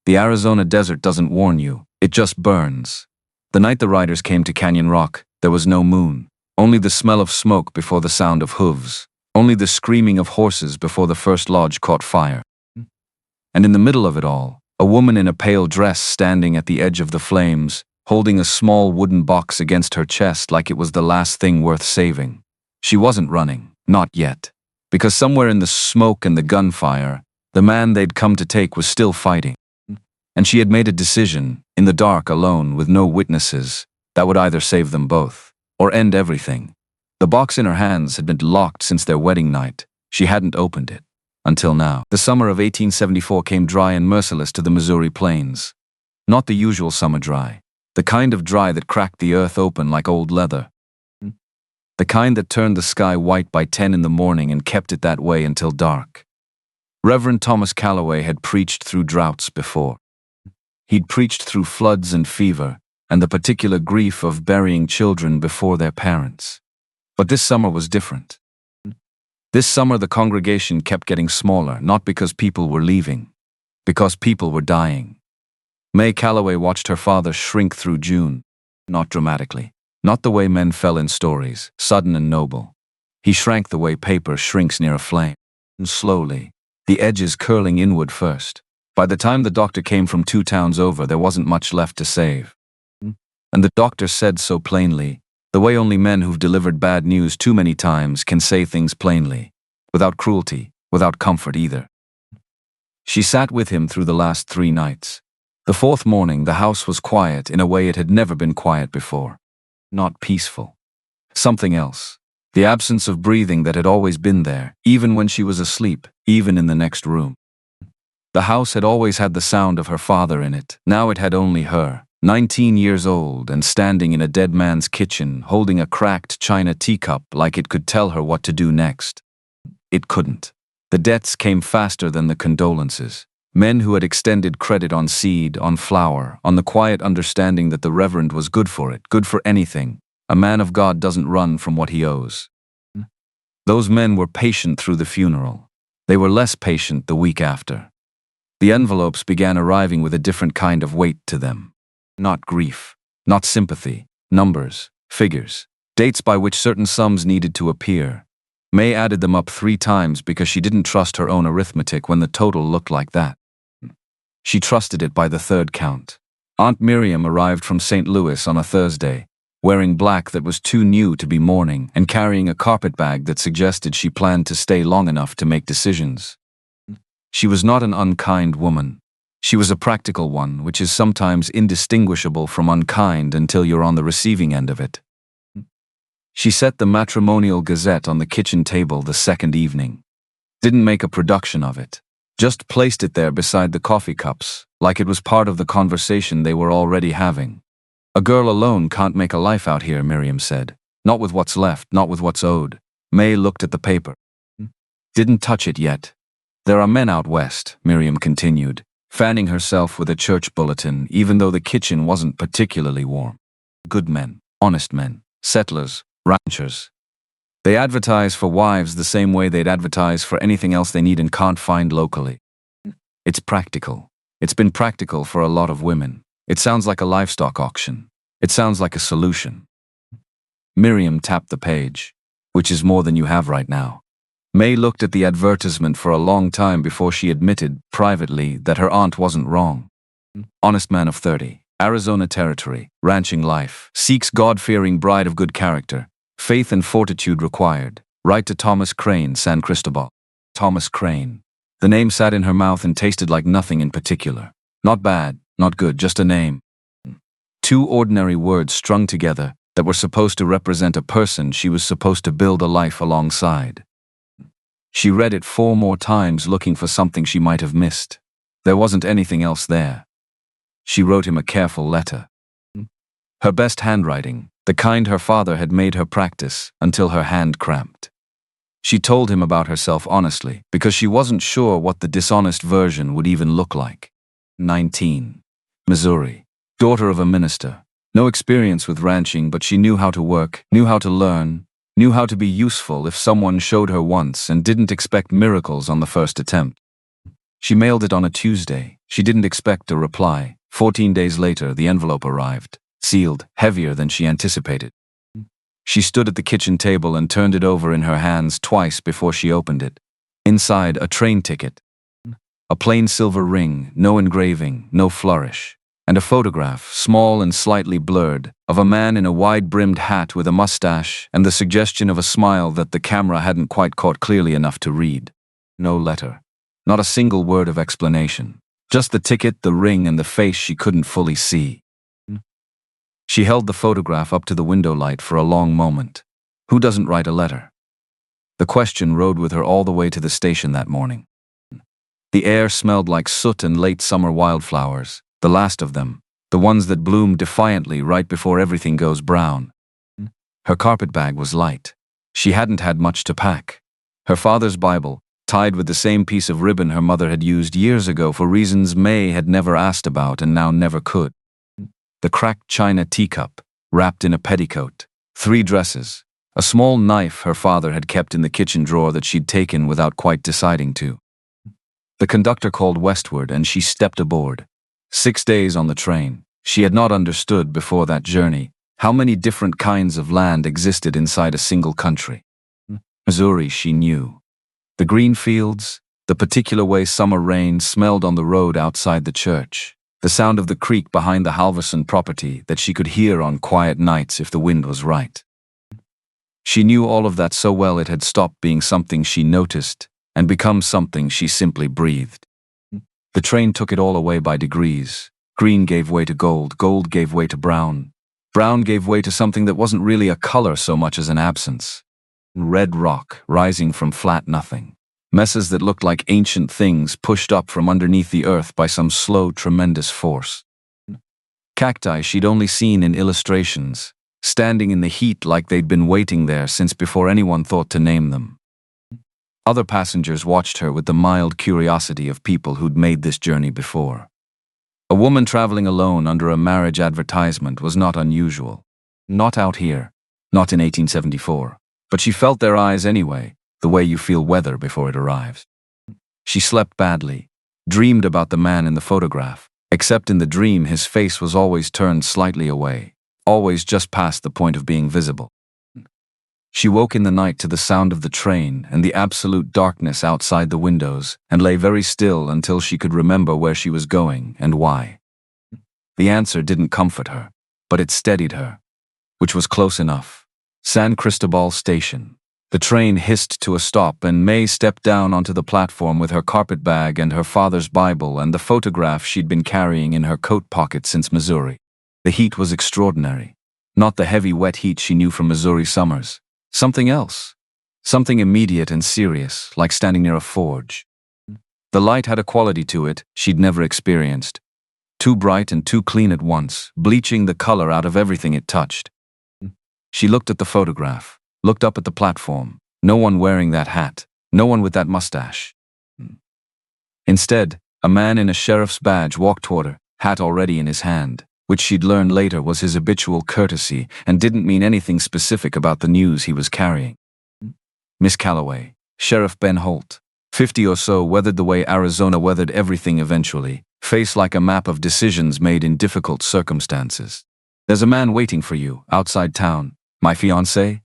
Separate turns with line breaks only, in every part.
The Arizona desert doesn't warn you, it just burns. The night the riders came to Canyon Rock, there was no moon. Only the smell of smoke before the sound of hooves. Only the screaming of horses before the first lodge caught fire. And in the middle of it all, a woman in a pale dress standing at the edge of the flames, holding a small wooden box against her chest like it was the last thing worth saving. She wasn't running, not yet. Because somewhere in the smoke and the gunfire, the man they'd come to take was still fighting. And she had made a decision, in the dark alone with no witnesses, that would either save them both, or end everything. The box in her hands had been locked since their wedding night. She hadn't opened it. Until now. The summer of 1874 came dry and merciless to the Missouri plains. Not the usual summer dry. The kind of dry that cracked the earth open like old leather. The kind that turned the sky white by 10 in the morning and kept it that way until dark. Reverend Thomas Calloway had preached through droughts before. He'd preached through floods and fever, and the particular grief of burying children before their parents. But this summer was different. This summer the congregation kept getting smaller, not because people were leaving, because people were dying. May Calloway watched her father shrink through June, not dramatically, not the way men fell in stories, sudden and noble. He shrank the way paper shrinks near a flame, and slowly, the edges curling inward first. By the time the doctor came from 2 towns over, there wasn't much left to save. And the doctor said so plainly, the way only men who've delivered bad news too many times can say things plainly, without cruelty, without comfort either. She sat with him through the last 3 nights. The 4th morning, the house was quiet in a way it had never been quiet before. Not peaceful. Something else. The absence of breathing that had always been there, even when she was asleep, even in the next room. The house had always had the sound of her father in it. Now it had only her. 19 years old and standing in a dead man's kitchen, holding a cracked china teacup like it could tell her what to do next. It couldn't. The debts came faster than the condolences. Men who had extended credit on seed, on flour, on the quiet understanding that the Reverend was good for it, good for anything. A man of God doesn't run from what he owes. Those men were patient through the funeral. They were less patient the week after. The envelopes began arriving with a different kind of weight to them. Not grief, not sympathy, numbers, figures, dates by which certain sums needed to appear. May added them up 3 times because she didn't trust her own arithmetic when the total looked like that. She trusted it by the 3rd count. Aunt Miriam arrived from St. Louis on a Thursday, wearing black that was too new to be mourning and carrying a carpet bag that suggested she planned to stay long enough to make decisions. She was not an unkind woman. She was a practical one, which is sometimes indistinguishable from unkind until you're on the receiving end of it. She set the Matrimonial Gazette on the kitchen table the 2nd evening. Didn't make a production of it. Just placed it there beside the coffee cups, like it was part of the conversation they were already having. A girl alone can't make a life out here, Miriam said. Not with what's left, not with what's owed. May looked at the paper. Didn't touch it yet. There are men out west, Miriam continued, fanning herself with a church bulletin, even though the kitchen wasn't particularly warm. Good men, honest men, settlers, ranchers. They advertise for wives the same way they'd advertise for anything else they need and can't find locally. It's practical. It's been practical for a lot of women. It sounds like a livestock auction. It sounds like a solution. Miriam tapped the page, which is more than you have right now. May looked at the advertisement for a long time before she admitted, privately, that her aunt wasn't wrong. Honest man of 30, Arizona territory, ranching life, seeks God-fearing bride of good character, faith and fortitude required, write to Thomas Crane, San Cristobal. Thomas Crane. The name sat in her mouth and tasted like nothing in particular. Not bad, not good, just a name. 2 ordinary words strung together that were supposed to represent a person she was supposed to build a life alongside. She read it 4 more times looking for something she might have missed. There wasn't anything else there. She wrote him a careful letter. Her best handwriting, the kind her father had made her practice until her hand cramped. She told him about herself honestly, because she wasn't sure what the dishonest version would even look like. 19. Missouri. Daughter of a minister. No experience with ranching, but she knew how to work, knew how to learn, knew how to be useful if someone showed her once and didn't expect miracles on the first attempt. She mailed it on a Tuesday. She didn't expect a reply. 14 days later, the envelope arrived, sealed, heavier than she anticipated. She stood at the kitchen table and turned it over in her hands twice before she opened it. Inside, a train ticket. A plain silver ring, no engraving, no flourish. And a photograph, small and slightly blurred, of a man in a wide-brimmed hat with a mustache and the suggestion of a smile that the camera hadn't quite caught clearly enough to read. No letter. Not a single word of explanation. Just the ticket, the ring, and the face she couldn't fully see. She held the photograph up to the window light for a long moment. Who doesn't write a letter? The question rode with her all the way to the station that morning. The air smelled like soot and late summer wildflowers, the last of them, the ones that bloom defiantly right before everything goes brown. Her carpet bag was light. She hadn't had much to pack. Her father's Bible, tied with the same piece of ribbon her mother had used years ago for reasons May had never asked about and now never could. The cracked china teacup, wrapped in a petticoat, 3 dresses, a small knife her father had kept in the kitchen drawer that she'd taken without quite deciding to. The conductor called westward and she stepped aboard. 6 days on the train. She had not understood before that journey how many different kinds of land existed inside a single country. Missouri, she knew. The green fields, the particular way summer rain smelled on the road outside the church, the sound of the creek behind the Halverson property that she could hear on quiet nights if the wind was right. She knew all of that so well it had stopped being something she noticed and become something she simply breathed. The train took it all away by degrees. Green gave way to gold, gold gave way to brown. Brown gave way to something that wasn't really a color so much as an absence. Red rock rising from flat nothing. Messes that looked like ancient things pushed up from underneath the earth by some slow, tremendous force. Cacti she'd only seen in illustrations, standing in the heat like they'd been waiting there since before anyone thought to name them. Other passengers watched her with the mild curiosity of people who'd made this journey before. A woman traveling alone under a marriage advertisement was not unusual. Not out here. Not in 1874. But she felt their eyes anyway, the way you feel weather before it arrives. She slept badly, dreamed about the man in the photograph, except in the dream his face was always turned slightly away, always just past the point of being visible. She woke in the night to the sound of the train and the absolute darkness outside the windows and lay very still until she could remember where she was going and why. The answer didn't comfort her, but it steadied her, which was close enough. San Cristobal Station. The train hissed to a stop and May stepped down onto the platform with her carpet bag and her father's Bible and the photograph she'd been carrying in her coat pocket since Missouri. The heat was extraordinary. Not the heavy, wet heat she knew from Missouri summers. Something else. Something immediate and serious, like standing near a forge. The light had a quality to it she'd never experienced. Too bright and too clean at once, bleaching the color out of everything it touched. She looked at the photograph. Looked up at the platform. No one wearing that hat. No one with that mustache. Instead, a man in a sheriff's badge walked toward her, hat already in his hand, which she'd learned later was his habitual courtesy and didn't mean anything specific about the news he was carrying. Miss Calloway, Sheriff Ben Holt, 50 or so, weathered the way Arizona weathered everything eventually, face like a map of decisions made in difficult circumstances. There's a man waiting for you, outside town. My fiancé?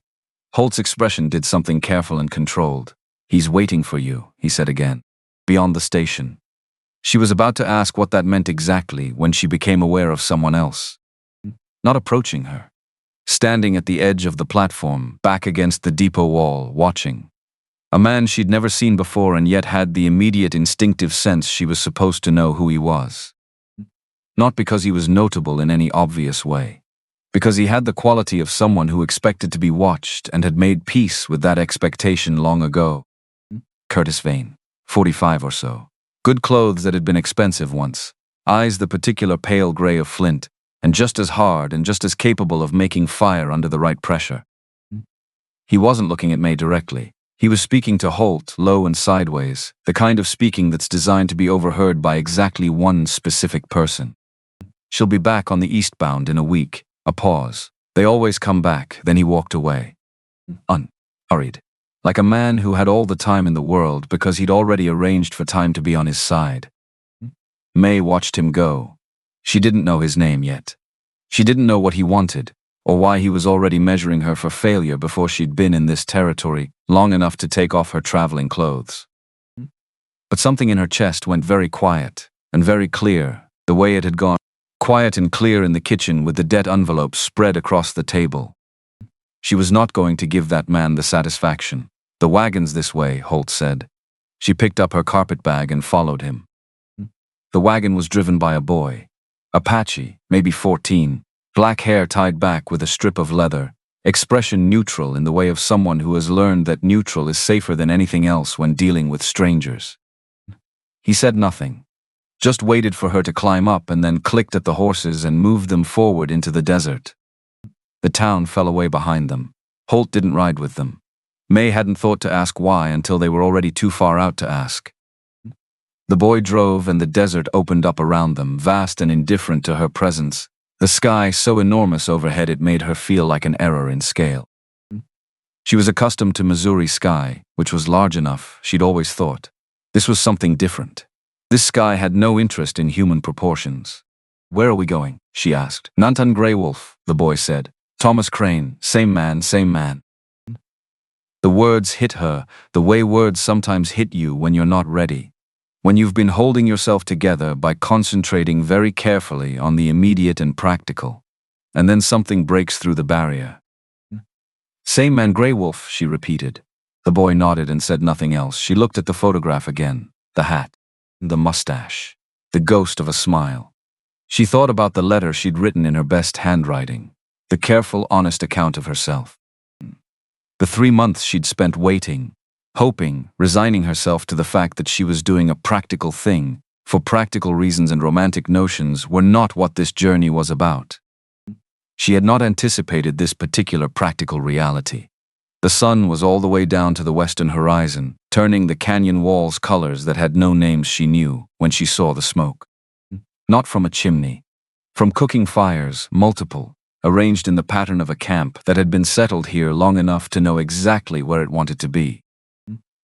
Holt's expression did something careful and controlled. He's waiting for you, he said again. Beyond the station. She was about to ask what that meant exactly when she became aware of someone else. Not approaching her. Standing at the edge of the platform, back against the depot wall, watching. A man she'd never seen before and yet had the immediate instinctive sense she was supposed to know who he was. Not because he was notable in any obvious way. Because he had the quality of someone who expected to be watched and had made peace with that expectation long ago. Curtis Vane, 45 or so. Good clothes that had been expensive once. Eyes the particular pale gray of flint, and just as hard and just as capable of making fire under the right pressure. He wasn't looking at May directly. He was speaking to Holt, low and sideways, the kind of speaking that's designed to be overheard by exactly one specific person. She'll be back on the eastbound in a week. A pause. They always come back, then he walked away. Unhurried. like a man who had all the time in the world because he'd already arranged for time to be on his side. May watched him go. She didn't know his name yet. She didn't know what he wanted, or why he was already measuring her for failure before she'd been in this territory long enough to take off her traveling clothes. But something in her chest went very quiet and very clear, the way it had gone. Quiet and clear in the kitchen with the debt envelope spread across the table. She was not going to give that man the satisfaction. The wagon's this way, Holt said. She picked up her carpet bag and followed him. The wagon was driven by a boy. Apache, maybe 14, black hair tied back with a strip of leather, expression neutral in the way of someone who has learned that neutral is safer than anything else when dealing with strangers. He said nothing. Just waited for her to climb up and then clicked at the horses and moved them forward into the desert. The town fell away behind them. Holt didn't ride with them. May hadn't thought to ask why until they were already too far out to ask. The boy drove and the desert opened up around them, vast and indifferent to her presence, the sky so enormous overhead it made her feel like an error in scale. She was accustomed to Missouri sky, which was large enough, she'd always thought. This was something different. This sky had no interest in human proportions. Where are we going? She asked. Nantan Grey Wolf, the boy said. Thomas Crane, same man, same man. The words hit her, the way words sometimes hit you when you're not ready. When you've been holding yourself together by concentrating very carefully on the immediate and practical. And then something breaks through the barrier. Same man, Grey Wolf, she repeated. The boy nodded and said nothing else. She looked at the photograph again. The hat. The mustache. The ghost of a smile. She thought about the letter she'd written in her best handwriting. The careful, honest account of herself. The 3 months she'd spent waiting, hoping, resigning herself to the fact that she was doing a practical thing, for practical reasons and romantic notions were not what this journey was about. She had not anticipated this particular practical reality. The sun was all the way down to the western horizon, turning the canyon walls colors that had no names she knew when she saw the smoke. Not from a chimney. From cooking fires, multiple, arranged in the pattern of a camp that had been settled here long enough to know exactly where it wanted to be.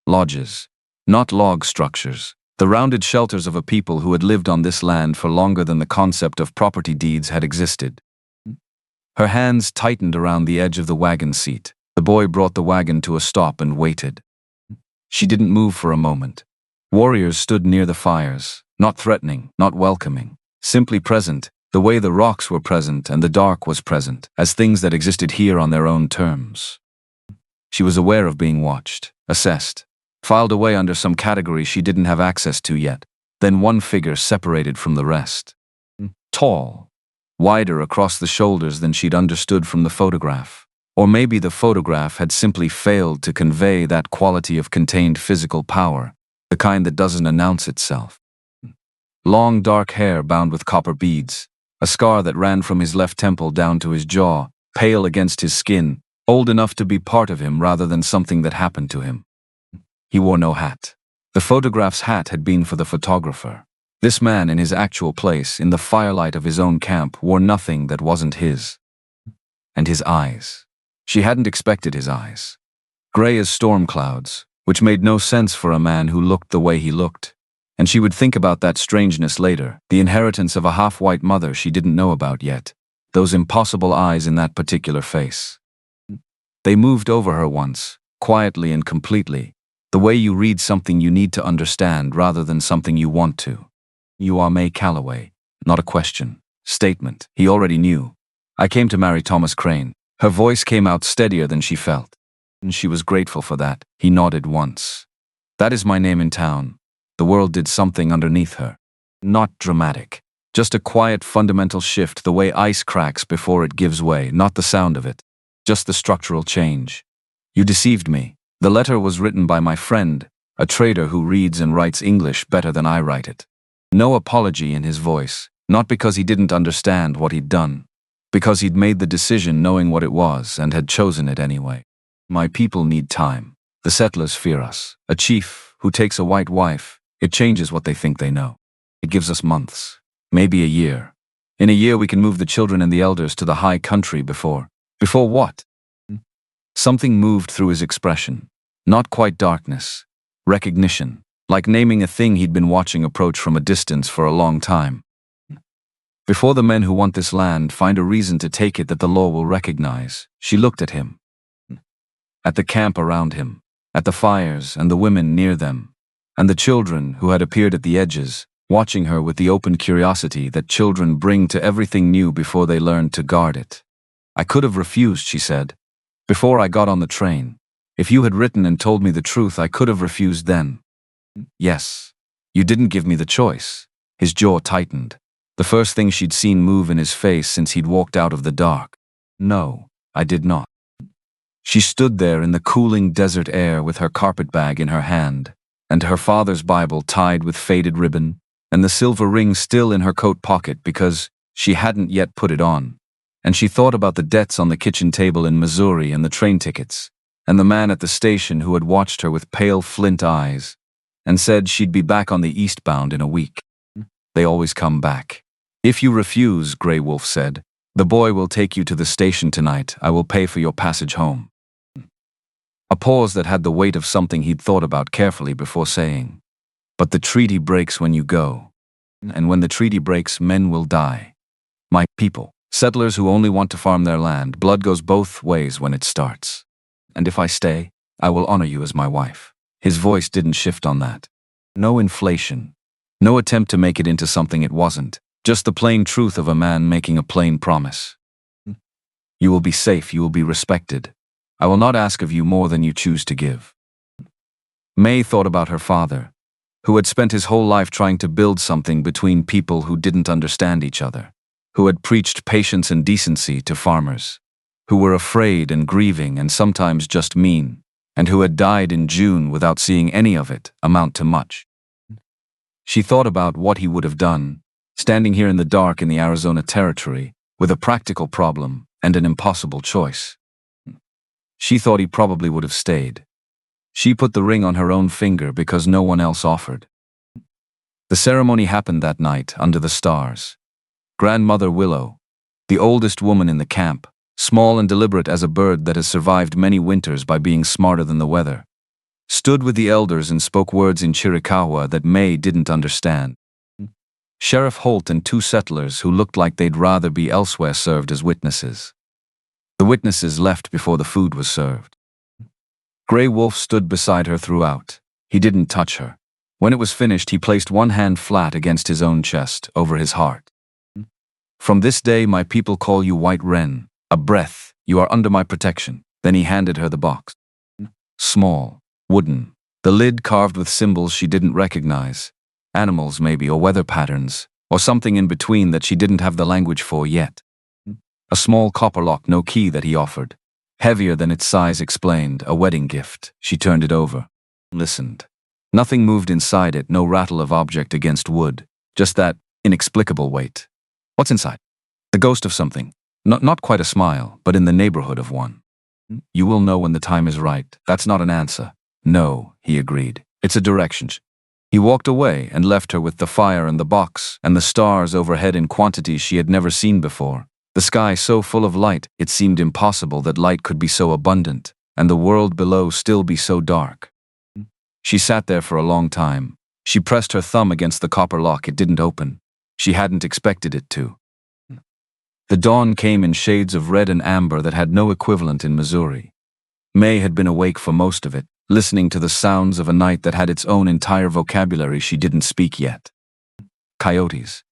Lodges. Not log structures. The rounded shelters of a people who had lived on this land for longer than the concept of property deeds had existed. Her hands tightened around the edge of the wagon seat. The boy brought the wagon to a stop and waited. She didn't move for a moment. Warriors stood near the fires, not threatening, not welcoming, simply present, the way the rocks were present and the dark was present, as things that existed here on their own terms. She was aware of being watched, assessed, filed away under some category she didn't have access to yet. Then one figure separated from the rest. Tall, wider across the shoulders than she'd understood from the photograph. Or maybe the photograph had simply failed to convey that quality of contained physical power, the kind that doesn't announce itself. Long dark hair bound with copper beads, a scar that ran from his left temple down to his jaw, pale against his skin, old enough to be part of him rather than something that happened to him. He wore no hat. The photograph's hat had been for the photographer. This man in his actual place, in the firelight of his own camp, wore nothing that wasn't his. And his eyes. She hadn't expected his eyes. Gray as storm clouds, which made no sense for a man who looked the way he looked. And she would think about that strangeness later, the inheritance of a half-white mother she didn't know about yet. Those impossible eyes in that particular face. They moved over her once, quietly and completely, the way you read something you need to understand rather than something you want to. You are May Calloway. Not a question. Statement. He already knew. I came to marry Thomas Crane. Her voice came out steadier than she felt. And she was grateful for that. He nodded once. That is my name in town. The world did something underneath her. Not dramatic. Just a quiet fundamental shift, the way ice cracks before it gives way, not the sound of it. Just the structural change. You deceived me. The letter was written by my friend, a trader who reads and writes English better than I write it. No apology in his voice, not because he didn't understand what he'd done. Because he'd made the decision knowing what it was and had chosen it anyway. My people need time. The settlers fear us. A chief who takes a white wife, it changes what they think they know. It gives us months, maybe a year. In a year we can move the children and the elders to the high country before what? Something moved through his expression. Not quite darkness. Recognition. Like naming a thing he'd been watching approach from a distance for a long time. Before the men who want this land find a reason to take it that the law will recognize, she looked at him. At the camp around him, at the fires and the women near them, and the children who had appeared at the edges, watching her with the open curiosity that children bring to everything new before they learn to guard it. I could have refused, she said. Before I got on the train. If you had written and told me the truth, I could have refused then. Yes. You didn't give me the choice. His jaw tightened. The first thing she'd seen move in his face since he'd walked out of the dark. No, I did not. She stood there in the cooling desert air with her carpetbag in her hand, and her father's Bible tied with faded ribbon, and the silver ring still in her coat pocket because she hadn't yet put it on. And she thought about the debts on the kitchen table in Missouri and the train tickets, and the man at the station who had watched her with pale flint eyes, and said she'd be back on the eastbound in a week. They always come back. If you refuse, Grey Wolf said, the boy will take you to the station tonight. I will pay for your passage home. A pause that had the weight of something he'd thought about carefully before saying, but the treaty breaks when you go. And when the treaty breaks, men will die. My people, settlers who only want to farm their land, blood goes both ways when it starts. And if I stay, I will honor you as my wife. His voice didn't shift on that. No inflation. No attempt to make it into something it wasn't. Just the plain truth of a man making a plain promise. You will be safe, you will be respected. I will not ask of you more than you choose to give. May thought about her father, who had spent his whole life trying to build something between people who didn't understand each other, who had preached patience and decency to farmers, who were afraid and grieving and sometimes just mean, and who had died in June without seeing any of it amount to much. She thought about what he would have done, standing here in the dark in the Arizona territory, with a practical problem and an impossible choice. She thought he probably would have stayed. She put the ring on her own finger because no one else offered. The ceremony happened that night under the stars. Grandmother Willow, the oldest woman in the camp, small and deliberate as a bird that has survived many winters by being smarter than the weather, stood with the elders and spoke words in Chiricahua that May didn't understand. Sheriff Holt and two settlers who looked like they'd rather be elsewhere served as witnesses. The witnesses left before the food was served. Grey Wolf stood beside her throughout. He didn't touch her. When it was finished, he placed one hand flat against his own chest, over his heart. From this day my people call you White Wren, a breath, you are under my protection. Then he handed her the box. Small, wooden, the lid carved with symbols she didn't recognize. Animals maybe, or weather patterns, or something in between that she didn't have the language for yet. A small copper lock, no key, that he offered. Heavier than its size explained, a wedding gift. She turned it over. Listened. Nothing moved inside it, no rattle of object against wood. Just that inexplicable weight. What's inside? The ghost of something. Not quite a smile, but in the neighborhood of one. You will know when the time is right. That's not an answer. No, he agreed. It's a direction. He walked away and left her with the fire and the box and the stars overhead in quantities she had never seen before. The sky so full of light, it seemed impossible that light could be so abundant, and the world below still be so dark. She sat there for a long time. She pressed her thumb against the copper lock. It didn't open. She hadn't expected it to. The dawn came in shades of red and amber that had no equivalent in Missouri. May had been awake for most of it, listening to the sounds of a night that had its own entire vocabulary she didn't speak yet. Coyotes.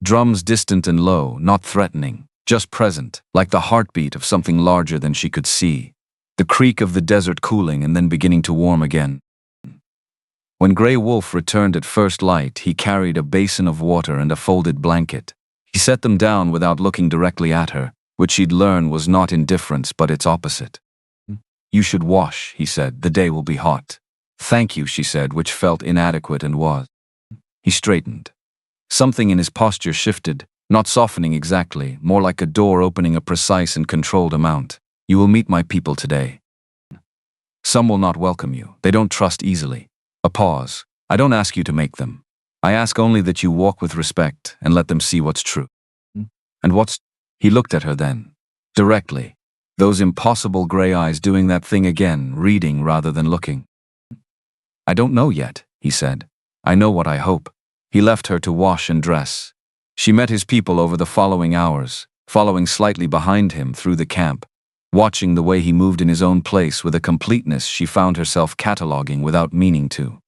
Drums distant and low, not threatening. Just present, like the heartbeat of something larger than she could see. The creak of the desert cooling and then beginning to warm again. When Grey Wolf returned at first light, he carried a basin of water and a folded blanket. He set them down without looking directly at her, which she'd learned was not indifference but its opposite. You should wash, he said, the day will be hot. Thank you, she said, which felt inadequate and was. He straightened. Something in his posture shifted. Not softening exactly, more like a door opening a precise and controlled amount. You will meet my people today. Some will not welcome you. They don't trust easily. A pause. I don't ask you to make them. I ask only that you walk with respect and let them see what's true. And what's... He looked at her then. Directly. Those impossible gray eyes doing that thing again, reading rather than looking. I don't know yet, he said. I know what I hope. He left her to wash and dress. She met his people over the following hours, following slightly behind him through the camp, watching the way he moved in his own place with a completeness she found herself cataloging without meaning to.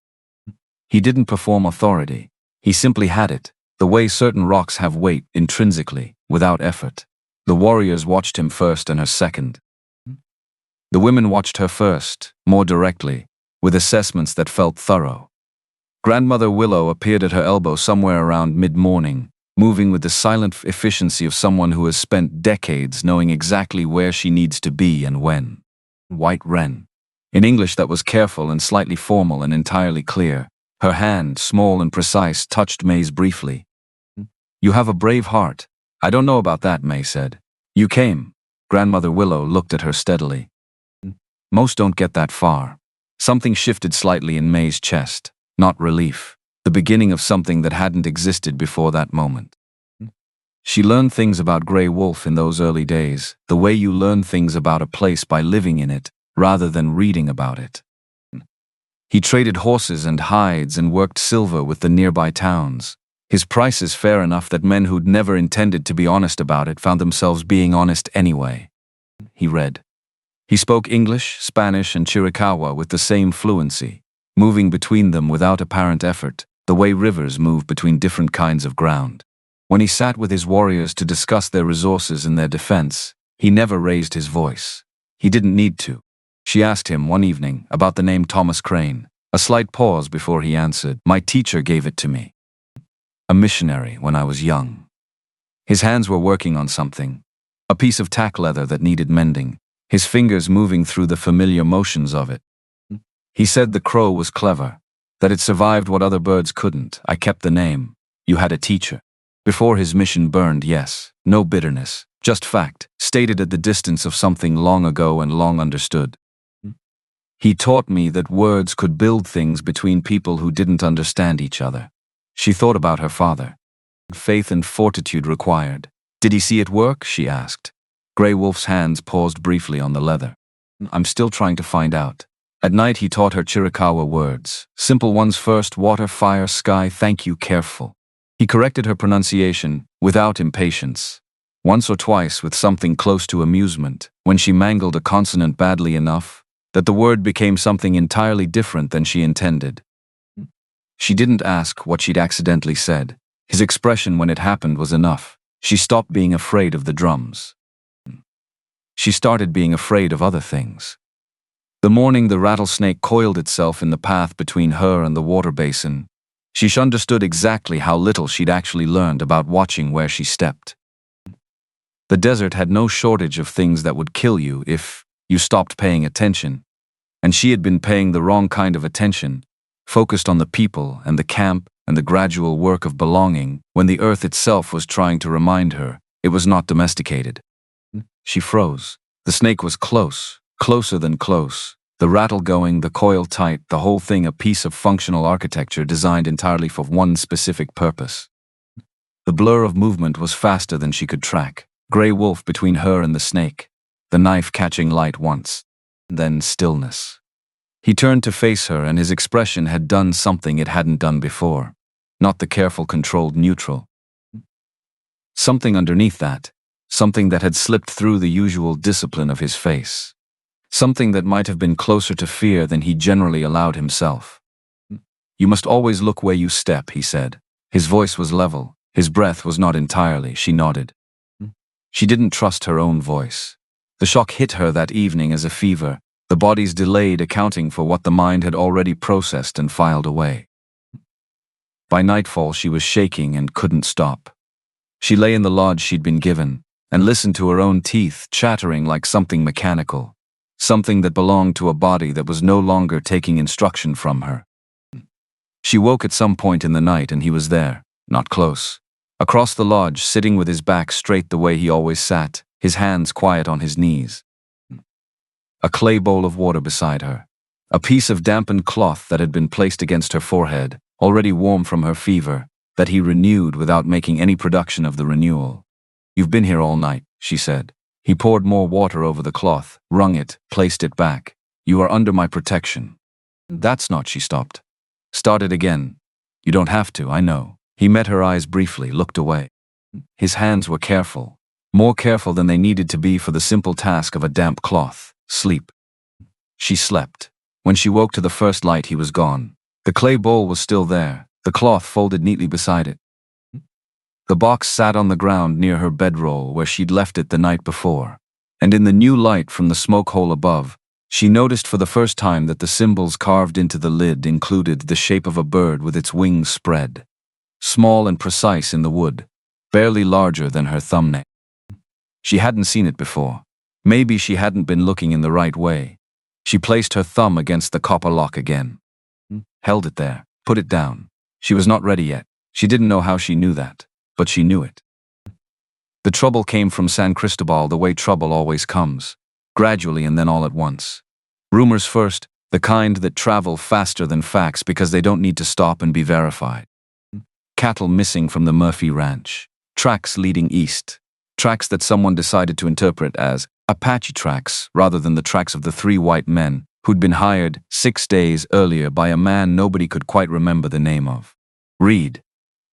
He didn't perform authority. He simply had it, the way certain rocks have weight intrinsically, without effort. The warriors watched him first and her second. The women watched her first, more directly, with assessments that felt thorough. Grandmother Willow appeared at her elbow somewhere around mid-morning, moving with the silent efficiency of someone who has spent decades knowing exactly where she needs to be and when. White Wren. In English that was careful and slightly formal and entirely clear. Her hand, small and precise, touched May's briefly. You have a brave heart. I don't know about that, May said. You came. Grandmother Willow looked at her steadily. Most don't get that far. Something shifted slightly in May's chest, not relief, the beginning of something that hadn't existed before that moment. She learned things about Grey Wolf in those early days, the way you learn things about a place by living in it, rather than reading about it. He traded horses and hides and worked silver with the nearby towns. His prices fair enough that men who'd never intended to be honest about it found themselves being honest anyway. He read. He spoke English, Spanish, and Chiricahua with the same fluency, moving between them without apparent effort, the way rivers move between different kinds of ground. When he sat with his warriors to discuss their resources and their defense, he never raised his voice. He didn't need to. She asked him one evening about the name Thomas Crane. A slight pause before he answered, My teacher gave it to me. A missionary when I was young. His hands were working on something. A piece of tack leather that needed mending, his fingers moving through the familiar motions of it. He said the crow was clever, that it survived what other birds couldn't. I kept the name. You had a teacher. Before his mission burned, yes. No bitterness, just fact, stated at the distance of something long ago and long understood. He taught me that words could build things between people who didn't understand each other. She thought about her father. Faith and fortitude required. Did he see it work? She asked. Grey Wolf's hands paused briefly on the leather. I'm still trying to find out. At night he taught her Chiricahua words. Simple ones first: water, fire, sky, thank you, careful. He corrected her pronunciation, without impatience. Once or twice with something close to amusement, when she mangled a consonant badly enough, that the word became something entirely different than she intended. She didn't ask what she'd accidentally said. His expression when it happened was enough. She stopped being afraid of the drums. She started being afraid of other things. The morning the rattlesnake coiled itself in the path between her and the water basin, she understood exactly how little she'd actually learned about watching where she stepped. The desert had no shortage of things that would kill you if you stopped paying attention, and she had been paying the wrong kind of attention, focused on the people and the camp and the gradual work of belonging, when the earth itself was trying to remind her it was not domesticated. She froze. The snake was close, closer than close, the rattle going, the coil tight, the whole thing a piece of functional architecture designed entirely for one specific purpose. The blur of movement was faster than she could track. Grey Wolf between her and the snake. The knife catching light once, then stillness. He turned to face her and his expression had done something it hadn't done before. Not the careful, controlled neutral. Something underneath that. Something that had slipped through the usual discipline of his face. Something that might have been closer to fear than he generally allowed himself. You must always look where you step, he said. His voice was level. His breath was not entirely. She nodded. She didn't trust her own voice. The shock hit her that evening as a fever, the body's delayed accounting for what the mind had already processed and filed away. By nightfall she was shaking and couldn't stop. She lay in the lodge she'd been given, and listened to her own teeth chattering like something mechanical, something that belonged to a body that was no longer taking instruction from her. She woke at some point in the night and he was there, not close. Across the lodge, sitting with his back straight the way he always sat, his hands quiet on his knees. A clay bowl of water beside her. A piece of dampened cloth that had been placed against her forehead, already warm from her fever, that he renewed without making any production of the renewal. You've been here all night, she said. He poured more water over the cloth, wrung it, placed it back. You are under my protection. That's not, she stopped. Start it again. You don't have to, I know. He met her eyes briefly, looked away. His hands were careful. More careful than they needed to be for the simple task of a damp cloth. Sleep. She slept. When she woke to the first light, he was gone. The clay bowl was still there, the cloth folded neatly beside it. The box sat on the ground near her bedroll where she'd left it the night before. And in the new light from the smoke hole above, she noticed for the first time that the symbols carved into the lid included the shape of a bird with its wings spread. Small and precise in the wood, barely larger than her thumbnail. She hadn't seen it before. Maybe she hadn't been looking in the right way. She placed her thumb against the copper lock again. Held it there, put it down. She was not ready yet. She didn't know how she knew that, but she knew it. The trouble came from San Cristobal the way trouble always comes, gradually and then all at once. Rumors first, the kind that travel faster than facts because they don't need to stop and be verified. Cattle missing from the Murphy Ranch. Tracks leading east. Tracks that someone decided to interpret as Apache tracks rather than the tracks of the 3 white men who'd been hired 6 days earlier by a man nobody could quite remember the name of. Reed.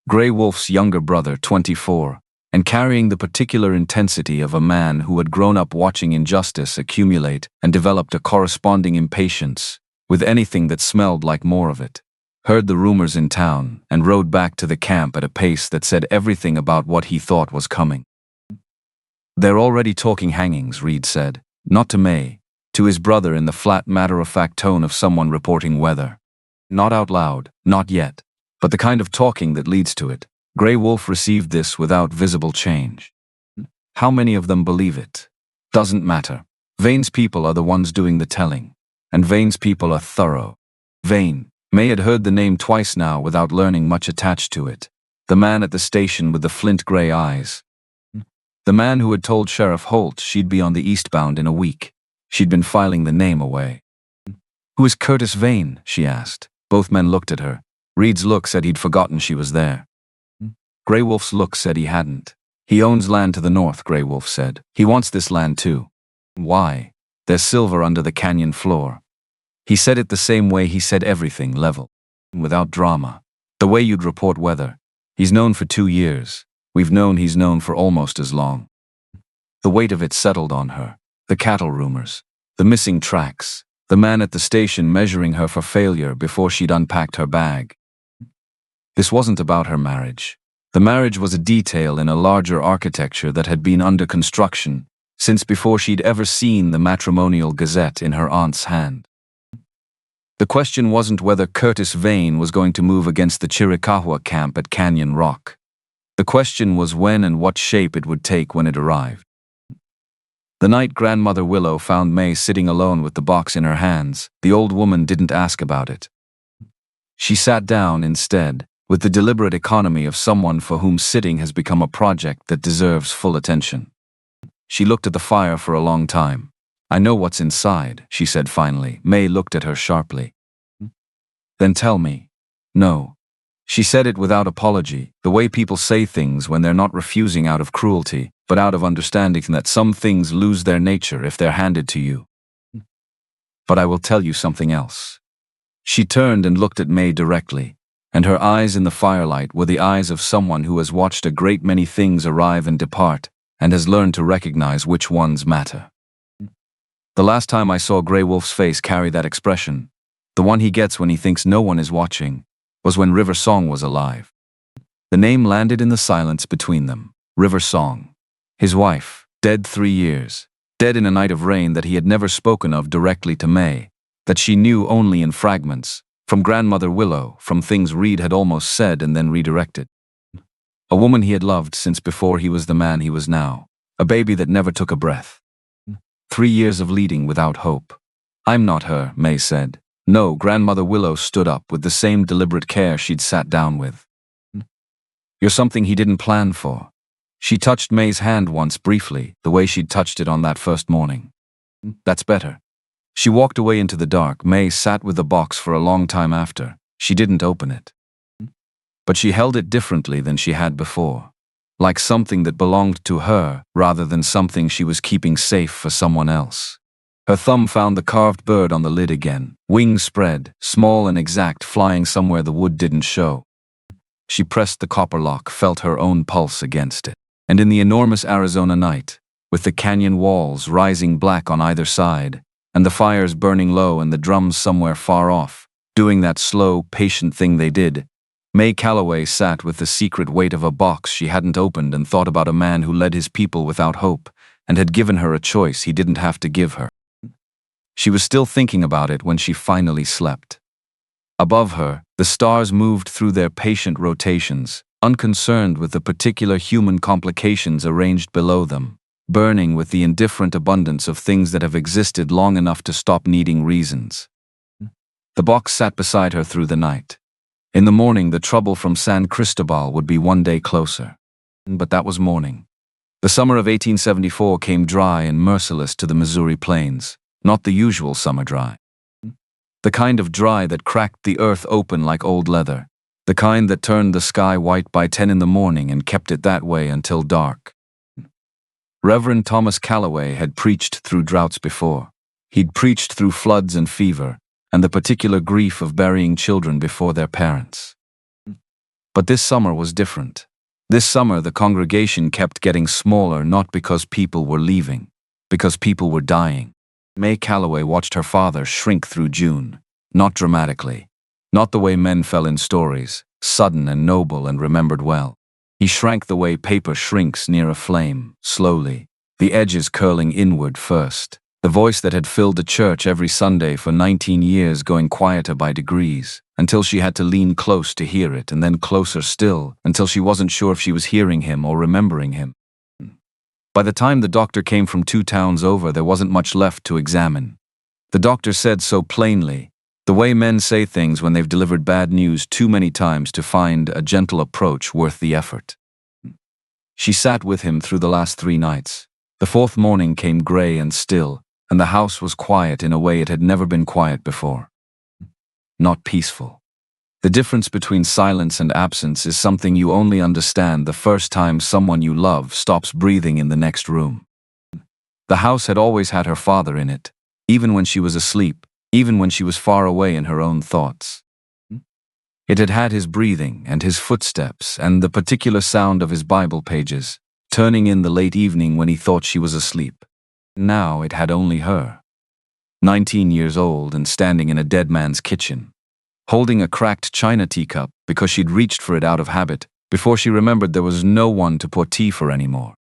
Grey Wolf's younger brother, 24, and carrying the particular intensity of a man who had grown up watching injustice accumulate and developed a corresponding impatience with anything that smelled like more of it. Heard the rumors in town and rode back to the camp at a pace that said everything about what he thought was coming. They're already talking hangings, Reed said, not to May, to his brother in the flat matter-of-fact tone of someone reporting weather. Not out loud, not yet, but the kind of talking that leads to it. Grey Wolf received this without visible change. How many of them believe it? Doesn't matter. Vane's people are the ones doing the telling, and Vane's people are thorough. Vane. May had heard the name twice now without learning much attached to it. The man at the station with the flint-gray eyes. The man who had told Sheriff Holt she'd be on the eastbound in a week. She'd been filing the name away. Who is Curtis Vane? She asked. Both men looked at her. Reed's look said he'd forgotten she was there. Grey Wolf's look said he hadn't. He owns land to the north, Grey Wolf said. He wants this land too. Why? There's silver under the canyon floor. He said it the same way he said everything, level. Without drama. The way you'd report weather. He's known for 2 years. We've known he's known for almost as long. The weight of it settled on her. The cattle rumors. The missing tracks. The man at the station measuring her for failure before she'd unpacked her bag. This wasn't about her marriage. The marriage was a detail in a larger architecture that had been under construction since before she'd ever seen the matrimonial gazette in her aunt's hand. The question wasn't whether Curtis Vane was going to move against the Chiricahua camp at Canyon Rock. The question was when and what shape it would take when it arrived. The night Grandmother Willow found May sitting alone with the box in her hands, the old woman didn't ask about it. She sat down instead, with the deliberate economy of someone for whom sitting has become a project that deserves full attention. She looked at the fire for a long time. I know what's inside, she said finally. May looked at her sharply. Then tell me. No. She said it without apology, the way people say things when they're not refusing out of cruelty, but out of understanding that some things lose their nature if they're handed to you. But I will tell you something else. She turned and looked at May directly, and her eyes in the firelight were the eyes of someone who has watched a great many things arrive and depart, and has learned to recognize which ones matter. The last time I saw Grey Wolf's face carry that expression, the one he gets when he thinks no one is watching, was when River Song was alive. The name landed in the silence between them. River Song. His wife, dead 3 years. Dead in a night of rain that he had never spoken of directly to May, that she knew only in fragments, from Grandmother Willow, from things Reed had almost said and then redirected. A woman he had loved since before he was the man he was now. A baby that never took a breath. 3 years of leading without hope. I'm not her, May said. No, Grandmother Willow stood up with the same deliberate care she'd sat down with. You're something he didn't plan for. She touched May's hand once briefly, the way she'd touched it on that first morning. That's better. She walked away into the dark. May sat with the box for a long time after. She didn't open it. But she held it differently than she had before. like something that belonged to her rather than something she was keeping safe for someone else. Her thumb found the carved bird on the lid again, wings spread, small and exact, flying somewhere the wood didn't show. She pressed the copper lock, felt her own pulse against it. And in the enormous Arizona night, with the canyon walls rising black on either side, and the fires burning low and the drums somewhere far off, doing that slow, patient thing they did, May Calloway sat with the secret weight of a box she hadn't opened and thought about a man who led his people without hope and had given her a choice he didn't have to give her. She was still thinking about it when she finally slept. Above her, the stars moved through their patient rotations, unconcerned with the particular human complications arranged below them, burning with the indifferent abundance of things that have existed long enough to stop needing reasons. The box sat beside her through the night. In the morning, the trouble from San Cristobal would be one day closer. But that was morning. The summer of 1874 came dry and merciless to the Missouri plains, not the usual summer dry. The kind of dry that cracked the earth open like old leather, the kind that turned the sky white by 10 in the morning and kept it that way until dark. Reverend Thomas Calloway had preached through droughts before. He'd preached through floods and fever, and the particular grief of burying children before their parents. But this summer was different. This summer the congregation kept getting smaller, not because people were leaving, because people were dying. May Calloway watched her father shrink through June, not dramatically, not the way men fell in stories, sudden and noble and remembered well. He shrank the way paper shrinks near a flame, slowly, the edges curling inward first. The voice that had filled the church every Sunday for 19 years going quieter by degrees, until she had to lean close to hear it, and then closer still, until she wasn't sure if she was hearing him or remembering him. By the time the doctor came from 2 towns over, there wasn't much left to examine. The doctor said so plainly, the way men say things when they've delivered bad news too many times to find a gentle approach worth the effort. She sat with him through the last 3 nights. The 4th morning came gray and still, and the house was quiet in a way it had never been quiet before. Not peaceful. The difference between silence and absence is something you only understand the first time someone you love stops breathing in the next room. The house had always had her father in it, even when she was asleep, even when she was far away in her own thoughts. It had had his breathing and his footsteps and the particular sound of his Bible pages, turning in the late evening when he thought she was asleep. Now it had only her. 19 years old and standing in a dead man's kitchen, holding a cracked china teacup because she'd reached for it out of habit before she remembered there was no one to pour tea for anymore.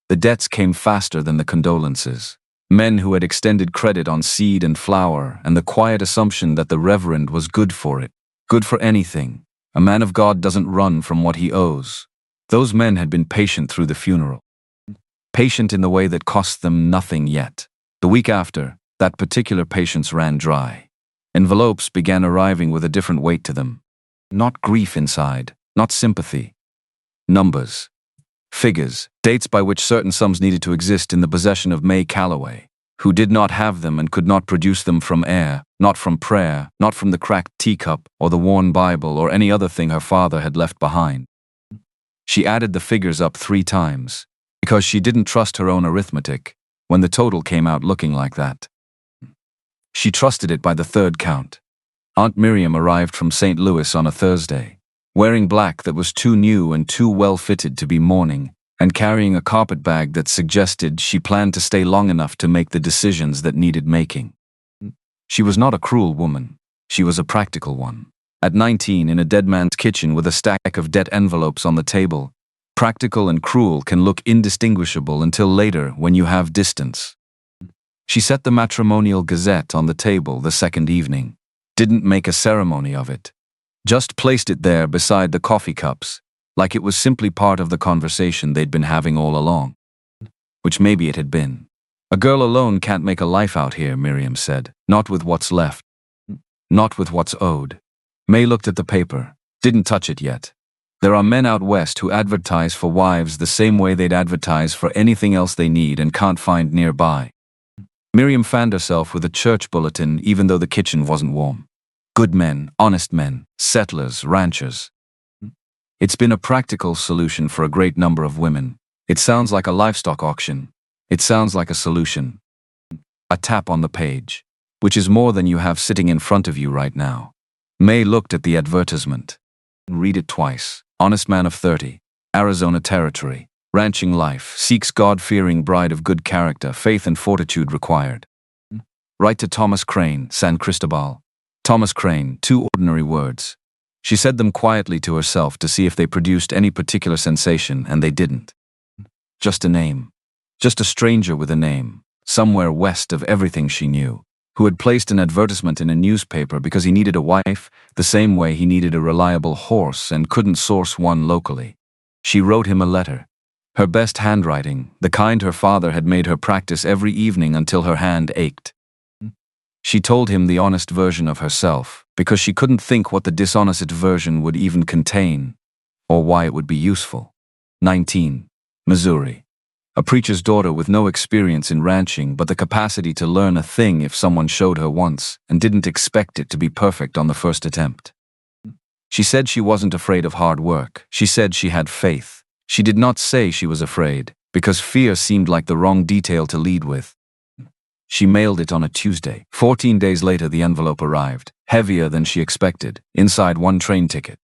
The debts came faster than the condolences. Men who had extended credit on seed and flour, and the quiet assumption that the reverend was good for it, good for anything. A man of God doesn't run from what he owes. Those men had been patient through the funeral. Patient in the way that cost them nothing yet. The week after, that particular patience ran dry. Envelopes began arriving with a different weight to them. Not grief inside, not sympathy. Numbers. Figures, dates by which certain sums needed to exist in the possession of May Calloway, who did not have them and could not produce them from air, not from prayer, not from the cracked teacup or the worn Bible or any other thing her father had left behind. She added the figures up 3 times, because she didn't trust her own arithmetic when the total came out looking like that. She trusted it by the 3rd count. Aunt Miriam arrived from St. Louis on a Thursday, wearing black that was too new and too well-fitted to be mourning, and carrying a carpet bag that suggested she planned to stay long enough to make the decisions that needed making. She was not a cruel woman. She was a practical one. At 19, in a dead man's kitchen with a stack of debt envelopes on the table, practical and cruel can look indistinguishable until later when you have distance. She set the matrimonial gazette on the table the 2nd evening, didn't make a ceremony of it, just placed it there beside the coffee cups, like it was simply part of the conversation they'd been having all along. Which maybe it had been. A girl alone can't make a life out here, Miriam said, not with what's left, not with what's owed. May looked at the paper, didn't touch it yet. There are men out west who advertise for wives the same way they'd advertise for anything else they need and can't find nearby. Miriam fanned herself with a church bulletin even though the kitchen wasn't warm. Good men, honest men, settlers, ranchers. It's been a practical solution for a great number of women. It sounds like a livestock auction. It sounds like a solution. A tap on the page, which is more than you have sitting in front of you right now. May looked at the advertisement. Read it twice. Honest man of 30, Arizona Territory, ranching life, seeks God-fearing bride of good character, faith and fortitude required. Write to Thomas Crane, San Cristobal. Thomas Crane, 2 ordinary words. She said them quietly to herself to see if they produced any particular sensation, and they didn't. Just a name. Just a stranger with a name, somewhere west of everything she knew, who had placed an advertisement in a newspaper because he needed a wife, the same way he needed a reliable horse and couldn't source one locally. She wrote him a letter. Her best handwriting, the kind her father had made her practice every evening until her hand ached. She told him the honest version of herself, because she couldn't think what the dishonest version would even contain, or why it would be useful. 19. Missouri. A preacher's daughter with no experience in ranching but the capacity to learn a thing if someone showed her once, and didn't expect it to be perfect on the first attempt. She said she wasn't afraid of hard work. She said she had faith. She did not say she was afraid, because fear seemed like the wrong detail to lead with. She mailed it on a Tuesday. 14 days later the envelope arrived, heavier than she expected, inside one train ticket.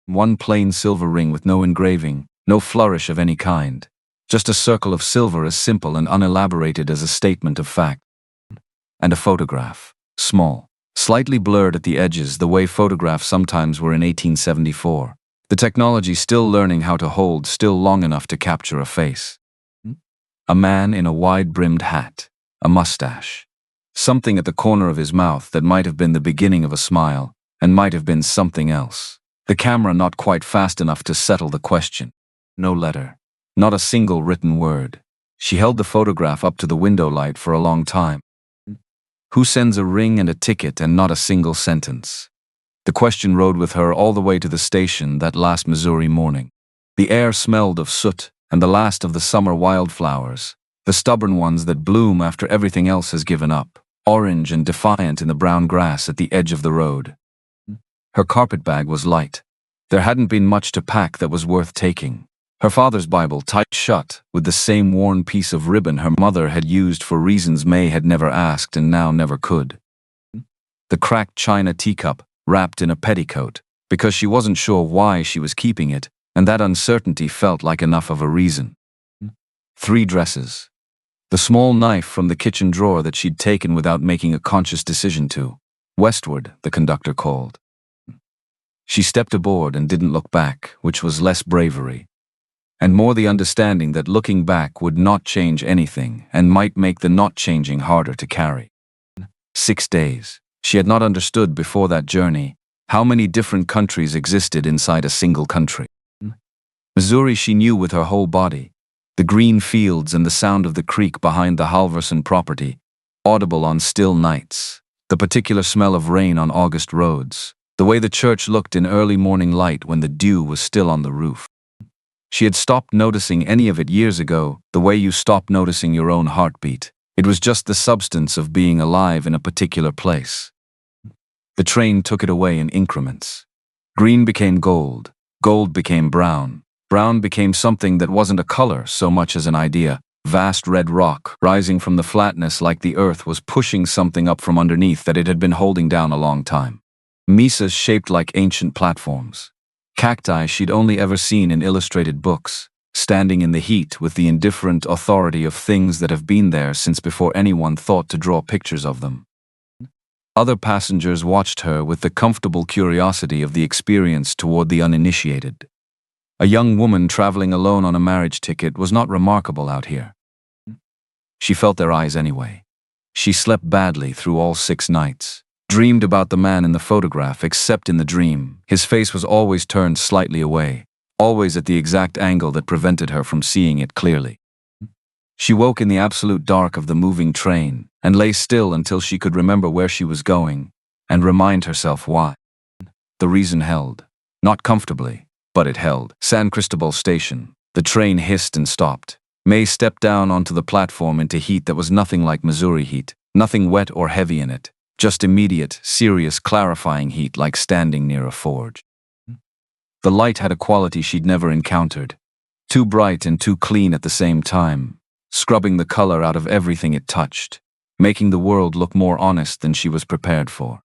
One plain silver ring with no engraving, no flourish of any kind. Just a circle of silver as simple and unelaborated as a statement of fact. And a photograph. Small. Slightly blurred at the edges the way photographs sometimes were in 1874. The technology still learning how to hold still long enough to capture a face. A man in a wide-brimmed hat. A mustache. Something at the corner of his mouth that might have been the beginning of a smile, and might have been something else. The camera not quite fast enough to settle the question. No letter. Not a single written word. She held the photograph up to the window light for a long time. Who sends a ring and a ticket and not a single sentence? The question rode with her all the way to the station that last Missouri morning. The air smelled of soot and the last of the summer wildflowers, the stubborn ones that bloom after everything else has given up, orange and defiant in the brown grass at the edge of the road. Her carpetbag was light. There hadn't been much to pack that was worth taking. Her father's Bible tight shut, with the same worn piece of ribbon her mother had used for reasons May had never asked and now never could. The cracked china teacup, wrapped in a petticoat, because she wasn't sure why she was keeping it, and that uncertainty felt like enough of a reason. 3 dresses. The small knife from the kitchen drawer that she'd taken without making a conscious decision to. Westward, the conductor called. She stepped aboard and didn't look back, which was less bravery, and more the understanding that looking back would not change anything and might make the not changing harder to carry. 6 days. She had not understood before that journey how many different countries existed inside a single country. Missouri she knew with her whole body. The green fields and the sound of the creek behind the Halverson property, audible on still nights. The particular smell of rain on August roads. The way the church looked in early morning light when the dew was still on the roof. She had stopped noticing any of it years ago, the way you stop noticing your own heartbeat. It was just the substance of being alive in a particular place. The train took it away in increments. Green became gold, gold became brown, brown became something that wasn't a color so much as an idea, vast red rock rising from the flatness like the earth was pushing something up from underneath that it had been holding down a long time. Mesas shaped like ancient platforms. Cacti she'd only ever seen in illustrated books, standing in the heat with the indifferent authority of things that have been there since before anyone thought to draw pictures of them. Other passengers watched her with the comfortable curiosity of the experienced toward the uninitiated. A young woman traveling alone on a marriage ticket was not remarkable out here. She felt their eyes anyway. She slept badly through all 6 nights. Dreamed about the man in the photograph, except in the dream. His face was always turned slightly away, always at the exact angle that prevented her from seeing it clearly. She woke in the absolute dark of the moving train, and lay still until she could remember where she was going, and remind herself why. The reason held. Not comfortably, but it held. San Cristobal Station. The train hissed and stopped. May stepped down onto the platform into heat that was nothing like Missouri heat, nothing wet or heavy in it. Just immediate, serious, clarifying heat like standing near a forge. The light had a quality she'd never encountered. Too bright and too clean at the same time, scrubbing the color out of everything it touched, making the world look more honest than she was prepared for.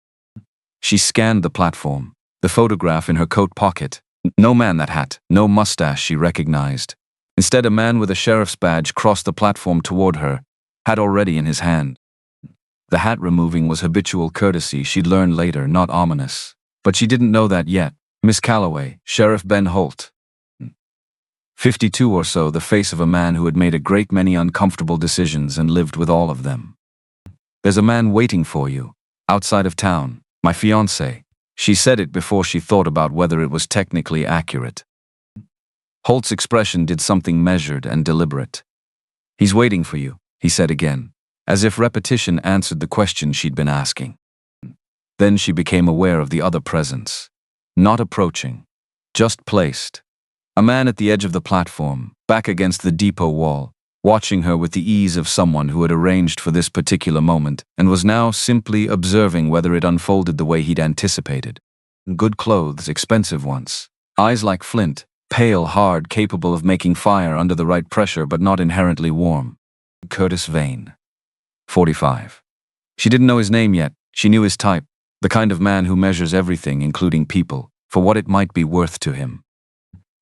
She scanned the platform, the photograph in her coat pocket. No man that hat, no mustache she recognized. Instead, a man with a sheriff's badge crossed the platform toward her, hat already in his hand. The hat removing was habitual courtesy she'd learned later, not ominous. But she didn't know that yet. Miss Calloway, Sheriff Ben Holt. 52 or so, the face of a man who had made a great many uncomfortable decisions and lived with all of them. There's a man waiting for you, outside of town, my fiancé. She said it before she thought about whether it was technically accurate. Holt's expression did something measured and deliberate. He's waiting for you, he said again, as if repetition answered the question she'd been asking. Then she became aware of the other presence. Not approaching, just placed. A man at the edge of the platform, back against the depot wall, watching her with the ease of someone who had arranged for this particular moment and was now simply observing whether it unfolded the way he'd anticipated. Good clothes, expensive ones. Eyes like flint, pale, hard, capable of making fire under the right pressure but not inherently warm. Curtis Vane. 45. She didn't know his name yet. She knew his type, the kind of man who measures everything, including people, for what it might be worth to him.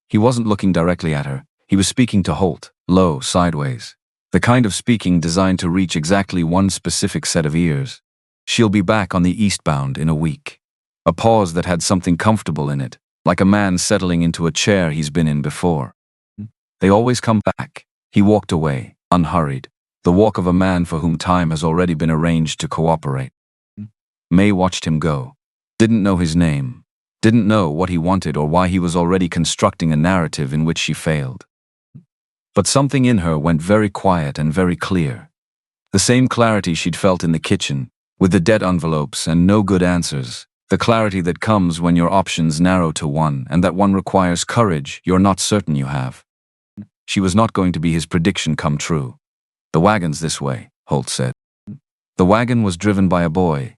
He wasn't looking directly at her. He was speaking to Holt, low, sideways. The kind of speaking designed to reach exactly one specific set of ears. She'll be back on the eastbound in a week. A pause that had something comfortable in it, like a man settling into a chair he's been in before. They always come back. He walked away, unhurried, the walk of a man for whom time has already been arranged to cooperate. May watched him go. Didn't know his name. Didn't know what he wanted or why he was already constructing a narrative in which she failed. But something in her went very quiet and very clear. The same clarity she'd felt in the kitchen, with the debt envelopes and no good answers. The clarity that comes when your options narrow to one and that one requires courage you're not certain you have. She was not going to be his prediction come true. The wagon's this way, Holt said. The wagon was driven by a boy.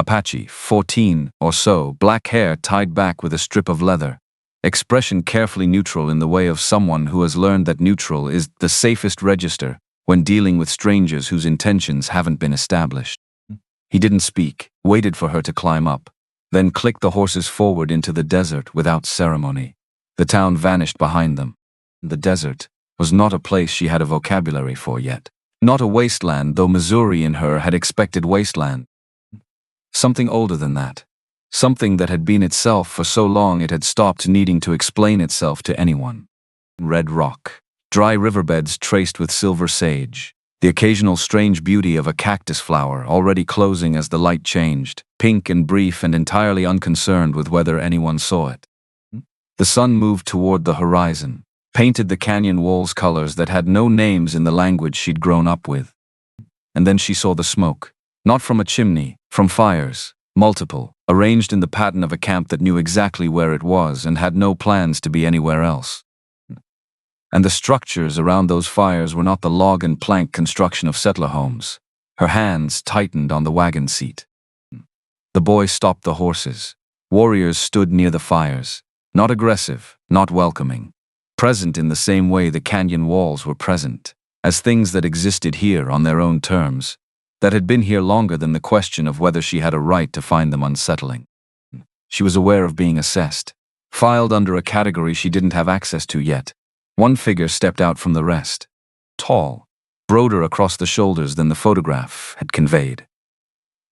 Apache, 14 or so, black hair tied back with a strip of leather. Expression carefully neutral in the way of someone who has learned that neutral is the safest register when dealing with strangers whose intentions haven't been established. He didn't speak, waited for her to climb up, then clicked the horses forward into the desert without ceremony. The town vanished behind them. The desert was not a place she had a vocabulary for yet. Not a wasteland, though Missouri in her had expected wasteland. Something older than that. Something that had been itself for so long it had stopped needing to explain itself to anyone. Red rock, dry riverbeds traced with silver sage, the occasional strange beauty of a cactus flower already closing as the light changed, pink and brief and entirely unconcerned with whether anyone saw it. The sun moved toward the horizon, painted the canyon walls colors that had no names in the language she'd grown up with. And then she saw the smoke. Not from a chimney, from fires, multiple, arranged in the pattern of a camp that knew exactly where it was and had no plans to be anywhere else. And the structures around those fires were not the log and plank construction of settler homes. Her hands tightened on the wagon seat. The boy stopped the horses. Warriors stood near the fires, not aggressive, not welcoming, present in the same way the canyon walls were present, as things that existed here on their own terms, that had been here longer than the question of whether she had a right to find them unsettling. She was aware of being assessed, filed under a category she didn't have access to yet. One figure stepped out from the rest, tall, broader across the shoulders than the photograph had conveyed.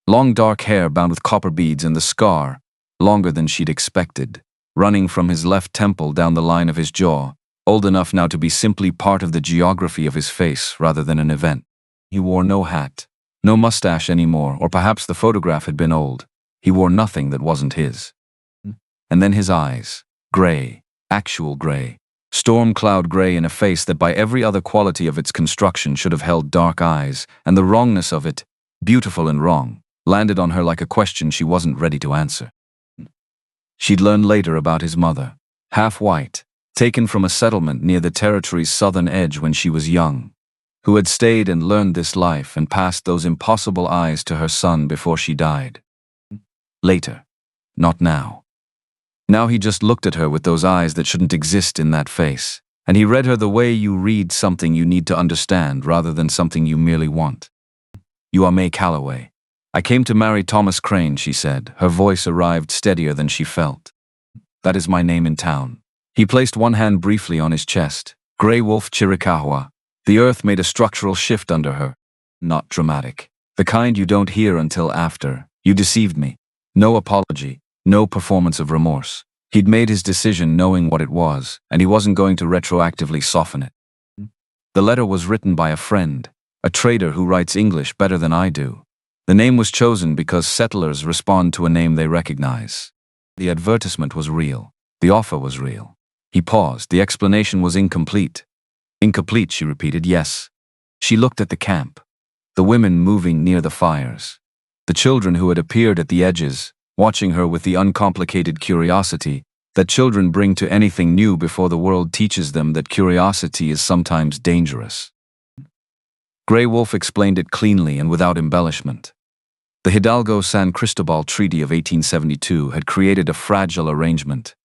Long dark hair bound with copper beads and the scar, longer than she'd expected, running from his left temple down the line of his jaw, old enough now to be simply part of the geography of his face rather than an event. He wore no hat. No mustache anymore, or perhaps the photograph had been old. He wore nothing that wasn't his. And then his eyes, gray, actual gray, storm cloud gray in a face that by every other quality of its construction should have held dark eyes, and the wrongness of it, beautiful and wrong, landed on her like a question she wasn't ready to answer. She'd learn later about his mother, half white, taken from a settlement near the territory's southern edge when she was young, who had stayed and learned this life and passed those impossible eyes to her son before she died. Later, not now. Now he just looked at her with those eyes that shouldn't exist in that face, and he read her the way you read something you need to understand rather than something you merely want. "You are May Calloway. I came to marry Thomas Crane," she said. Her voice arrived steadier than she felt. "That is my name in town." He placed one hand briefly on his chest. Grey Wolf Chiricahua. The earth made a structural shift under her. Not dramatic. The kind you don't hear until after. "You deceived me." No apology. No performance of remorse. He'd made his decision knowing what it was, and he wasn't going to retroactively soften it. The letter was written by a friend, a trader who writes English better than I do. The name was chosen because settlers respond to a name they recognize. The advertisement was real. The offer was real. He paused. The explanation was incomplete. "Incomplete," she repeated. "Yes." She looked at the camp. The women moving near the fires. The children who had appeared at the edges, watching her with the uncomplicated curiosity that children bring to anything new before the world teaches them that curiosity is sometimes dangerous. Grey Wolf explained it cleanly and without embellishment. The Hidalgo San Cristobal Treaty of 1872 had created a fragile arrangement,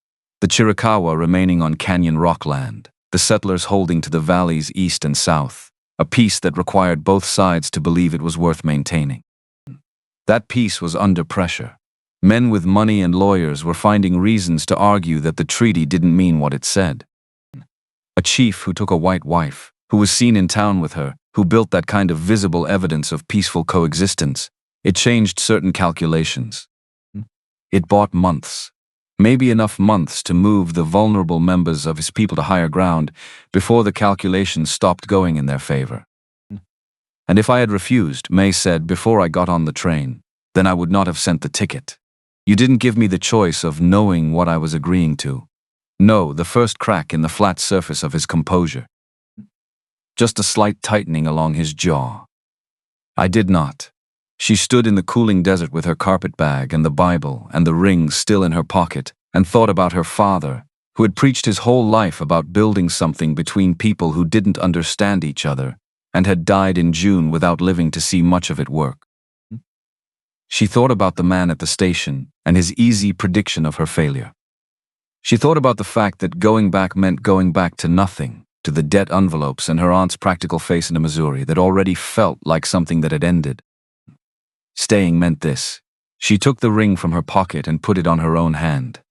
the Chiricahua remaining on Canyon Rock land, the settlers holding to the valleys east and south, a peace that required both sides to believe it was worth maintaining. That peace was under pressure. Men with money and lawyers were finding reasons to argue that the treaty didn't mean what it said. A chief who took a white wife, who was seen in town with her, who built that kind of visible evidence of peaceful coexistence, it changed certain calculations. It bought months, maybe enough months to move the vulnerable members of his people to higher ground before the calculations stopped going in their favor. "And if I had refused," May said before I got on the train, "then I would not have sent the ticket. You didn't give me the choice of knowing what I was agreeing to." No, the first crack in the flat surface of his composure. Just a slight tightening along his jaw. "I did not." She stood in the cooling desert with her carpet bag and the Bible and the ring still in her pocket and thought about her father, who had preached his whole life about building something between people who didn't understand each other and had died in June without living to see much of it work. She thought about the man at the station and his easy prediction of her failure. She thought about the fact that going back meant going back to nothing, to the debt envelopes and her aunt's practical face in Missouri that already felt like something that had ended. Staying meant this. She took the ring from her pocket and put it on her own hand.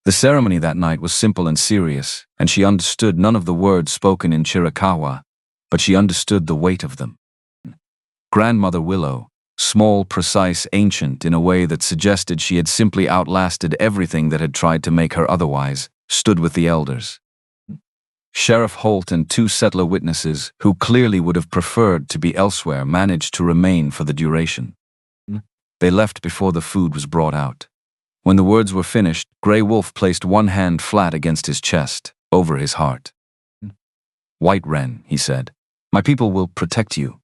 The ceremony that night was simple and serious, and she understood none of the words spoken in Chiricahua, but she understood the weight of them. Grandmother Willow, small, precise, ancient in a way that suggested she had simply outlasted everything that had tried to make her otherwise, stood with the elders. Sheriff Holt and two settler witnesses, who clearly would have preferred to be elsewhere, managed to remain for the duration. They left before the food was brought out. When the words were finished, Grey Wolf placed one hand flat against his chest, over his heart. "White Wren," he said, "my people will protect you."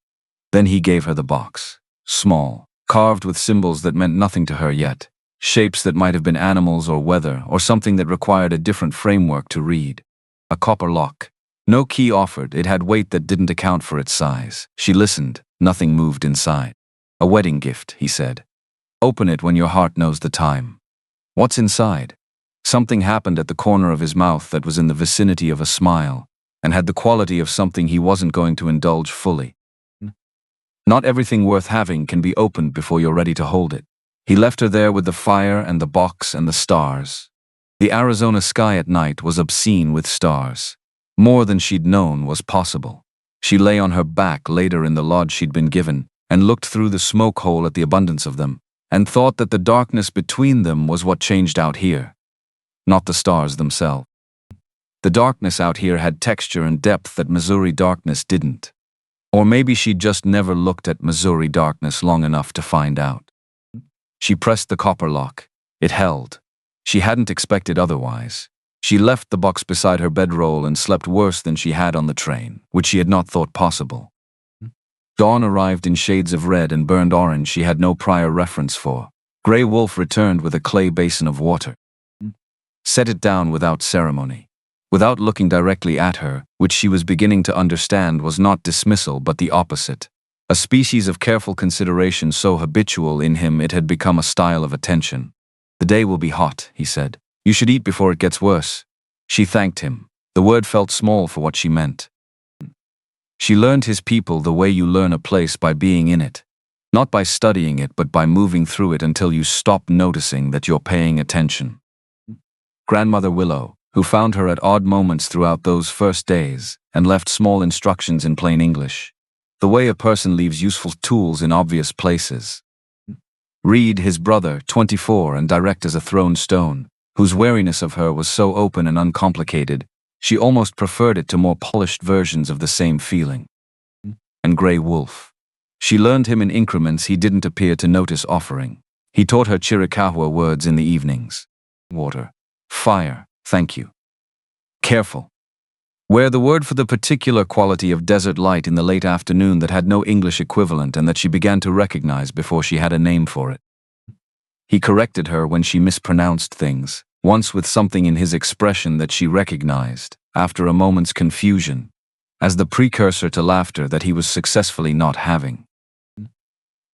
Then he gave her the box. Small, carved with symbols that meant nothing to her yet, shapes that might have been animals or weather or something that required a different framework to read. A copper lock. No key offered, it had weight that didn't account for its size. She listened, nothing moved inside. "A wedding gift," he said. "Open it when your heart knows the time." "What's inside?" Something happened at the corner of his mouth that was in the vicinity of a smile, and had the quality of something he wasn't going to indulge fully. Not everything worth having can be opened before you're ready to hold it. He left her there with the fire and the box and the stars. The Arizona sky at night was obscene with stars. More than she'd known was possible. She lay on her back later in the lodge she'd been given and looked through the smoke hole at the abundance of them, and thought that the darkness between them was what changed out here, not the stars themselves. The darkness out here had texture and depth that Missouri darkness didn't. Or maybe she'd just never looked at Missouri darkness long enough to find out. She pressed the copper lock. It held. She hadn't expected otherwise. She left the box beside her bedroll and slept worse than she had on the train, which she had not thought possible. Dawn arrived in shades of red and burned orange she had no prior reference for. Grey Wolf returned with a clay basin of water. Set it down without ceremony. Without looking directly at her, which she was beginning to understand was not dismissal but the opposite. A species of careful consideration so habitual in him it had become a style of attention. "The day will be hot," he said. You should eat before it gets worse. She thanked him. The word felt small for what she meant. She learned his people the way you learn a place, by being in it. Not by studying it, but by moving through it until you stop noticing that you're paying attention. Grandmother Willow, who found her at odd moments throughout those first days, and left small instructions in plain English. The way a person leaves useful tools in obvious places. Reed, his brother, 24 and direct as a thrown stone, whose wariness of her was so open and uncomplicated, she almost preferred it to more polished versions of the same feeling. And Grey Wolf. She learned him in increments he didn't appear to notice offering. He taught her Chiricahua words in the evenings. Water. Fire. Thank you. Careful. Where the word for the particular quality of desert light in the late afternoon that had no English equivalent and that she began to recognize before she had a name for it. He corrected her when she mispronounced things, once with something in his expression that she recognized, after a moment's confusion, as the precursor to laughter that he was successfully not having.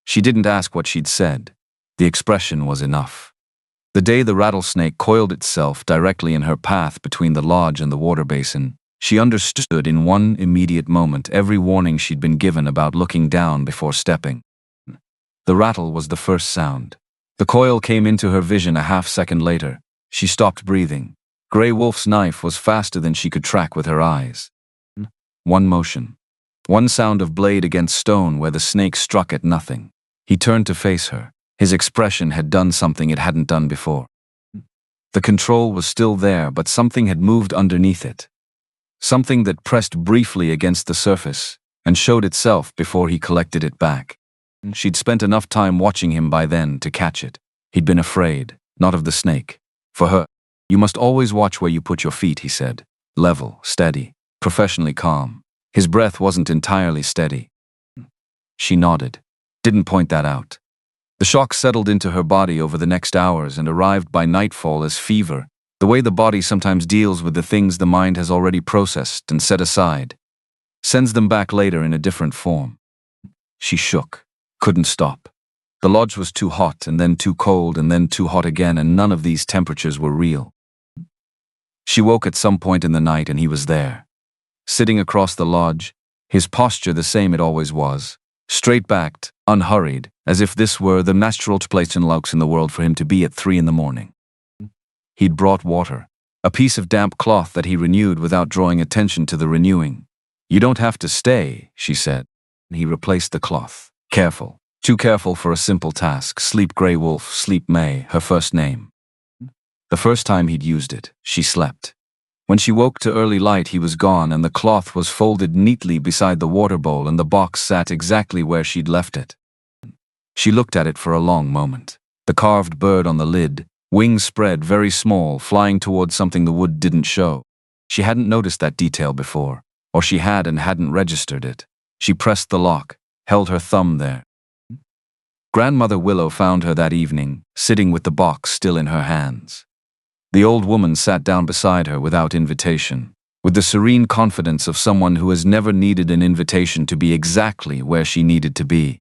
She didn't ask what she'd said. The expression was enough. The day the rattlesnake coiled itself directly in her path between the lodge and the water basin, she understood in one immediate moment every warning she'd been given about looking down before stepping. The rattle was the first sound. The coil came into her vision a half-second later. She stopped breathing. Grey Wolf's knife was faster than she could track with her eyes. One motion. One sound of blade against stone where the snake struck at nothing. He turned to face her. His expression had done something it hadn't done before. The control was still there, but something had moved underneath it. Something that pressed briefly against the surface and showed itself before he collected it back. She'd spent enough time watching him by then to catch it. He'd been afraid, not of the snake. For her, you must always watch where you put your feet, he said. Level, steady, professionally calm. His breath wasn't entirely steady. She nodded. Didn't point that out. The shock settled into her body over the next hours and arrived by nightfall as fever, the way the body sometimes deals with the things the mind has already processed and set aside, sends them back later in a different form. She shook, couldn't stop. The lodge was too hot and then too cold and then too hot again, and none of these temperatures were real. She woke at some point in the night and he was there. Sitting across the lodge, his posture the same it always was, straight-backed, unhurried, as if this were the natural place in the world for him to be at 3 a.m. He'd brought water, a piece of damp cloth that he renewed without drawing attention to the renewing. You don't have to stay, she said. He replaced the cloth. Careful. Too careful for a simple task. Sleep, Grey Wolf, sleep, May, her first name. The first time he'd used it, she slept. When she woke to early light, he was gone, and the cloth was folded neatly beside the water bowl, and the box sat exactly where she'd left it. She looked at it for a long moment. The carved bird on the lid, wings spread, very small, flying towards something the wood didn't show. She hadn't noticed that detail before, or she had and hadn't registered it. She pressed the lock, held her thumb there. Grandmother Willow found her that evening, sitting with the box still in her hands. The old woman sat down beside her without invitation, with the serene confidence of someone who has never needed an invitation to be exactly where she needed to be.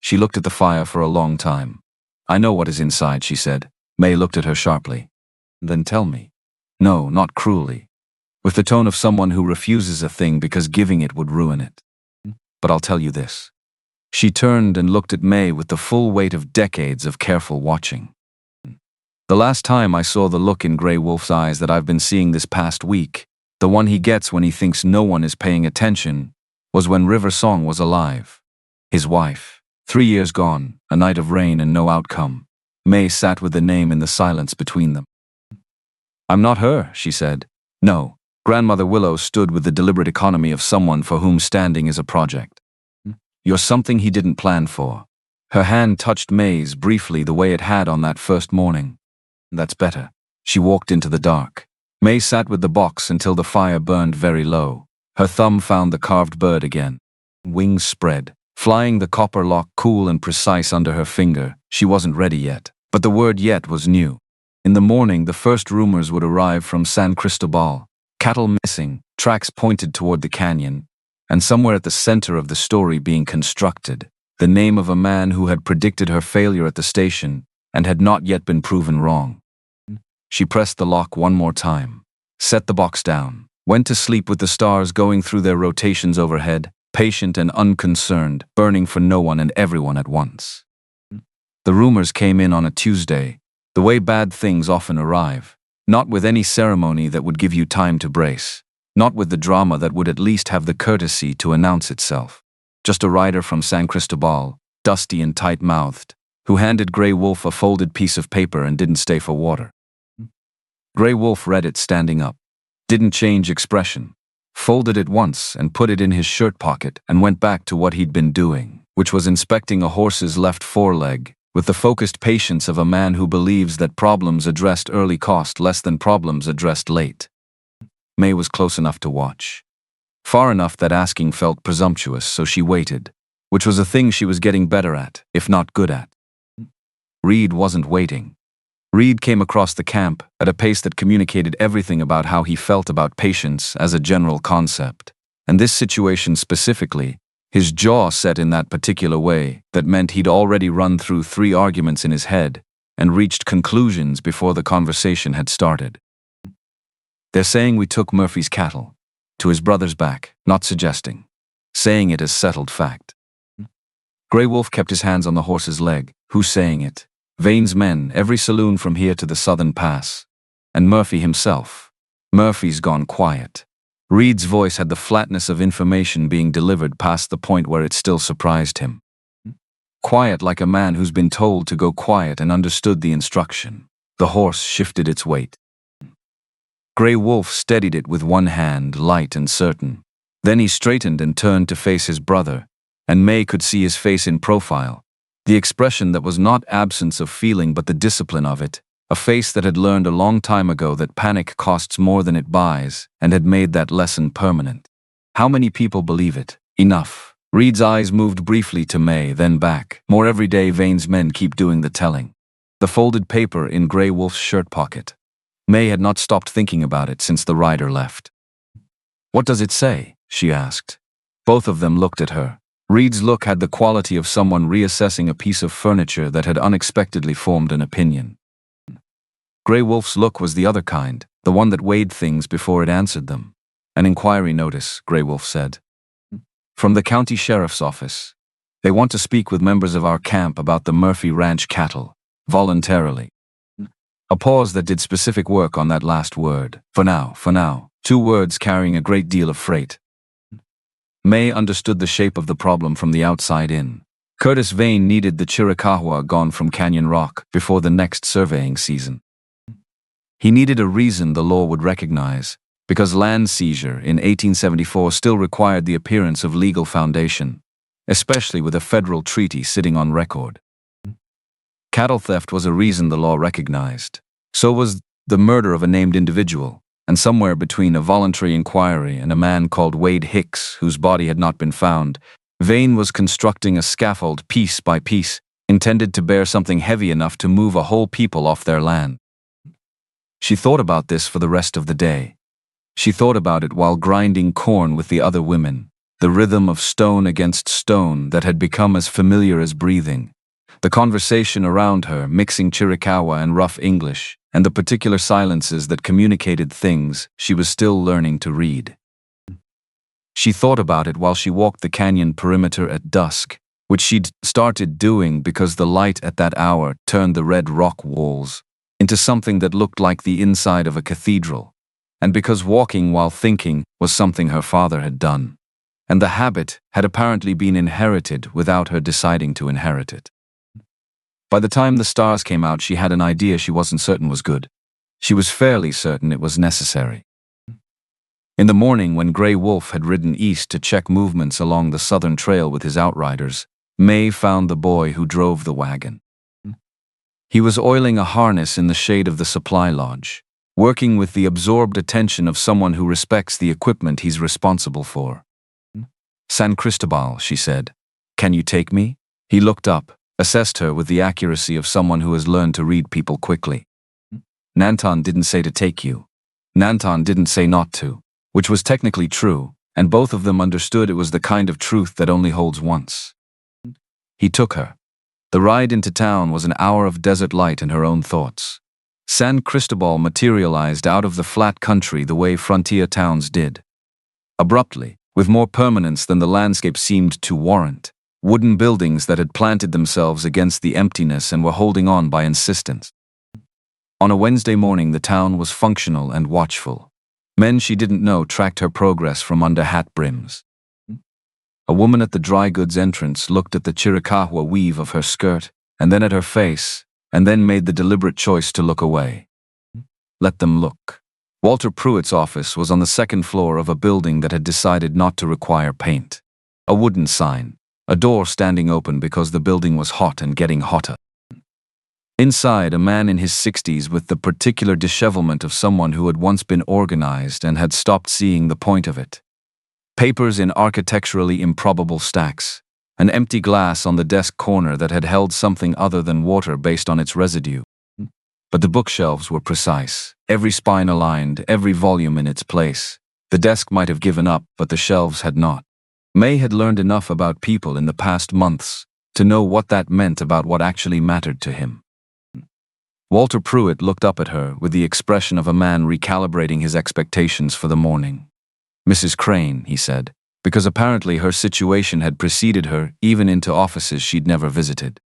She looked at the fire for a long time. I know what is inside, she said. May looked at her sharply. Then tell me. No, not cruelly. With the tone of someone who refuses a thing because giving it would ruin it. But I'll tell you this. She turned and looked at May with the full weight of decades of careful watching. The last time I saw the look in Grey Wolf's eyes that I've been seeing this past week, the one he gets when he thinks no one is paying attention, was when River Song was alive. His wife. 3 years gone, a night of rain and no outcome. May sat with the name in the silence between them. I'm not her, she said. No. Grandmother Willow stood with the deliberate economy of someone for whom standing is a project. You're something he didn't plan for. Her hand touched May's briefly the way it had on that first morning. That's better. She walked into the dark. May sat with the box until the fire burned very low. Her thumb found the carved bird again. Wings spread, flying the copper lock cool and precise under her finger. She wasn't ready yet, but the word yet was new. In the morning, the first rumors would arrive from San Cristobal. Cattle missing, tracks pointed toward the canyon, and somewhere at the center of the story being constructed, the name of a man who had predicted her failure at the station and had not yet been proven wrong. She pressed the lock one more time, set the box down, went to sleep with the stars going through their rotations overhead, patient and unconcerned, burning for no one and everyone at once. The rumors came in on a Tuesday, the way bad things often arrive, not with any ceremony that would give you time to brace, not with the drama that would at least have the courtesy to announce itself. Just a rider from San Cristobal, dusty and tight-mouthed, who handed Grey Wolf a folded piece of paper and didn't stay for water. Grey Wolf read it standing up, didn't change expression, folded it once and put it in his shirt pocket and went back to what he'd been doing, which was inspecting a horse's left foreleg, with the focused patience of a man who believes that problems addressed early cost less than problems addressed late. May was close enough to watch. Far enough that asking felt presumptuous, so she waited, which was a thing she was getting better at, if not good at. Reed wasn't waiting. Reed came across the camp at a pace that communicated everything about how he felt about patience as a general concept, and this situation specifically. His jaw set in that particular way that meant he'd already run through 3 arguments in his head and reached conclusions before the conversation had started. They're saying we took Murphy's cattle. To his brother's back, not suggesting. Saying it as settled fact. Grey Wolf kept his hands on the horse's leg. Who's saying it? Vane's men, every saloon from here to the southern pass. And Murphy himself. Murphy's gone quiet. Reed's voice had the flatness of information being delivered past the point where it still surprised him. Quiet like a man who's been told to go quiet and understood the instruction. The horse shifted its weight. Grey Wolf steadied it with one hand, light and certain. Then he straightened and turned to face his brother, and May could see his face in profile, the expression that was not absence of feeling but the discipline of it. A face that had learned a long time ago that panic costs more than it buys, and had made that lesson permanent. How many people believe it? Enough. Reed's eyes moved briefly to May, then back. More every day Vane's men keep doing the telling. The folded paper in Grey Wolf's shirt pocket. May had not stopped thinking about it since the rider left. What does it say? She asked. Both of them looked at her. Reed's look had the quality of someone reassessing a piece of furniture that had unexpectedly formed an opinion. Grey Wolf's look was the other kind, the one that weighed things before it answered them. An inquiry notice, Grey Wolf said. From the county sheriff's office. They want to speak with members of our camp about the Murphy Ranch cattle, voluntarily. A pause that did specific work on that last word. For now, 2 words carrying a great deal of freight. May understood the shape of the problem from the outside in. Curtis Vane needed the Chiricahua gone from Canyon Rock before the next surveying season. He needed a reason the law would recognize, because land seizure in 1874 still required the appearance of legal foundation, especially with a federal treaty sitting on record. Cattle theft was a reason the law recognized. So was the murder of a named individual, and somewhere between a voluntary inquiry and a man called Wade Hicks, whose body had not been found, Vane was constructing a scaffold piece by piece, intended to bear something heavy enough to move a whole people off their land. She thought about this for the rest of the day. She thought about it while grinding corn with the other women, the rhythm of stone against stone that had become as familiar as breathing, the conversation around her mixing Chiricahua and rough English, and the particular silences that communicated things she was still learning to read. She thought about it while she walked the canyon perimeter at dusk, which she'd started doing because the light at that hour turned the red rock walls into something that looked like the inside of a cathedral, and because walking while thinking was something her father had done, and the habit had apparently been inherited without her deciding to inherit it. By the time the stars came out, she had an idea she wasn't certain was good. She was fairly certain it was necessary. In the morning, when Grey Wolf had ridden east to check movements along the southern trail with his outriders, May found the boy who drove the wagon. He was oiling a harness in the shade of the supply lodge, working with the absorbed attention of someone who respects the equipment he's responsible for. San Cristobal, she said. Can you take me? He looked up, assessed her with the accuracy of someone who has learned to read people quickly. Nanton didn't say to take you. Nanton didn't say not to, which was technically true, and both of them understood it was the kind of truth that only holds once. He took her. The ride into town was an hour of desert light and her own thoughts. San Cristobal materialized out of the flat country the way frontier towns did. Abruptly, with more permanence than the landscape seemed to warrant. Wooden buildings that had planted themselves against the emptiness and were holding on by insistence. On a Wednesday morning, the town was functional and watchful. Men she didn't know tracked her progress from under hat brims. A woman at the dry goods entrance looked at the Chiricahua weave of her skirt, and then at her face, and then made the deliberate choice to look away. Let them look. Walter Pruitt's office was on the second floor of a building that had decided not to require paint. A wooden sign. A door standing open because the building was hot and getting hotter. Inside, a man in his 60s with the particular dishevelment of someone who had once been organized and had stopped seeing the point of it. Papers in architecturally improbable stacks. An empty glass on the desk corner that had held something other than water based on its residue. But the bookshelves were precise, every spine aligned, every volume in its place. The desk might have given up, but the shelves had not. May had learned enough about people in the past months to know what that meant about what actually mattered to him. Walter Pruitt looked up at her with the expression of a man recalibrating his expectations for the morning. "Mrs. Crane," he said, because apparently her situation had preceded her even into offices she'd never visited.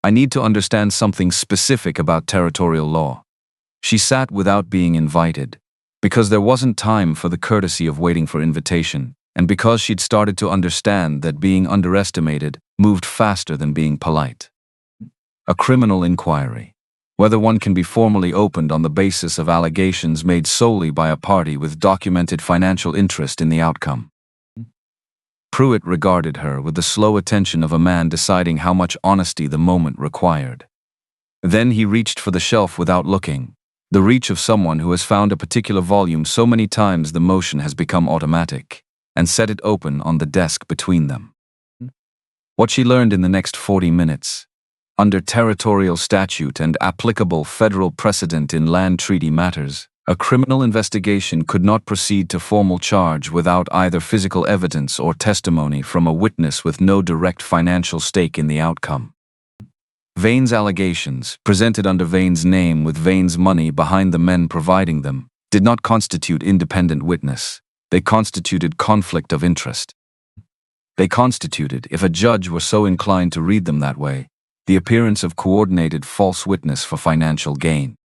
"I need to understand something specific about territorial law." She sat without being invited, because there wasn't time for the courtesy of waiting for invitation, and because she'd started to understand that being underestimated moved faster than being polite. A criminal inquiry. Whether one can be formally opened on the basis of allegations made solely by a party with documented financial interest in the outcome. Pruitt regarded her with the slow attention of a man deciding how much honesty the moment required. Then he reached for the shelf without looking, the reach of someone who has found a particular volume so many times the motion has become automatic, and set it open on the desk between them. What she learned in the next 40 minutes, under territorial statute and applicable federal precedent in land treaty matters, a criminal investigation could not proceed to formal charge without either physical evidence or testimony from a witness with no direct financial stake in the outcome. Vane's allegations, presented under Vane's name with Vane's money behind the men providing them, did not constitute independent witness. They constituted conflict of interest. They constituted, if a judge were so inclined to read them that way, the appearance of coordinated false witness for financial gain.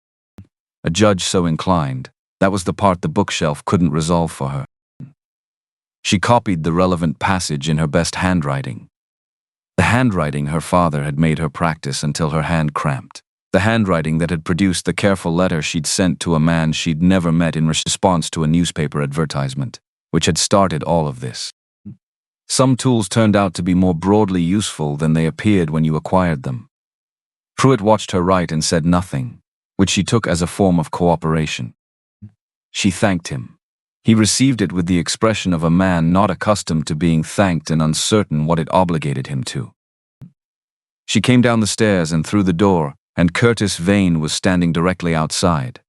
A judge so inclined, that was the part the bookshelf couldn't resolve for her. She copied the relevant passage in her best handwriting. The handwriting her father had made her practice until her hand cramped. The handwriting that had produced the careful letter she'd sent to a man she'd never met in response to a newspaper advertisement, which had started all of this. Some tools turned out to be more broadly useful than they appeared when you acquired them. Pruitt watched her write and said nothing, which she took as a form of cooperation. She thanked him. He received it with the expression of a man not accustomed to being thanked and uncertain what it obligated him to. She came down the stairs and through the door, and Curtis Vane was standing directly outside.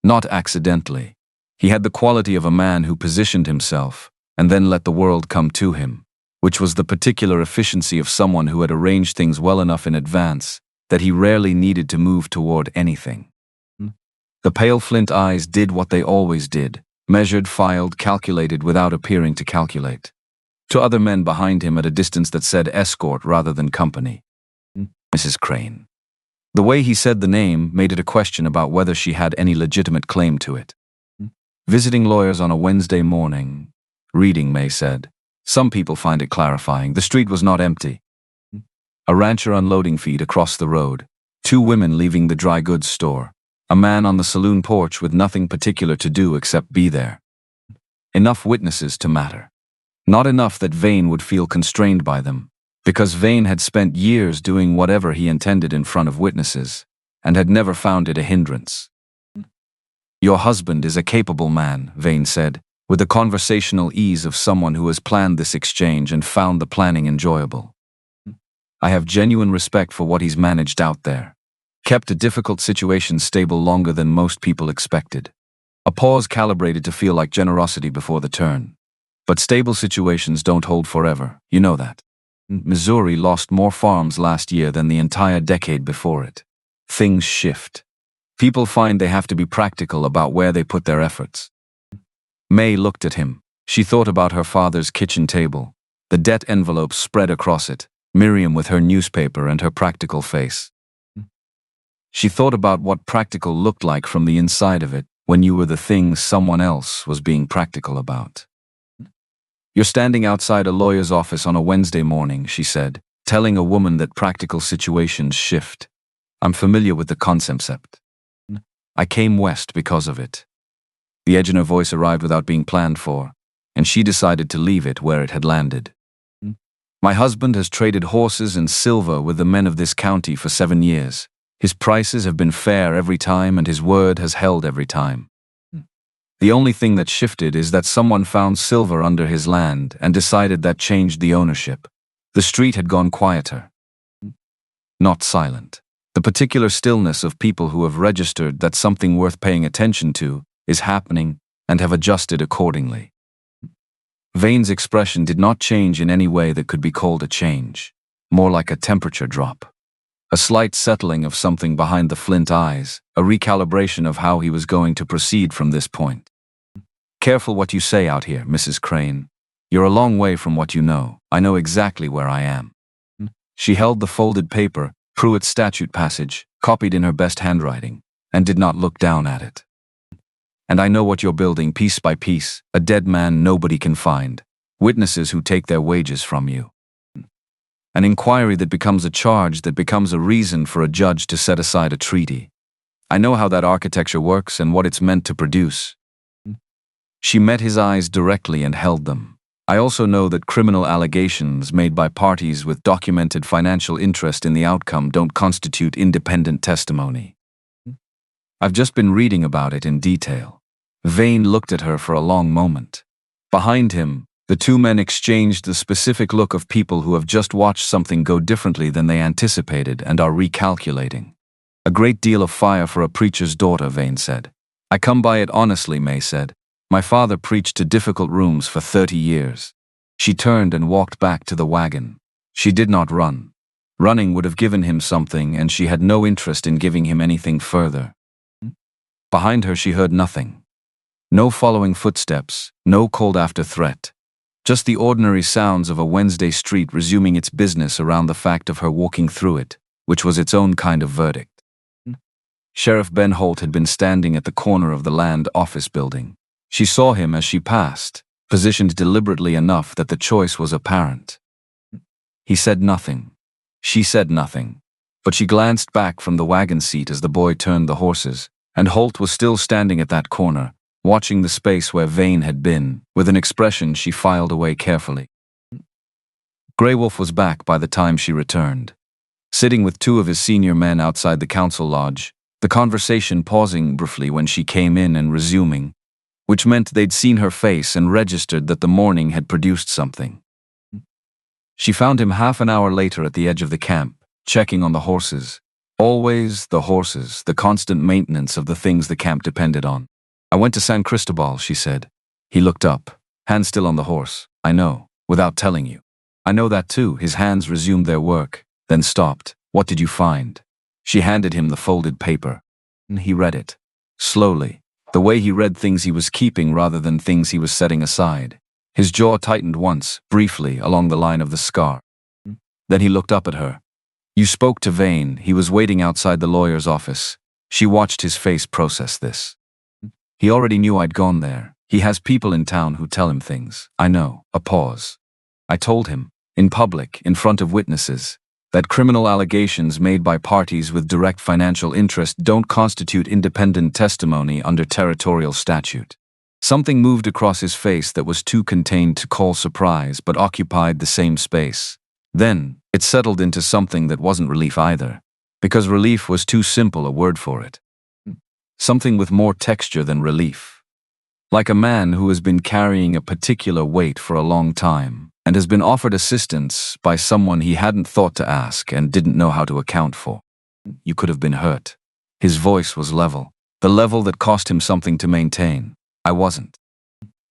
Not accidentally. He had the quality of a man who positioned himself, and then let the world come to him, which was the particular efficiency of someone who had arranged things well enough in advance that he rarely needed to move toward anything. The pale flint eyes did what they always did, measured, filed, calculated without appearing to calculate. To other men behind him at a distance that said escort rather than company. "Mrs. Crane." The way he said the name made it a question about whether she had any legitimate claim to it. Visiting lawyers on a Wednesday morning. Reading, May said. Some people find it clarifying. The street was not empty. A rancher unloading feed across the road. 2 women leaving the dry goods store. A man on the saloon porch with nothing particular to do except be there. Enough witnesses to matter. Not enough that Vane would feel constrained by them, because Vane had spent years doing whatever he intended in front of witnesses, and had never found it a hindrance. "Your husband is a capable man," Vane said, with the conversational ease of someone who has planned this exchange and found the planning enjoyable. "I have genuine respect for what he's managed out there. Kept a difficult situation stable longer than most people expected." A pause calibrated to feel like generosity before the turn. "But stable situations don't hold forever, you know that. Missouri lost more farms last year than the entire decade before it. Things shift. People find they have to be practical about where they put their efforts. May looked at him. She thought about her father's kitchen table, the debt envelopes spread across it, Miriam with her newspaper and her practical face. She thought about what practical looked like from the inside of it when you were the things someone else was being practical about. You're standing outside a lawyer's office on a Wednesday morning, she said, telling a woman that practical situations shift. I'm familiar with the concept. I came west because of it. The edge in her voice arrived without being planned for, and she decided to leave it where it had landed. My husband has traded horses and silver with the men of this county for 7 years. His prices have been fair every time and his word has held every time. The only thing that shifted is that someone found silver under his land and decided that changed the ownership. The street had gone quieter. Not silent. The particular stillness of people who have registered that something worth paying attention to is happening and have adjusted accordingly. Vane's expression did not change in any way that could be called a change, more like a temperature drop. A slight settling of something behind the flint eyes, a recalibration of how he was going to proceed from this point. Careful what you say out here, Mrs. Crane. You're a long way from what you know. I know exactly where I am. She held the folded paper, Pruitt's statute passage, copied in her best handwriting, and did not look down at it. And I know what you're building piece by piece, a dead man nobody can find, witnesses who take their wages from you. An inquiry that becomes a charge that becomes a reason for a judge to set aside a treaty. I know how that architecture works and what it's meant to produce. She met his eyes directly and held them. I also know that criminal allegations made by parties with documented financial interest in the outcome don't constitute independent testimony. I've just been reading about it in detail. Vane looked at her for a long moment. Behind him, the two men exchanged the specific look of people who have just watched something go differently than they anticipated and are recalculating. A great deal of fire for a preacher's daughter, Vane said. I come by it honestly, May said. My father preached to difficult rooms for 30 years. She turned and walked back to the wagon. She did not run. Running would have given him something, and she had no interest in giving him anything further. Behind her she heard nothing. No following footsteps, no called after threat. Just the ordinary sounds of a Wednesday street resuming its business around the fact of her walking through it, which was its own kind of verdict. Sheriff Ben Holt had been standing at the corner of the land office building. She saw him as she passed, positioned deliberately enough that the choice was apparent. He said nothing. She said nothing. But she glanced back from the wagon seat as the boy turned the horses, and Holt was still standing at that corner, watching the space where Vane had been, with an expression she filed away carefully. Grey Wolf was back by the time she returned. Sitting with two of his senior men outside the council lodge, the conversation pausing briefly when she came in and resuming, which meant they'd seen her face and registered that the morning had produced something. She found him half an hour later at the edge of the camp, checking on the horses. Always the horses, the constant maintenance of the things the camp depended on. I went to San Cristobal, she said. He looked up, hand still on the horse. I know, without telling you. I know that too. His hands resumed their work, then stopped. What did you find? She handed him the folded paper. He read it. Slowly, the way he read things he was keeping rather than things he was setting aside. His jaw tightened once, briefly, along the line of the scar. Then he looked up at her. You spoke to Vane. He was waiting outside the lawyer's office. She watched his face process this. He already knew I'd gone there. He has people in town who tell him things. I know. A pause. I told him, in public, in front of witnesses, that criminal allegations made by parties with direct financial interest don't constitute independent testimony under territorial statute. Something moved across his face that was too contained to call surprise but occupied the same space. Then, it settled into something that wasn't relief either, because relief was too simple a word for it. Something with more texture than relief. Like a man who has been carrying a particular weight for a long time and has been offered assistance by someone he hadn't thought to ask and didn't know how to account for. You could have been hurt. His voice was level, the level that cost him something to maintain. I wasn't.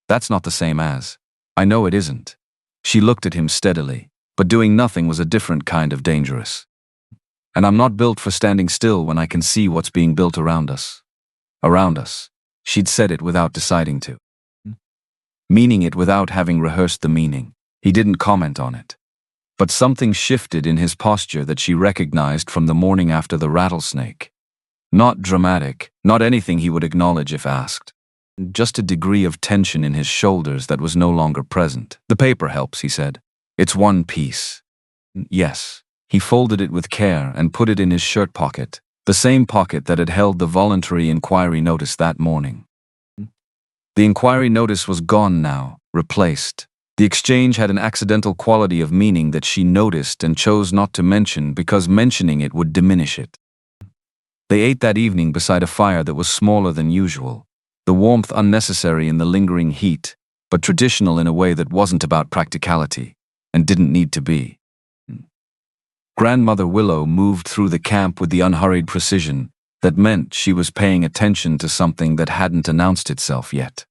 That's not the same as. I know it isn't. She looked at him steadily, but doing nothing was a different kind of dangerous. And I'm not built for standing still when I can see what's being built around us. Around us. She'd said it without deciding to. Meaning it without having rehearsed the meaning. He didn't comment on it. But something shifted in his posture that she recognized from the morning after the rattlesnake. Not dramatic, not anything he would acknowledge if asked. Just a degree of tension in his shoulders that was no longer present. The paper helps, he said. It's one piece. Yes. He folded it with care and put it in his shirt pocket, the same pocket that had held the voluntary inquiry notice that morning. The inquiry notice was gone now, replaced. The exchange had an accidental quality of meaning that she noticed and chose not to mention because mentioning it would diminish it. They ate that evening beside a fire that was smaller than usual, the warmth unnecessary in the lingering heat, but traditional in a way that wasn't about practicality, and didn't need to be. Grandmother Willow moved through the camp with the unhurried precision that meant she was paying attention to something that hadn't announced itself yet.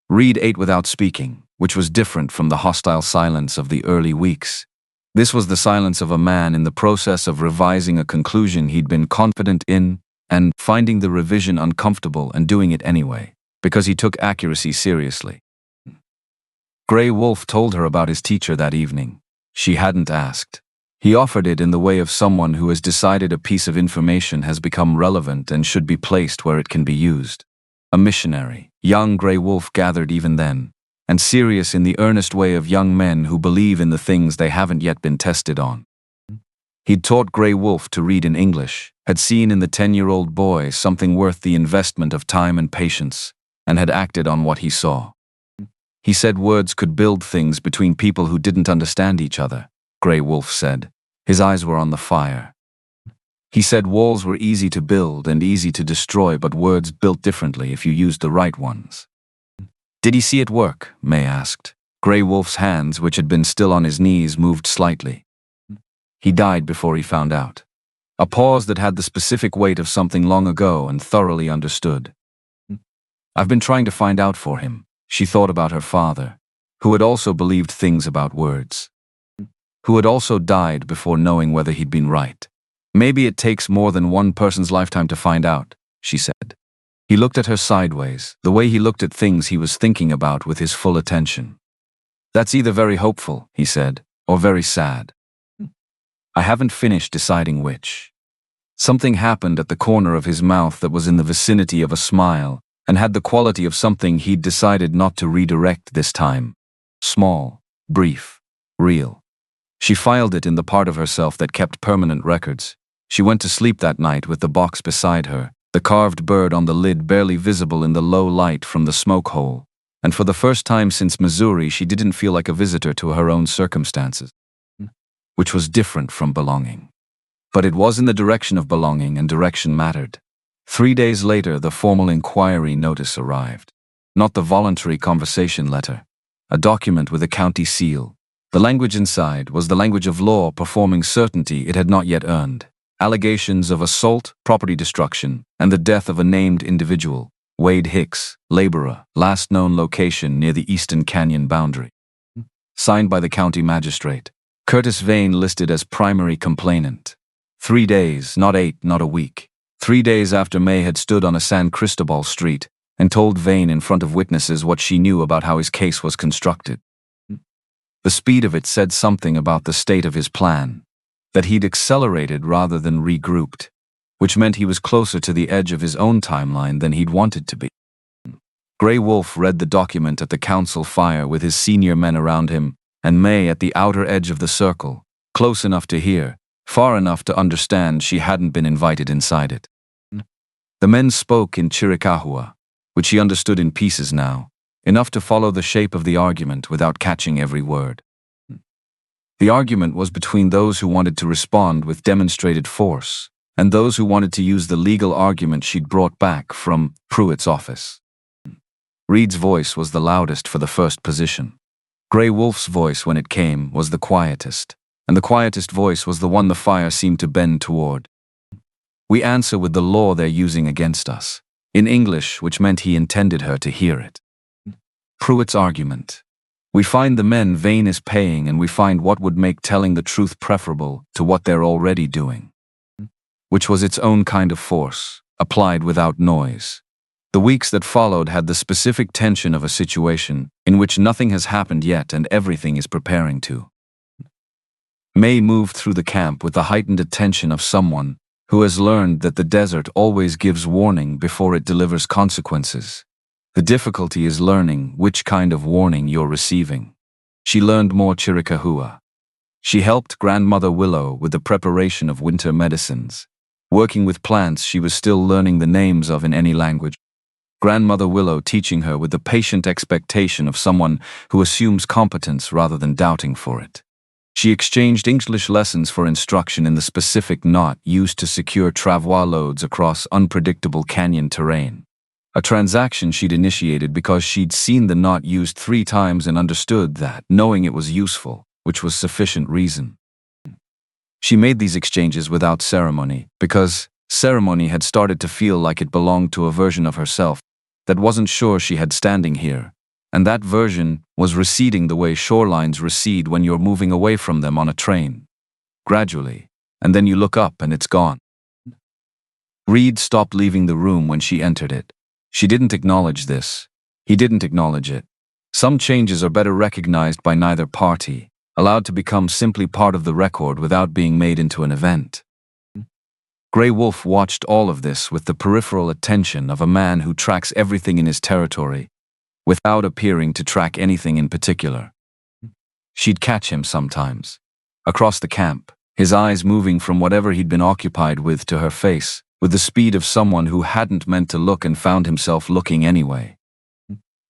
Reed ate without speaking, which was different from the hostile silence of the early weeks. This was the silence of a man in the process of revising a conclusion he'd been confident in and finding the revision uncomfortable and doing it anyway, because he took accuracy seriously. Grey Wolf told her about his teacher that evening. She hadn't asked. He offered it in the way of someone who has decided a piece of information has become relevant and should be placed where it can be used. A missionary, young Grey Wolf gathered even then, and serious in the earnest way of young men who believe in the things they haven't yet been tested on. He'd taught Grey Wolf to read in English, had seen in the 10-year-old boy something worth the investment of time and patience, and had acted on what he saw. He said words could build things between people who didn't understand each other, Grey Wolf said. His eyes were on the fire. He said walls were easy to build and easy to destroy, but words built differently if you used the right ones. Did he see it work? May asked. Grey Wolf's hands, which had been still on his knees, moved slightly. He died before he found out. A pause that had the specific weight of something long ago and thoroughly understood. I've been trying to find out for him. She thought about her father, who had also believed things about words. Who had also died before knowing whether he'd been right. Maybe it takes more than one person's lifetime to find out, she said. He looked at her sideways, the way he looked at things he was thinking about with his full attention. That's either very hopeful, he said, or very sad. I haven't finished deciding which. Something happened at the corner of his mouth that was in the vicinity of a smile, and had the quality of something he'd decided not to redirect this time. Small, brief, real. She filed it in the part of herself that kept permanent records. She went to sleep that night with the box beside her, the carved bird on the lid barely visible in the low light from the smoke hole, and for the first time since Missouri she didn't feel like a visitor to her own circumstances, which was different from belonging. But it was in the direction of belonging, and direction mattered. 3 days later the formal inquiry notice arrived. Not the voluntary conversation letter. A document with a county seal. The language inside was the language of law performing certainty it had not yet earned. Allegations of assault, property destruction, and the death of a named individual, Wade Hicks, laborer, last known location near the Eastern Canyon boundary. Signed by the county magistrate. Curtis Vane listed as primary complainant. 3 days, not 8, not a week. 3 days after May had stood on a San Cristobal street and told Vane in front of witnesses what she knew about how his case was constructed. The speed of it said something about the state of his plan, that he'd accelerated rather than regrouped, which meant he was closer to the edge of his own timeline than he'd wanted to be. Grey Wolf read the document at the council fire with his senior men around him, and May at the outer edge of the circle, close enough to hear, far enough to understand she hadn't been invited inside it. The men spoke in Chiricahua, which he understood in pieces now, enough to follow the shape of the argument without catching every word. The argument was between those who wanted to respond with demonstrated force and those who wanted to use the legal argument she'd brought back from Pruitt's office. Reed's voice was the loudest for the first position. Grey Wolf's voice, when it came, was the quietest, and the quietest voice was the one the fire seemed to bend toward. We answer with the law they're using against us, in English, which meant he intended her to hear it. Pruitt's argument. We find the men vain is paying, and we find what would make telling the truth preferable to what they're already doing. Which was its own kind of force, applied without noise. The weeks that followed had the specific tension of a situation in which nothing has happened yet and everything is preparing to. May moved through the camp with the heightened attention of someone who has learned that the desert always gives warning before it delivers consequences. The difficulty is learning which kind of warning you're receiving. She learned more Chiricahua. She helped Grandmother Willow with the preparation of winter medicines. Working with plants she was still learning the names of in any language. Grandmother Willow teaching her with the patient expectation of someone who assumes competence rather than doubting for it. She exchanged English lessons for instruction in the specific knot used to secure travois loads across unpredictable canyon terrain. A transaction she'd initiated because she'd seen the knot used 3 times and understood that, knowing it was useful, which was sufficient reason. She made these exchanges without ceremony, because ceremony had started to feel like it belonged to a version of herself that wasn't sure she had standing here, and that version was receding the way shorelines recede when you're moving away from them on a train. Gradually, and then you look up and it's gone. Reed stopped leaving the room when she entered it. She didn't acknowledge this. He didn't acknowledge it. Some changes are better recognized by neither party, allowed to become simply part of the record without being made into an event. Grey Wolf watched all of this with the peripheral attention of a man who tracks everything in his territory, without appearing to track anything in particular. She'd catch him sometimes, across the camp, his eyes moving from whatever he'd been occupied with to her face, with the speed of someone who hadn't meant to look and found himself looking anyway.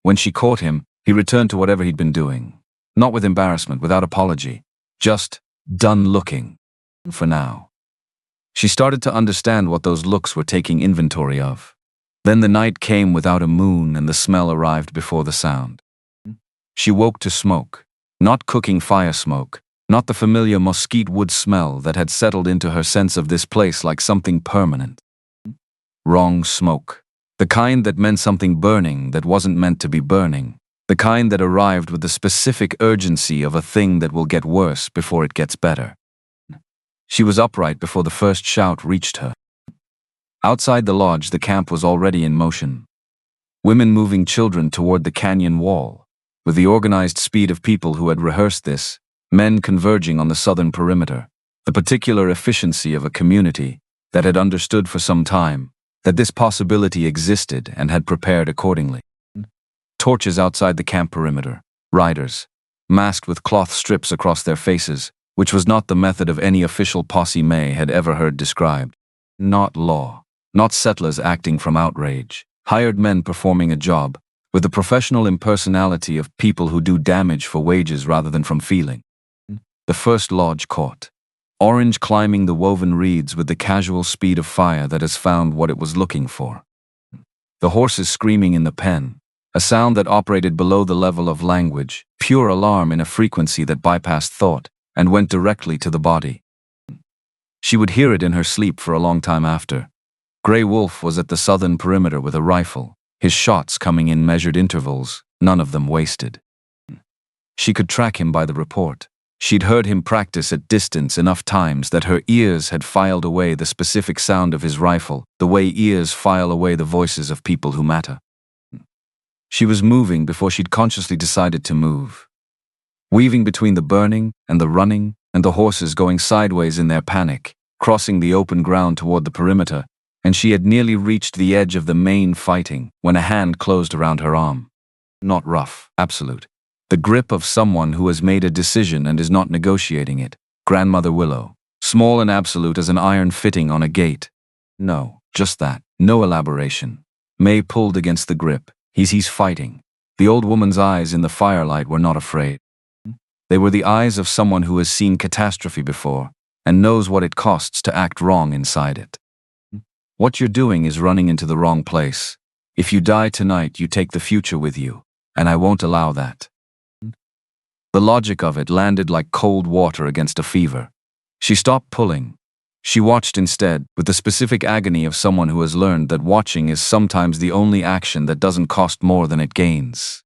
When she caught him, he returned to whatever he'd been doing. Not with embarrassment, without apology. Just done looking. For now. She started to understand what those looks were taking inventory of. Then the night came without a moon and the smell arrived before the sound. She woke to smoke. Not cooking fire smoke. Not the familiar mesquite wood smell that had settled into her sense of this place like something permanent. Wrong smoke. The kind that meant something burning that wasn't meant to be burning. The kind that arrived with the specific urgency of a thing that will get worse before it gets better. She was upright before the first shout reached her. Outside the lodge, the camp was already in motion. Women moving children toward the canyon wall. With the organized speed of people who had rehearsed this, men converging on the southern perimeter. The particular efficiency of a community that had understood for some time that this possibility existed and had prepared accordingly. Torches outside the camp perimeter. Riders, masked with cloth strips across their faces, which was not the method of any official posse May had ever heard described. Not law. Not settlers acting from outrage. Hired men performing a job, with the professional impersonality of people who do damage for wages rather than from feeling. The first lodge caught. Orange climbing the woven reeds with the casual speed of fire that has found what it was looking for. The horses screaming in the pen. A sound that operated below the level of language, pure alarm in a frequency that bypassed thought and went directly to the body. She would hear it in her sleep for a long time after. Grey Wolf was at the southern perimeter with a rifle, his shots coming in measured intervals, none of them wasted. She could track him by the report. She'd heard him practice at distance enough times that her ears had filed away the specific sound of his rifle, the way ears file away the voices of people who matter. She was moving before she'd consciously decided to move. Weaving between the burning and the running and the horses going sideways in their panic, crossing the open ground toward the perimeter, and she had nearly reached the edge of the main fighting when a hand closed around her arm. Not rough, absolute. The grip of someone who has made a decision and is not negotiating it. Grandmother Willow. Small and absolute as an iron fitting on a gate. No, just that. No elaboration. May pulled against the grip. He's fighting. The old woman's eyes in the firelight were not afraid. They were the eyes of someone who has seen catastrophe before and knows what it costs to act wrong inside it. What you're doing is running into the wrong place. If you die tonight, you take the future with you, and I won't allow that. The logic of it landed like cold water against a fever. She stopped pulling. She watched instead, with the specific agony of someone who has learned that watching is sometimes the only action that doesn't cost more than it gains.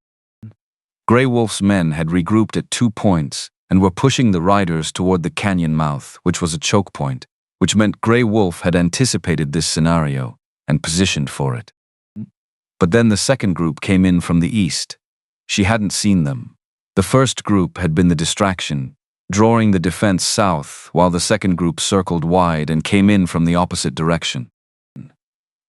Grey Wolf's men had regrouped at 2 points and were pushing the riders toward the canyon mouth, which was a choke point, which meant Grey Wolf had anticipated this scenario and positioned for it. But then the second group came in from the east. She hadn't seen them. The first group had been the distraction, drawing the defense south, while the second group circled wide and came in from the opposite direction.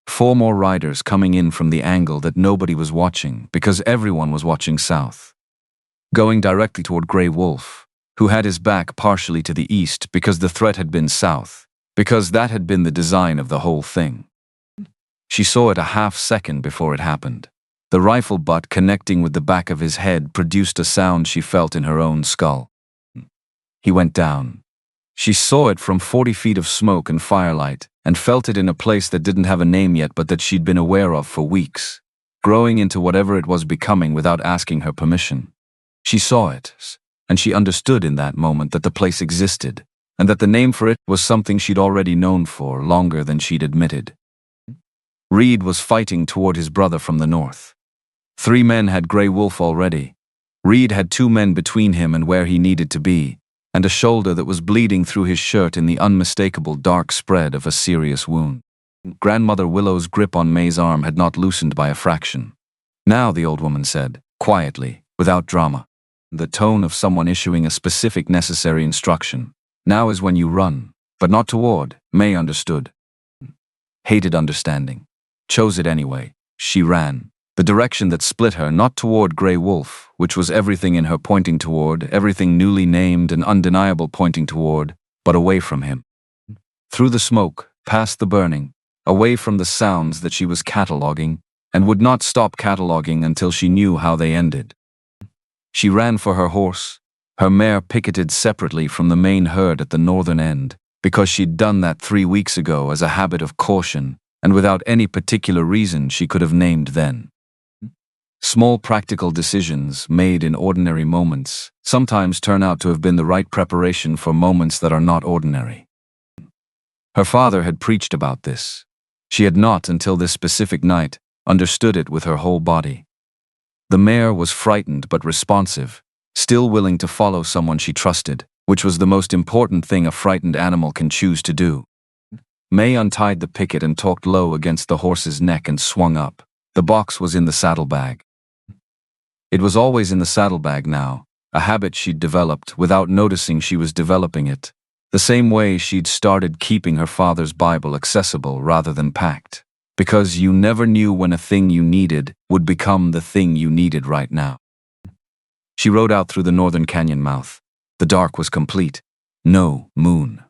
4 more riders coming in from the angle that nobody was watching because everyone was watching south. Going directly toward Grey Wolf, who had his back partially to the east because the threat had been south, because that had been the design of the whole thing. She saw it a half second before it happened. The rifle butt connecting with the back of his head produced a sound she felt in her own skull. He went down. She saw it from 40 feet of smoke and firelight, and felt it in a place that didn't have a name yet but that she'd been aware of for weeks, growing into whatever it was becoming without asking her permission. She saw it, and she understood in that moment that the place existed, and that the name for it was something she'd already known for longer than she'd admitted. Reed was fighting toward his brother from the north. 3 men had Grey Wolf already. Reed had 2 men between him and where he needed to be, and a shoulder that was bleeding through his shirt in the unmistakable dark spread of a serious wound. Grandmother Willow's grip on May's arm had not loosened by a fraction. Now, the old woman said, quietly, without drama, the tone of someone issuing a specific necessary instruction. Now is when you run, but not toward. May understood. Hated understanding. Chose it anyway. She ran. The direction that split her, not toward Grey Wolf, which was everything in her pointing toward, everything newly named and undeniable pointing toward, but away from him. Through the smoke, past the burning, away from the sounds that she was cataloging, and would not stop cataloging until she knew how they ended. She ran for her horse, her mare picketed separately from the main herd at the northern end, because she'd done that 3 weeks ago as a habit of caution, and without any particular reason she could have named then. Small practical decisions made in ordinary moments sometimes turn out to have been the right preparation for moments that are not ordinary. Her father had preached about this. She had not, until this specific night, understood it with her whole body. The mare was frightened but responsive, still willing to follow someone she trusted, which was the most important thing a frightened animal can choose to do. May untied the picket and talked low against the horse's neck and swung up. The box was in the saddlebag. It was always in the saddlebag now, a habit she'd developed without noticing she was developing it, the same way she'd started keeping her father's Bible accessible rather than packed, because you never knew when a thing you needed would become the thing you needed right now. She rode out through the northern canyon mouth. The dark was complete. No moon.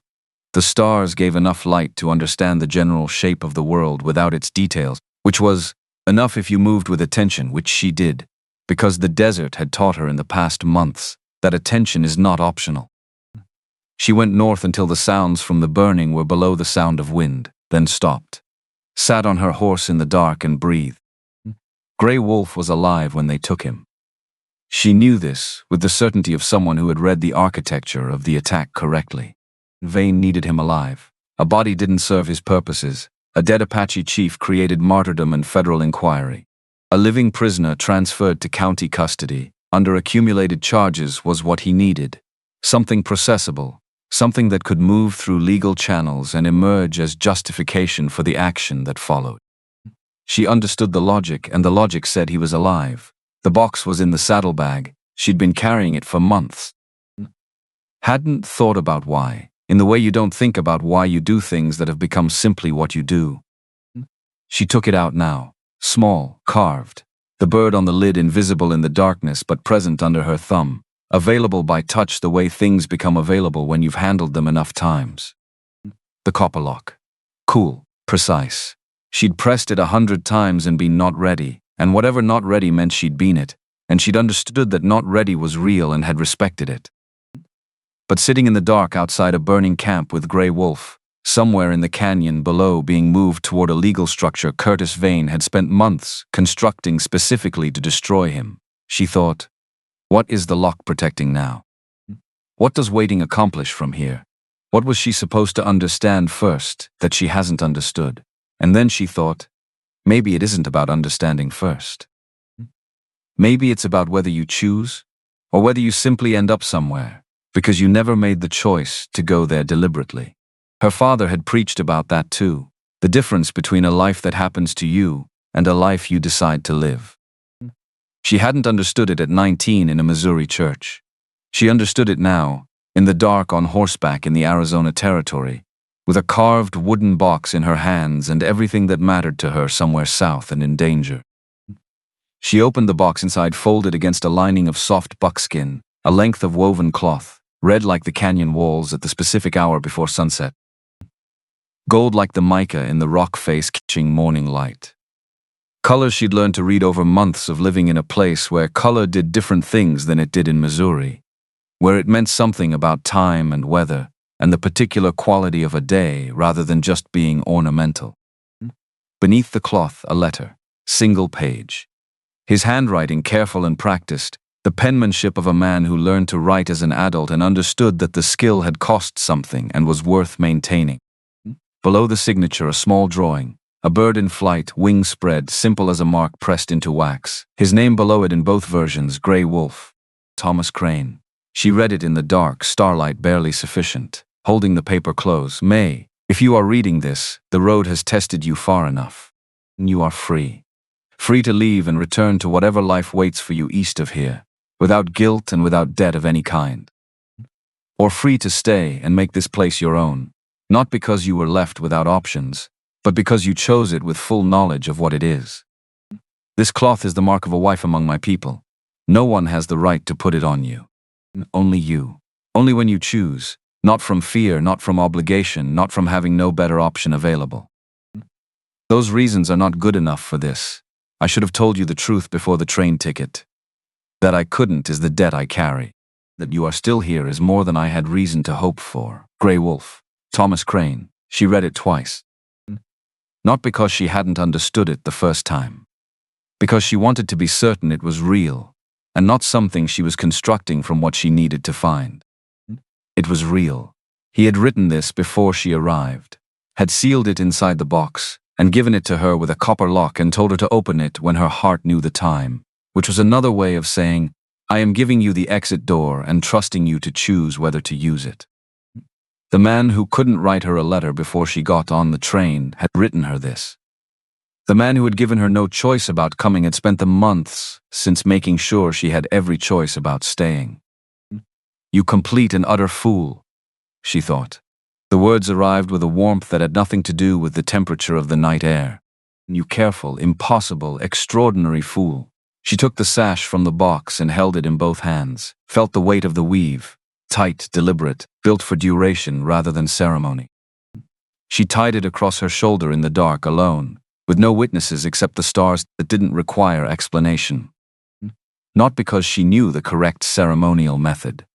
The stars gave enough light to understand the general shape of the world without its details, which was enough if you moved with attention, which she did, because the desert had taught her in the past months that attention is not optional. She went north until the sounds from the burning were below the sound of wind, then stopped. Sat on her horse in the dark and breathed. Grey Wolf was alive when they took him. She knew this with the certainty of someone who had read the architecture of the attack correctly. Vane needed him alive. A body didn't serve his purposes. A dead Apache chief created martyrdom and federal inquiry. A living prisoner transferred to county custody under accumulated charges was what he needed. Something processable, something that could move through legal channels and emerge as justification for the action that followed. She understood the logic, and the logic said he was alive. The box was in the saddlebag. She'd been carrying it for months. Hadn't thought about why, in the way you don't think about why you do things that have become simply what you do. She took it out now. Small, carved. The bird on the lid invisible in the darkness but present under her thumb. Available by touch the way things become available when you've handled them enough times. The copper lock. Cool, precise. She'd pressed it 100 times and been not ready, and whatever not ready meant she'd been it, and she'd understood that not ready was real and had respected it. But sitting in the dark outside a burning camp with Grey Wolf, somewhere in the canyon below being moved toward a legal structure Curtis Vane had spent months constructing specifically to destroy him, she thought, what is the lock protecting now? What does waiting accomplish from here? What was she supposed to understand first that she hasn't understood? And then she thought, maybe it isn't about understanding first. Maybe it's about whether you choose, or whether you simply end up somewhere, because you never made the choice to go there deliberately. Her father had preached about that too, the difference between a life that happens to you and a life you decide to live. She hadn't understood it at 19 in a Missouri church. She understood it now, in the dark on horseback in the Arizona territory, with a carved wooden box in her hands and everything that mattered to her somewhere south and in danger. She opened the box inside, folded against a lining of soft buckskin, a length of woven cloth, red like the canyon walls at the specific hour before sunset, gold like the mica in the rock face catching morning light. Colors she'd learned to read over months of living in a place where color did different things than it did in Missouri, where it meant something about time and weather and the particular quality of a day rather than just being ornamental. Beneath the cloth, a letter, single page. His handwriting careful and practiced, the penmanship of a man who learned to write as an adult and understood that the skill had cost something and was worth maintaining. Below the signature, a small drawing, a bird in flight, wings spread, simple as a mark pressed into wax. His name below it in both versions, Grey Wolf, Thomas Crane. She read it in the dark, starlight barely sufficient, holding the paper close. May, if you are reading this, the road has tested you far enough. You are free. Free to leave and return to whatever life waits for you east of here, without guilt and without debt of any kind. Or free to stay and make this place your own, not because you were left without options, but because you chose it with full knowledge of what it is. This cloth is the mark of a wife among my people. No one has the right to put it on you. Only you. Only when you choose, not from fear, not from obligation, not from having no better option available. Those reasons are not good enough for this. I should have told you the truth before the train ticket. That I couldn't is the debt I carry. That you are still here is more than I had reason to hope for. Grey Wolf, Thomas Crane. She read it twice. Not because she hadn't understood it the first time. Because she wanted to be certain it was real, and not something she was constructing from what she needed to find. It was real. He had written this before she arrived, had sealed it inside the box, and given it to her with a copper lock and told her to open it when her heart knew the time, which was another way of saying, I am giving you the exit door and trusting you to choose whether to use it. The man who couldn't write her a letter before she got on the train had written her this. The man who had given her no choice about coming had spent the months since making sure she had every choice about staying. You complete and utter fool, she thought. The words arrived with a warmth that had nothing to do with the temperature of the night air. You careful, impossible, extraordinary fool. She took the sash from the box and held it in both hands, felt the weight of the weave, tight, deliberate, built for duration rather than ceremony. She tied it across her shoulder in the dark alone, with no witnesses except the stars that didn't require explanation. Not because she knew the correct ceremonial method.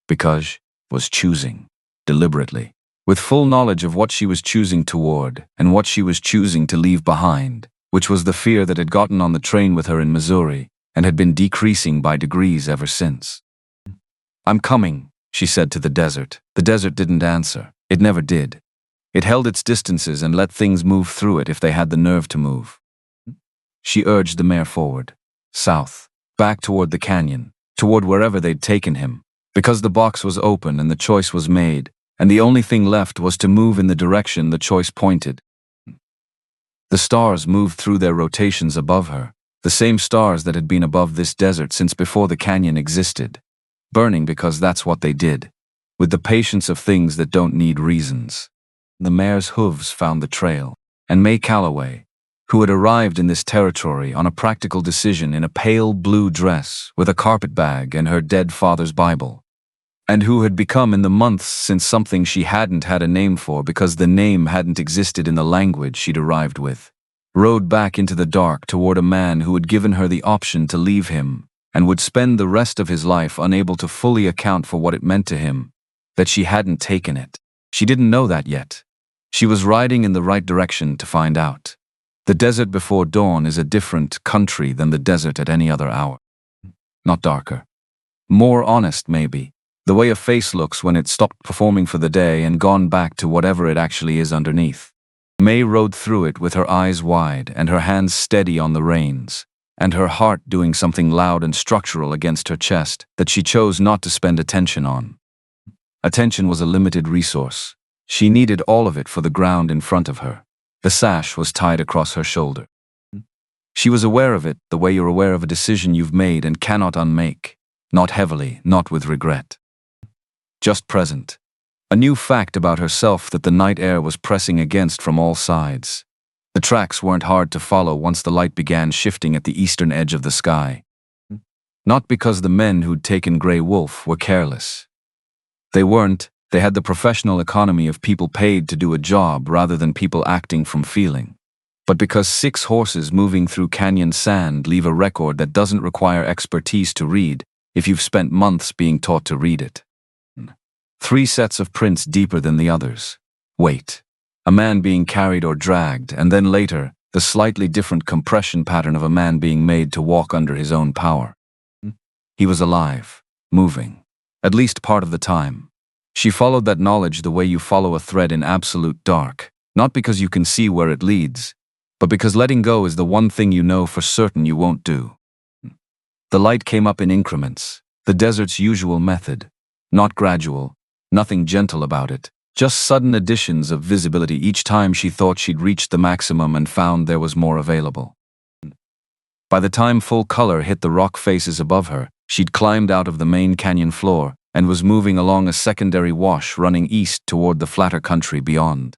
Because was choosing, deliberately, with full knowledge of what she was choosing toward and what she was choosing to leave behind, which was the fear that had gotten on the train with her in Missouri and had been decreasing by degrees ever since. I'm coming, she said to the desert. The desert didn't answer. It never did. It held its distances and let things move through it if they had the nerve to move. She urged the mare forward, south, back toward the canyon, toward wherever they'd taken him, because the box was open and the choice was made, and the only thing left was to move in the direction the choice pointed. The stars moved through their rotations above her, the same stars that had been above this desert since before the canyon existed, burning because that's what they did, with the patience of things that don't need reasons. The mare's hooves found the trail, and May Calloway, who had arrived in this territory on a practical decision in a pale blue dress with a carpet bag and her dead father's Bible, and who had become in the months since something she hadn't had a name for because the name hadn't existed in the language she'd arrived with, rode back into the dark toward a man who had given her the option to leave him and would spend the rest of his life unable to fully account for what it meant to him, that she hadn't taken it. She didn't know that yet. She was riding in the right direction to find out. The desert before dawn is a different country than the desert at any other hour. Not darker. More honest, maybe. The way a face looks when it's stopped performing for the day and gone back to whatever it actually is underneath. May rode through it with her eyes wide and her hands steady on the reins, and her heart doing something loud and structural against her chest that she chose not to spend attention on. Attention was a limited resource. She needed all of it for the ground in front of her. The sash was tied across her shoulder. She was aware of it the way you're aware of a decision you've made and cannot unmake. Not heavily, not with regret. Just present. A new fact about herself that the night air was pressing against from all sides. The tracks weren't hard to follow once the light began shifting at the eastern edge of the sky. Not because the men who'd taken Grey Wolf were careless. They weren't. They had the professional economy of people paid to do a job rather than people acting from feeling. But because 6 horses moving through canyon sand leave a record that doesn't require expertise to read if you've spent months being taught to read it. 3 sets of prints deeper than the others. Weight. A man being carried or dragged, and then later, the slightly different compression pattern of a man being made to walk under his own power. He was alive, moving, at least part of the time. She followed that knowledge the way you follow a thread in absolute dark, not because you can see where it leads, but because letting go is the one thing you know for certain you won't do. The light came up in increments, the desert's usual method, not gradual, nothing gentle about it, just sudden additions of visibility each time she thought she'd reached the maximum and found there was more available. By the time full color hit the rock faces above her, she'd climbed out of the main canyon floor and was moving along a secondary wash running east toward the flatter country beyond.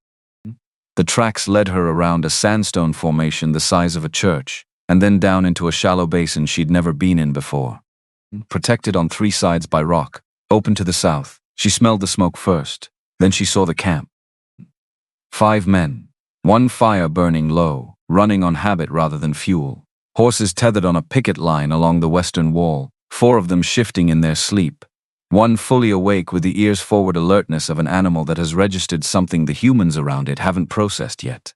The tracks led her around a sandstone formation the size of a church, and then down into a shallow basin she'd never been in before. Protected on 3 sides by rock, open to the south, she smelled the smoke first, then she saw the camp. 5 men, 1 fire burning low, running on habit rather than fuel, horses tethered on a picket line along the western wall, 4 of them shifting in their sleep, 1 fully awake with the ears forward alertness of an animal that has registered something the humans around it haven't processed yet.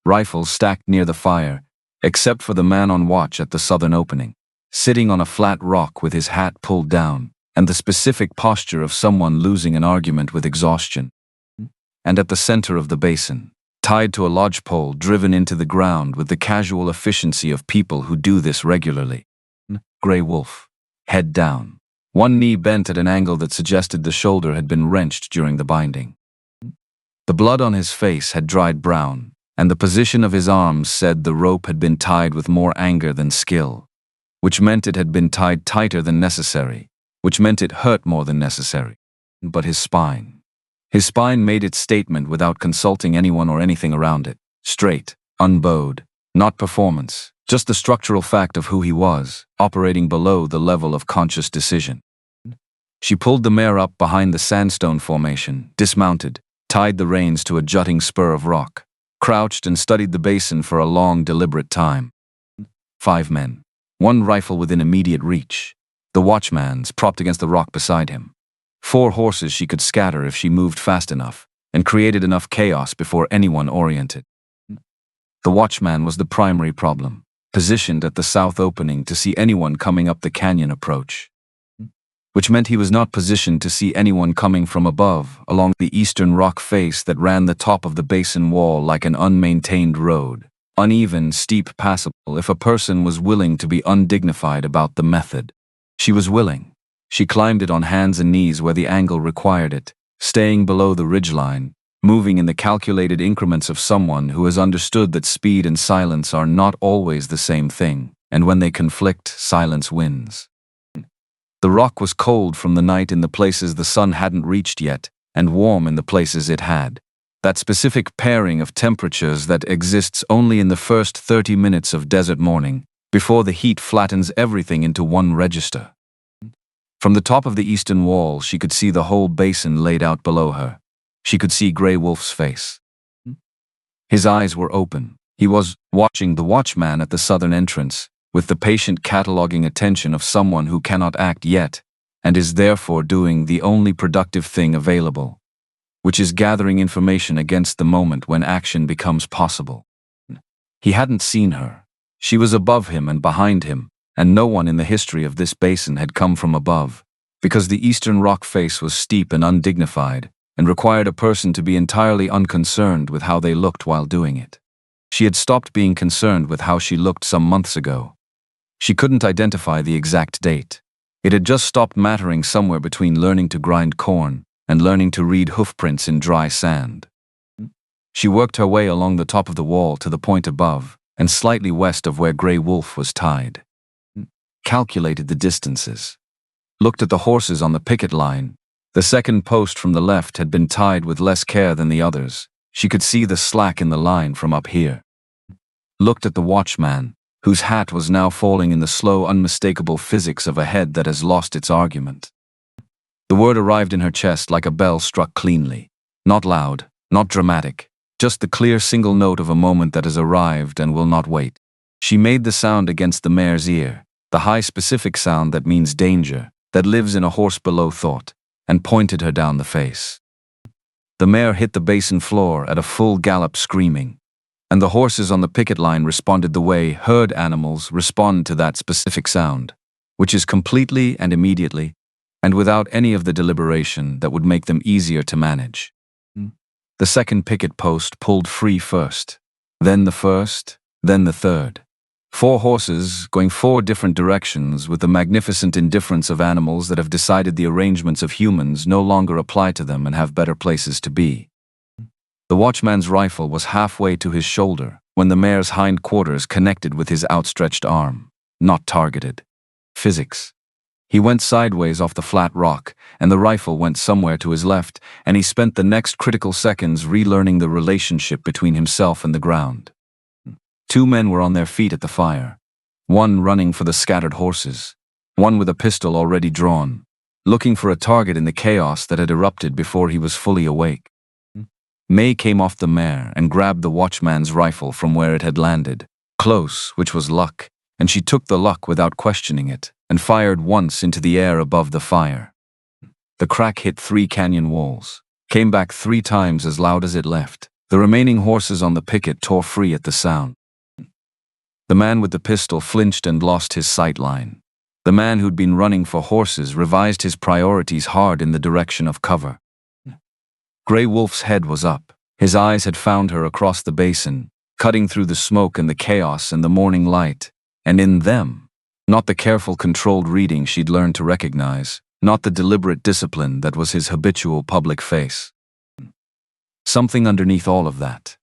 Rifles stacked near the fire, except for the man on watch at the southern opening, sitting on a flat rock with his hat pulled down, and the specific posture of someone losing an argument with exhaustion. And at the center of the basin, tied to a lodgepole driven into the ground with the casual efficiency of people who do this regularly. Grey Wolf, head down, 1 knee bent at an angle that suggested the shoulder had been wrenched during the binding. The blood on his face had dried brown, and the position of his arms said the rope had been tied with more anger than skill, which meant it had been tied tighter than necessary, which meant it hurt more than necessary. But his spine made its statement without consulting anyone or anything around it. Straight, unbowed, not performance, just the structural fact of who he was, operating below the level of conscious decision. She pulled the mare up behind the sandstone formation, dismounted, tied the reins to a jutting spur of rock, crouched and studied the basin for a long, deliberate time. 5 men, 1 rifle within immediate reach, the watchman's propped against the rock beside him. 4 horses she could scatter if she moved fast enough, and created enough chaos before anyone oriented. The watchman was the primary problem, positioned at the south opening to see anyone coming up the canyon approach, which meant he was not positioned to see anyone coming from above along the eastern rock face that ran the top of the basin wall like an unmaintained road, uneven, steep, passable if a person was willing to be undignified about the method. She was willing. She climbed it on hands and knees where the angle required it, staying below the ridgeline, moving in the calculated increments of someone who has understood that speed and silence are not always the same thing, and when they conflict, silence wins. The rock was cold from the night in the places the sun hadn't reached yet, and warm in the places it had. That specific pairing of temperatures that exists only in the first 30 minutes of desert morning, before the heat flattens everything into one register. From the top of the eastern wall, she could see the whole basin laid out below her. She could see Grey Wolf's face. His eyes were open. He was watching the watchman at the southern entrance, with the patient cataloging attention of someone who cannot act yet, and is therefore doing the only productive thing available, which is gathering information against the moment when action becomes possible. He hadn't seen her. She was above him and behind him, and no one in the history of this basin had come from above, because the eastern rock face was steep and undignified, and required a person to be entirely unconcerned with how they looked while doing it. She had stopped being concerned with how she looked some months ago, She couldn't identify the exact date. It had just stopped mattering somewhere between learning to grind corn and learning to read hoofprints in dry sand. She worked her way along the top of the wall to the point above and slightly west of where Grey Wolf was tied. Calculated the distances. Looked at the horses on the picket line. The second post from the left had been tied with less care than the others. She could see the slack in the line from up here. Looked at the watchman, whose hat was now falling in the slow, unmistakable physics of a head that has lost its argument. The word arrived in her chest like a bell struck cleanly. Not loud, not dramatic, just the clear single note of a moment that has arrived and will not wait. She made the sound against the mare's ear, the high specific sound that means danger, that lives in a horse below thought, and pointed her down the face. The mare hit the basin floor at a full gallop screaming, and the horses on the picket line responded the way herd animals respond to that specific sound, which is completely and immediately, and without any of the deliberation that would make them easier to manage. The second picket post pulled free first, then the first, then the third. 4 horses going 4 different directions with the magnificent indifference of animals that have decided the arrangements of humans no longer apply to them and have better places to be. The watchman's rifle was halfway to his shoulder when the mare's hind quarters connected with his outstretched arm. Not targeted. Physics. He went sideways off the flat rock, and the rifle went somewhere to his left, and he spent the next critical seconds relearning the relationship between himself and the ground. 2 men were on their feet at the fire, one running for the scattered horses, one with a pistol already drawn, looking for a target in the chaos that had erupted before he was fully awake. May came off the mare and grabbed the watchman's rifle from where it had landed, close, which was luck, and she took the luck without questioning it, and fired once into the air above the fire. The crack hit 3 canyon walls, came back 3 times as loud as it left. The remaining horses on the picket tore free at the sound. The man with the pistol flinched and lost his sight line. The man who'd been running for horses revised his priorities hard in the direction of cover. Grey Wolf's head was up. His eyes had found her across the basin, cutting through the smoke and the chaos and the morning light, and in them, not the careful, controlled reading she'd learned to recognize, not the deliberate discipline that was his habitual public face. Something underneath all of that.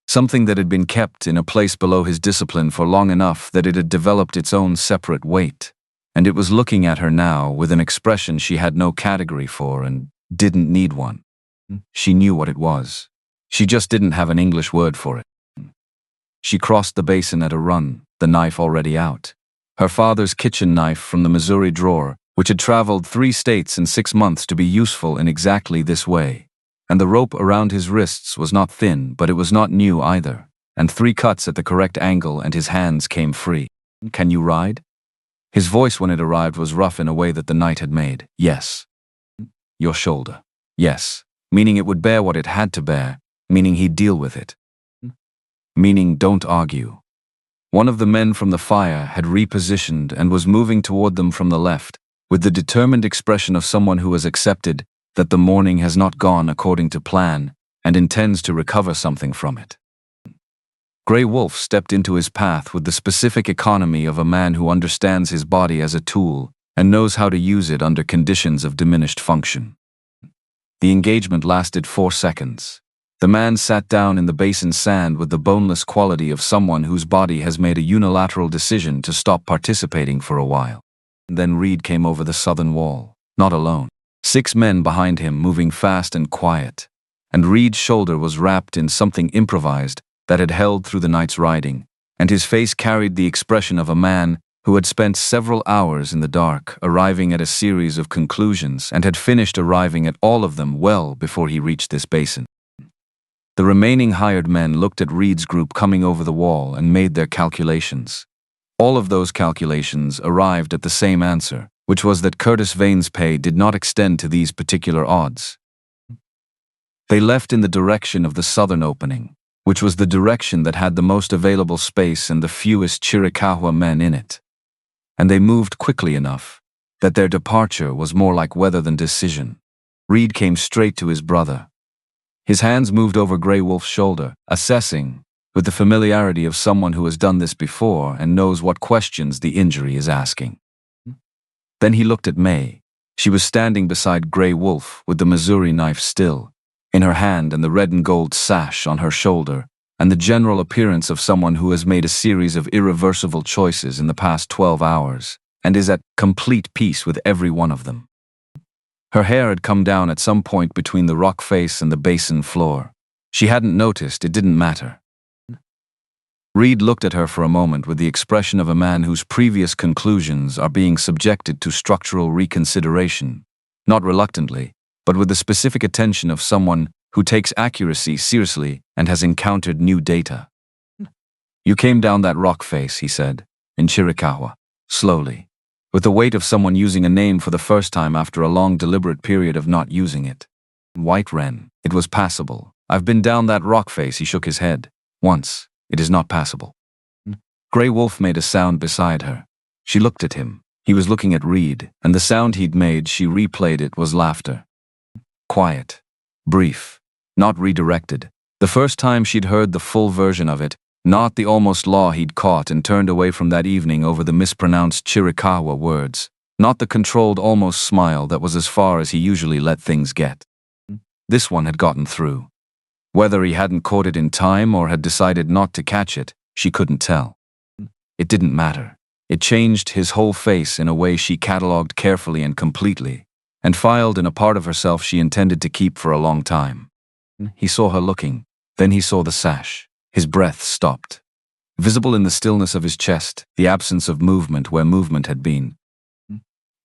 Something that had been kept in a place below his discipline for long enough that it had developed its own separate weight, and it was looking at her now with an expression she had no category for and didn't need one. She knew what it was. She just didn't have an English word for it. She crossed the basin at a run, the knife already out. Her father's kitchen knife from the Missouri drawer, which had traveled 3 states in 6 months to be useful in exactly this way. And the rope around his wrists was not thin, but it was not new either, and 3 cuts at the correct angle and his hands came free. Can you ride? His voice when it arrived was rough in a way that the night had made. Yes. Your shoulder. Yes. Meaning it would bear what it had to bear, meaning he'd deal with it. Meaning don't argue. One of the men from the fire had repositioned and was moving toward them from the left, with the determined expression of someone who has accepted that the morning has not gone according to plan and intends to recover something from it. Grey Wolf stepped into his path with the specific economy of a man who understands his body as a tool and knows how to use it under conditions of diminished function. The engagement lasted 4 seconds. The man sat down in the basin sand with the boneless quality of someone whose body has made a unilateral decision to stop participating for a while. Then Reed came over the southern wall, not alone. 6 men behind him moving fast and quiet, and Reed's shoulder was wrapped in something improvised that had held through the night's riding, and his face carried the expression of a man who had spent several hours in the dark arriving at a series of conclusions and had finished arriving at all of them well before he reached this basin. The remaining hired men looked at Reed's group coming over the wall and made their calculations. All of those calculations arrived at the same answer, which was that Curtis Vane's pay did not extend to these particular odds. They left in the direction of the southern opening, which was the direction that had the most available space and the fewest Chiricahua men in it. And they moved quickly enough that their departure was more like weather than decision. Reed came straight to his brother. His hands moved over Grey Wolf's shoulder, assessing, with the familiarity of someone who has done this before and knows what questions the injury is asking. Then he looked at May. She was standing beside Grey Wolf with the Missouri knife still in her hand and the red and gold sash on her shoulder, and the general appearance of someone who has made a series of irreversible choices in the past 12 hours and is at complete peace with every one of them. Her hair had come down at some point between the rock face and the basin floor. She hadn't noticed, it didn't matter. Reed looked at her for a moment with the expression of a man whose previous conclusions are being subjected to structural reconsideration, not reluctantly, but with the specific attention of someone who takes accuracy seriously and has encountered new data. "You came down that rock face," he said, in Chiricahua, slowly, with the weight of someone using a name for the first time after a long deliberate period of not using it. "White Wren. It was passable. I've been down that rock face," he shook his head. "Once. It is not passable." Grey Wolf made a sound beside her. She looked at him. He was looking at Reed, and the sound he'd made, she replayed it, was laughter. Quiet. Brief. Not redirected. The first time she'd heard the full version of it, not the almost law he'd caught and turned away from that evening over the mispronounced Chiricahua words, not the controlled almost smile that was as far as he usually let things get. This one had gotten through. Whether he hadn't caught it in time or had decided not to catch it, she couldn't tell. It didn't matter. It changed his whole face in a way she catalogued carefully and completely, and filed in a part of herself she intended to keep for a long time. He saw her looking. Then he saw the sash. His breath stopped. Visible in the stillness of his chest, the absence of movement where movement had been.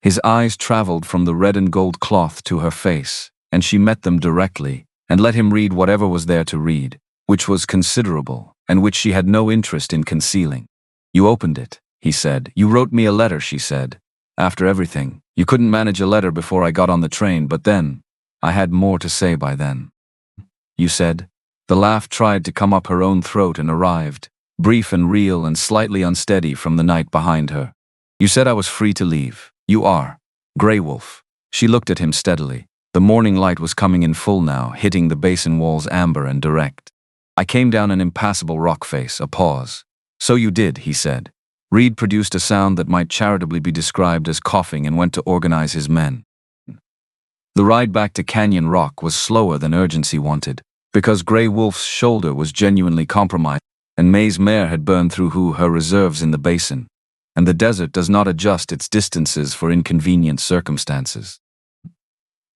His eyes traveled from the red and gold cloth to her face, and she met them directly, and let him read whatever was there to read, which was considerable, and which she had no interest in concealing. "You opened it," he said. "You wrote me a letter," she said. "After everything, you couldn't manage a letter before I got on the train, but then, I had more to say by then." "You said?" The laugh tried to come up her own throat and arrived, brief and real and slightly unsteady from the night behind her. "You said I was free to leave. You are. Grey Wolf." She looked at him steadily. The morning light was coming in full now, hitting the basin walls amber and direct. "I came down an impassable rock face," a pause. "So you did," he said. Reed produced a sound that might charitably be described as coughing and went to organize his men. The ride back to Canyon Rock was slower than urgency wanted, because Grey Wolf's shoulder was genuinely compromised, and May's mare had burned through her reserves in the basin, and the desert does not adjust its distances for inconvenient circumstances.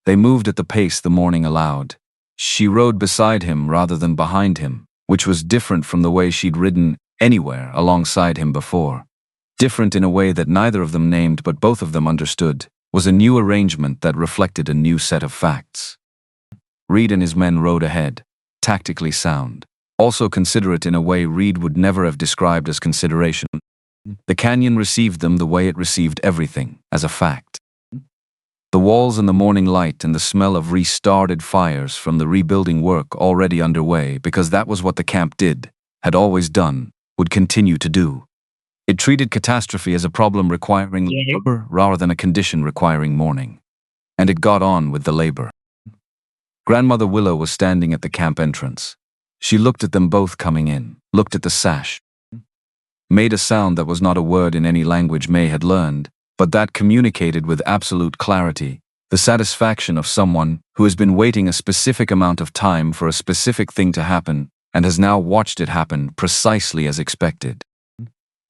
They moved at the pace the morning allowed. She rode beside him rather than behind him, which was different from the way she'd ridden anywhere alongside him before. Different in a way that neither of them named but both of them understood, was a new arrangement that reflected a new set of facts. Reed and his men rode ahead, tactically sound, also considerate in a way Reed would never have described as consideration. The canyon received them the way it received everything, as a fact. The walls and the morning light and the smell of restarted fires from the rebuilding work already underway, because that was what the camp did, had always done, would continue to do. It treated catastrophe as a problem requiring labor rather than a condition requiring mourning. And it got on with the labor. Grandmother Willow was standing at the camp entrance. She looked at them both coming in, looked at the sash, made a sound that was not a word in any language May had learned, but that communicated with absolute clarity the satisfaction of someone who has been waiting a specific amount of time for a specific thing to happen and has now watched it happen precisely as expected.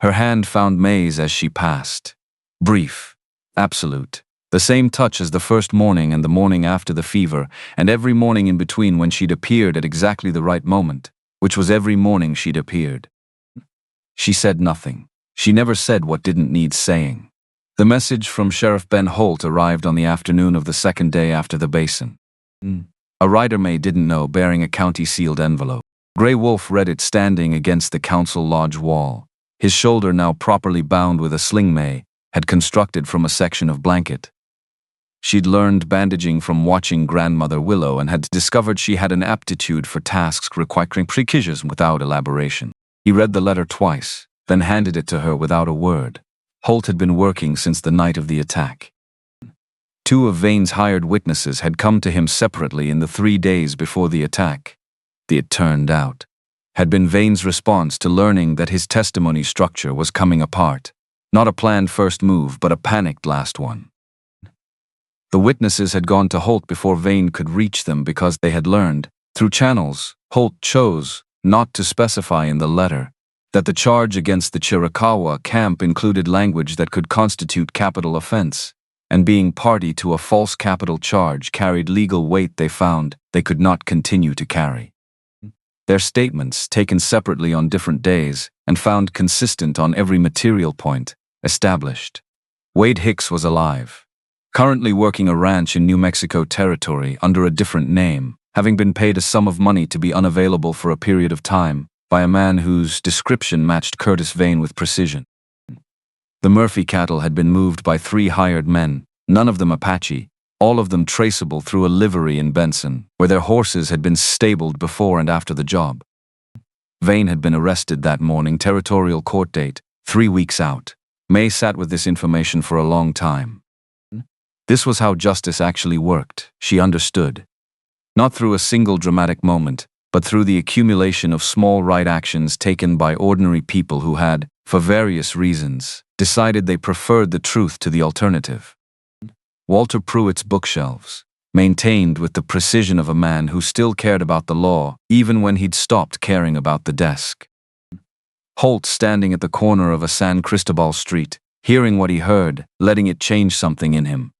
Her hand found May's as she passed. Brief. Absolute. The same touch as the first morning and the morning after the fever, and every morning in between when she'd appeared at exactly the right moment, which was every morning she'd appeared. She said nothing. She never said what didn't need saying. The message from Sheriff Ben Holt arrived on the afternoon of the second day after the basin. A rider May didn't know, bearing a county-sealed envelope. Grey Wolf read it standing against the council lodge wall, his shoulder now properly bound with a sling May had constructed from a section of blanket. She'd learned bandaging from watching Grandmother Willow and had discovered she had an aptitude for tasks requiring precision without elaboration. He read the letter twice, then handed it to her without a word. Holt had been working since the night of the attack. Two of Vane's hired witnesses had come to him separately in the 3 days before the attack. It turned out. had been Vane's response to learning that his testimony structure was coming apart. Not a planned first move, but a panicked last one. The witnesses had gone to Holt before Vane could reach them because they had learned, through channels Holt chose not to specify in the letter, that the charge against the Chiricahua camp included language that could constitute capital offense, and being party to a false capital charge carried legal weight they found they could not continue to carry. Their statements, taken separately on different days and found consistent on every material point, established. Wade Hicks was alive, currently working a ranch in New Mexico territory under a different name, having been paid a sum of money to be unavailable for a period of time by a man whose description matched Curtis Vane with precision. The Murphy cattle had been moved by 3 hired men, none of them Apache, all of them traceable through a livery in Benson, where their horses had been stabled before and after the job. Vane had been arrested that morning, territorial court date, 3 weeks out. May sat with this information for a long time. This was how justice actually worked, she understood. Not through a single dramatic moment, but through the accumulation of small right actions taken by ordinary people who had, for various reasons, decided they preferred the truth to the alternative. Walter Pruitt's bookshelves, maintained with the precision of a man who still cared about the law even when he'd stopped caring about the desk. Holt standing at the corner of a San Cristobal street, hearing what he heard, letting it change something in him.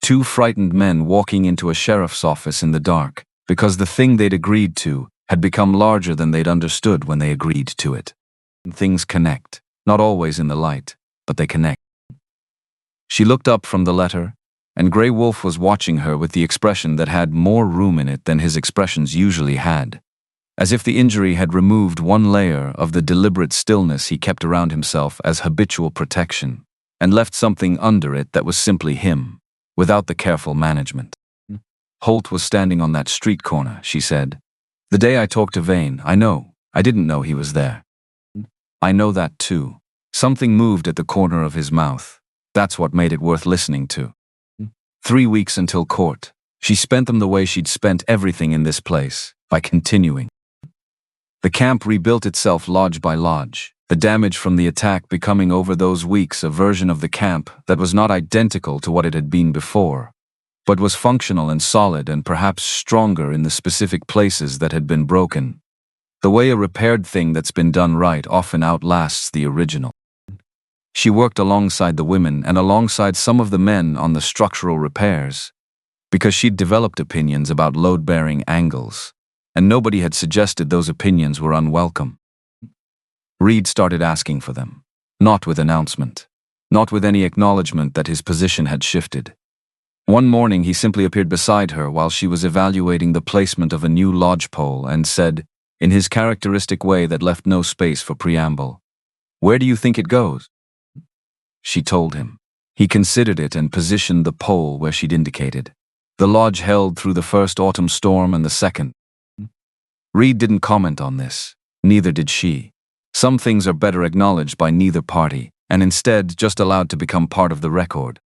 2 frightened men walking into a sheriff's office in the dark, because the thing they'd agreed to had become larger than they'd understood when they agreed to it. Things connect, not always in the light, but they connect. She looked up from the letter, and Grey Wolf was watching her with the expression that had more room in it than his expressions usually had, as if the injury had removed one layer of the deliberate stillness he kept around himself as habitual protection, and left something under it that was simply him, without the careful management. Holt was standing on that street corner, she said. The day I talked to Vane, I didn't know he was there. I know that too. Something moved at the corner of his mouth. That's what made it worth listening to. 3 weeks until court. She spent them the way she'd spent everything in this place, by continuing. The camp rebuilt itself lodge by lodge, the damage from the attack becoming over those weeks a version of the camp that was not identical to what it had been before, but was functional and solid and perhaps stronger in the specific places that had been broken. The way a repaired thing that's been done right often outlasts the original. She worked alongside the women and alongside some of the men on the structural repairs, because she'd developed opinions about load-bearing angles, and nobody had suggested those opinions were unwelcome. Reed started asking for them, not with announcement, not with any acknowledgement that his position had shifted. One morning he simply appeared beside her while she was evaluating the placement of a new lodgepole and said, in his characteristic way that left no space for preamble, "Where do you think it goes?" She told him. He considered it and positioned the pole where she'd indicated. The lodge held through the first autumn storm and the second. Reed didn't comment on this, neither did she. Some things are better acknowledged by neither party, and instead just allowed to become part of the record.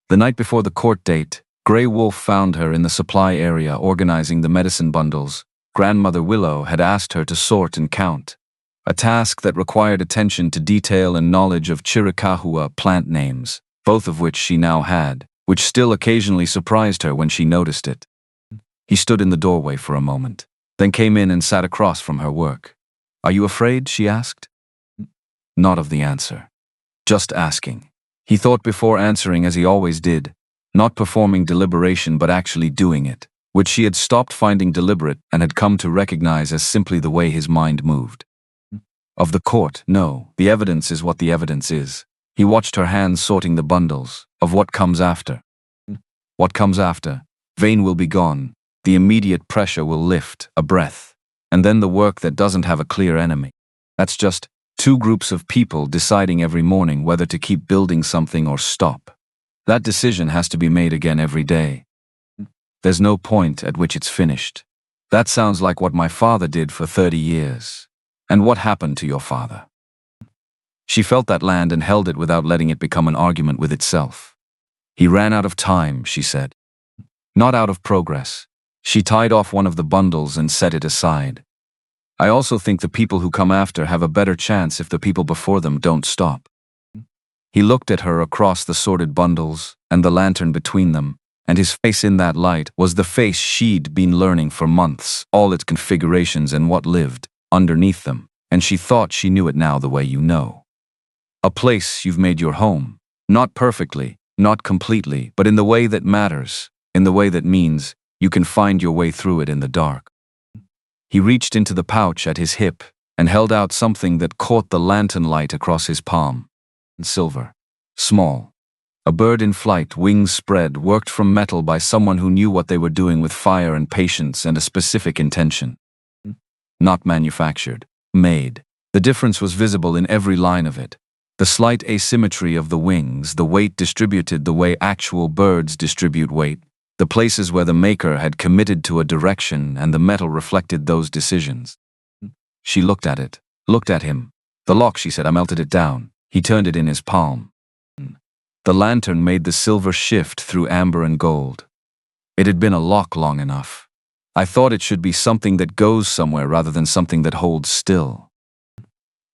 The night before the court date, Grey Wolf found her in the supply area organizing the medicine bundles Grandmother Willow had asked her to sort and count, a task that required attention to detail and knowledge of Chiricahua plant names, both of which she now had, which still occasionally surprised her when she noticed it. He stood in the doorway for a moment, then came in and sat across from her work. "Are you afraid?" she asked. Not of the answer. Just asking. He thought before answering as he always did, not performing deliberation but actually doing it, which she had stopped finding deliberate and had come to recognize as simply the way his mind moved. Of the court, no, the evidence is what the evidence is. He watched her hands sorting the bundles. Of what comes after. What comes after? Vane will be gone. The immediate pressure will lift, a breath. And then the work that doesn't have a clear enemy. That's just 2 groups of people deciding every morning whether to keep building something or stop. That decision has to be made again every day. There's no point at which it's finished. That sounds like what my father did for 30 years. And what happened to your father? She felt that land and held it without letting it become an argument with itself. He ran out of time, she said. Not out of progress. She tied off one of the bundles and set it aside. I also think the people who come after have a better chance if the people before them don't stop. He looked at her across the sorted bundles and the lantern between them, and his face in that light was the face she'd been learning for months, all its configurations and what lived underneath them, and she thought she knew it now the way you know. A place you've made your home, not perfectly, not completely, but in the way that matters, in the way that means you can find your way through it in the dark. He reached into the pouch at his hip and held out something that caught the lantern light across his palm. Silver. Small. A bird in flight, wings spread, worked from metal by someone who knew what they were doing with fire and patience and a specific intention. Not manufactured. Made. The difference was visible in every line of it. The slight asymmetry of the wings, the weight distributed the way actual birds distribute weight, the places where the maker had committed to a direction and the metal reflected those decisions. She looked at it, looked at him. The lock, she said. I melted it down. He turned it in his palm. The lantern made the silver shift through amber and gold. It had been a lock long enough. I thought it should be something that goes somewhere rather than something that holds still.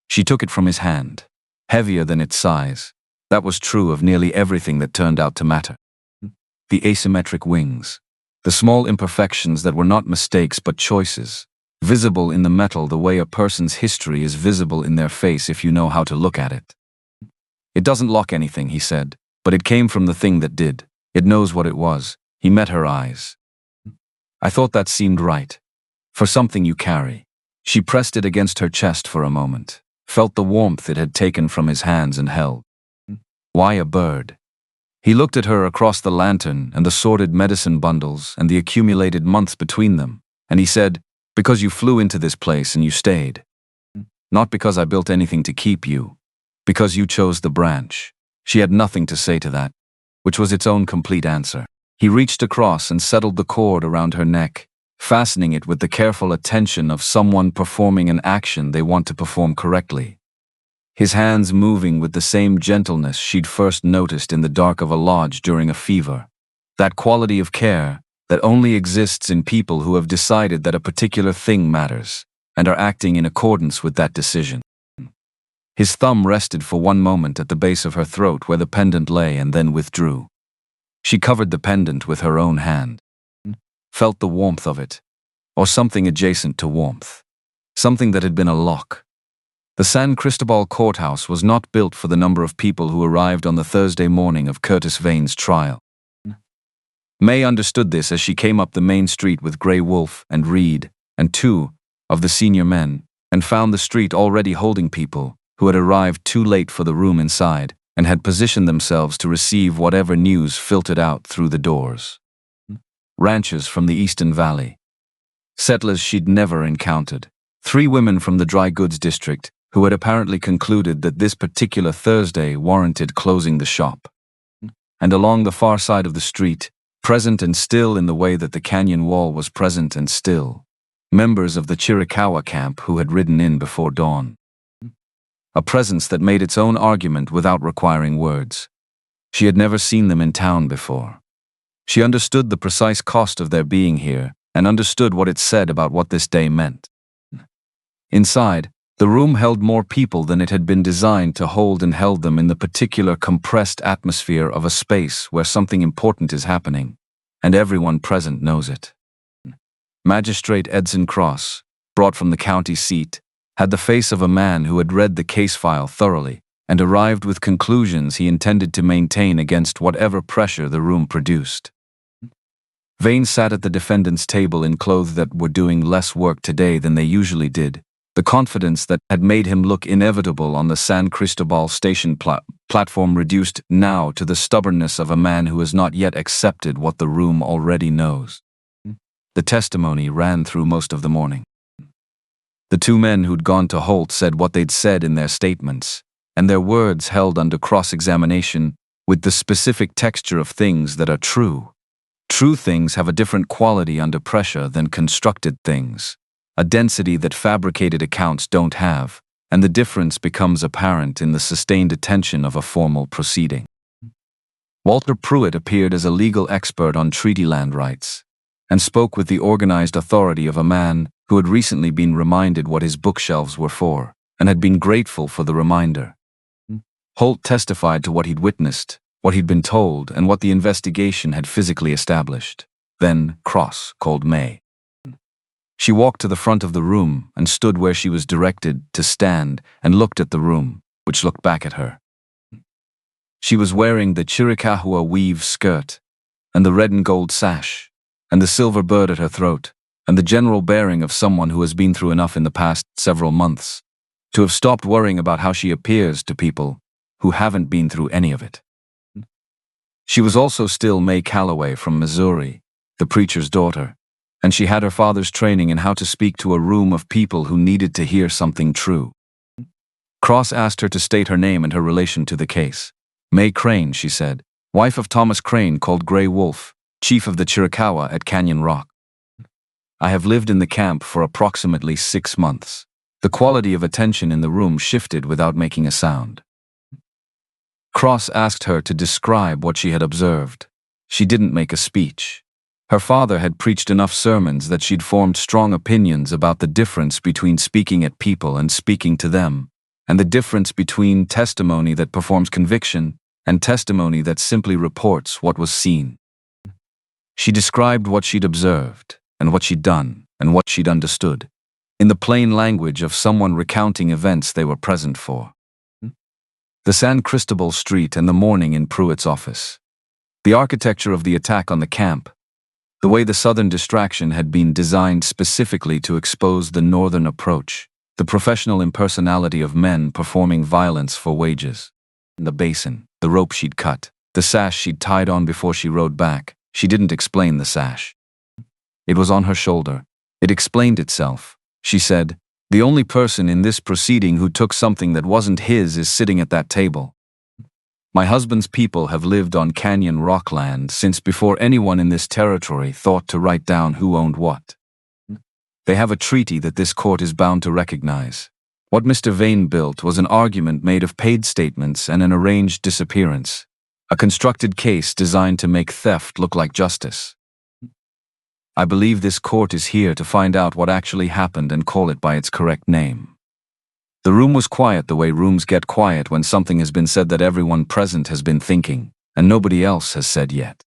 She took it from his hand. Heavier than its size. That was true of nearly everything that turned out to matter. The asymmetric wings. The small imperfections that were not mistakes but choices. Visible in the metal the way a person's history is visible in their face if you know how to look at it. It doesn't lock anything, he said, but it came from the thing that did. It knows what it was. He met her eyes. I thought that seemed right. For something you carry. She pressed it against her chest for a moment, felt the warmth it had taken from his hands and held. Why a bird? He looked at her across the lantern and the sorted medicine bundles and the accumulated months between them, and he said, because you flew into this place and you stayed. Not because I built anything to keep you. Because you chose the branch. She had nothing to say to that, which was its own complete answer. He reached across and settled the cord around her neck, fastening it with the careful attention of someone performing an action they want to perform correctly. His hands moving with the same gentleness she'd first noticed in the dark of a lodge during a fever. That quality of care that only exists in people who have decided that a particular thing matters and are acting in accordance with that decision. His thumb rested for one moment at the base of her throat where the pendant lay and then withdrew. She covered the pendant with her own hand. Felt the warmth of it, or something adjacent to warmth. Something that had been a lock. The San Cristobal courthouse was not built for the number of people who arrived on the Thursday morning of Curtis Vane's trial. May understood this as she came up the main street with Grey Wolf and Reed and two of the senior men, and found the street already holding people who had arrived too late for the room inside and had positioned themselves to receive whatever news filtered out through the doors. Ranchers from the Eastern Valley. Settlers she'd never encountered. 3 women from the dry goods district who had apparently concluded that this particular Thursday warranted closing the shop. And along the far side of the street, present and still in the way that the canyon wall was present and still, members of the Chiricahua camp who had ridden in before dawn. A presence that made its own argument without requiring words. She had never seen them in town before. She understood the precise cost of their being here and understood what it said about what this day meant. Inside, the room held more people than it had been designed to hold and held them in the particular compressed atmosphere of a space where something important is happening, and everyone present knows it. Magistrate Edson Cross, brought from the county seat, had the face of a man who had read the case file thoroughly and arrived with conclusions he intended to maintain against whatever pressure the room produced. Vane sat at the defendant's table in clothes that were doing less work today than they usually did, the confidence that had made him look inevitable on the San Cristobal station platform reduced now to the stubbornness of a man who has not yet accepted what the room already knows. The testimony ran through most of the morning. The 2 men who'd gone to Holt said what they'd said in their statements, and their words held under cross-examination with the specific texture of things that are true. True things have a different quality under pressure than constructed things, a density that fabricated accounts don't have, and the difference becomes apparent in the sustained attention of a formal proceeding. Walter Pruitt appeared as a legal expert on treaty land rights. and spoke with the organized authority of a man who had recently been reminded what his bookshelves were for, and had been grateful for the reminder. Holt testified to what he'd witnessed, what he'd been told, and what the investigation had physically established. Then Cross called May. She walked to the front of the room and stood where she was directed to stand and looked at the room, which looked back at her. She was wearing the Chiricahua weave skirt, and the red and gold sash, and the silver bird at her throat, and the general bearing of someone who has been through enough in the past several months to have stopped worrying about how she appears to people who haven't been through any of it. She was also still May Calloway from Missouri, the preacher's daughter, and she had her father's training in how to speak to a room of people who needed to hear something true. Cross asked her to state her name and her relation to the case. May Crane, she said, wife of Thomas Crane, called Gray Wolf, chief of the Chiricahua at Canyon Rock. I have lived in the camp for approximately 6 months. The quality of attention in the room shifted without making a sound. Cross asked her to describe what she had observed. She didn't make a speech. Her father had preached enough sermons that she'd formed strong opinions about the difference between speaking at people and speaking to them, and the difference between testimony that performs conviction and testimony that simply reports what was seen. She described what she'd observed, and what she'd done, and what she'd understood, in the plain language of someone recounting events they were present for. The San Cristobal Street and the morning in Pruitt's office. The architecture of the attack on the camp. The way the southern distraction had been designed specifically to expose the northern approach. The professional impersonality of men performing violence for wages. The basin, the rope she'd cut, the sash she'd tied on before she rode back. She didn't explain the sash. It was on her shoulder. It explained itself. She said, "The only person in this proceeding who took something that wasn't his is sitting at that table. My husband's people have lived on Canyon Rock land since before anyone in this territory thought to write down who owned what. They have a treaty that this court is bound to recognize. What Mr. Vane built was an argument made of paid statements and an arranged disappearance, a constructed case designed to make theft look like justice. I believe this court is here to find out what actually happened and call it by its correct name." The room was quiet the way rooms get quiet when something has been said that everyone present has been thinking, and nobody else has said yet.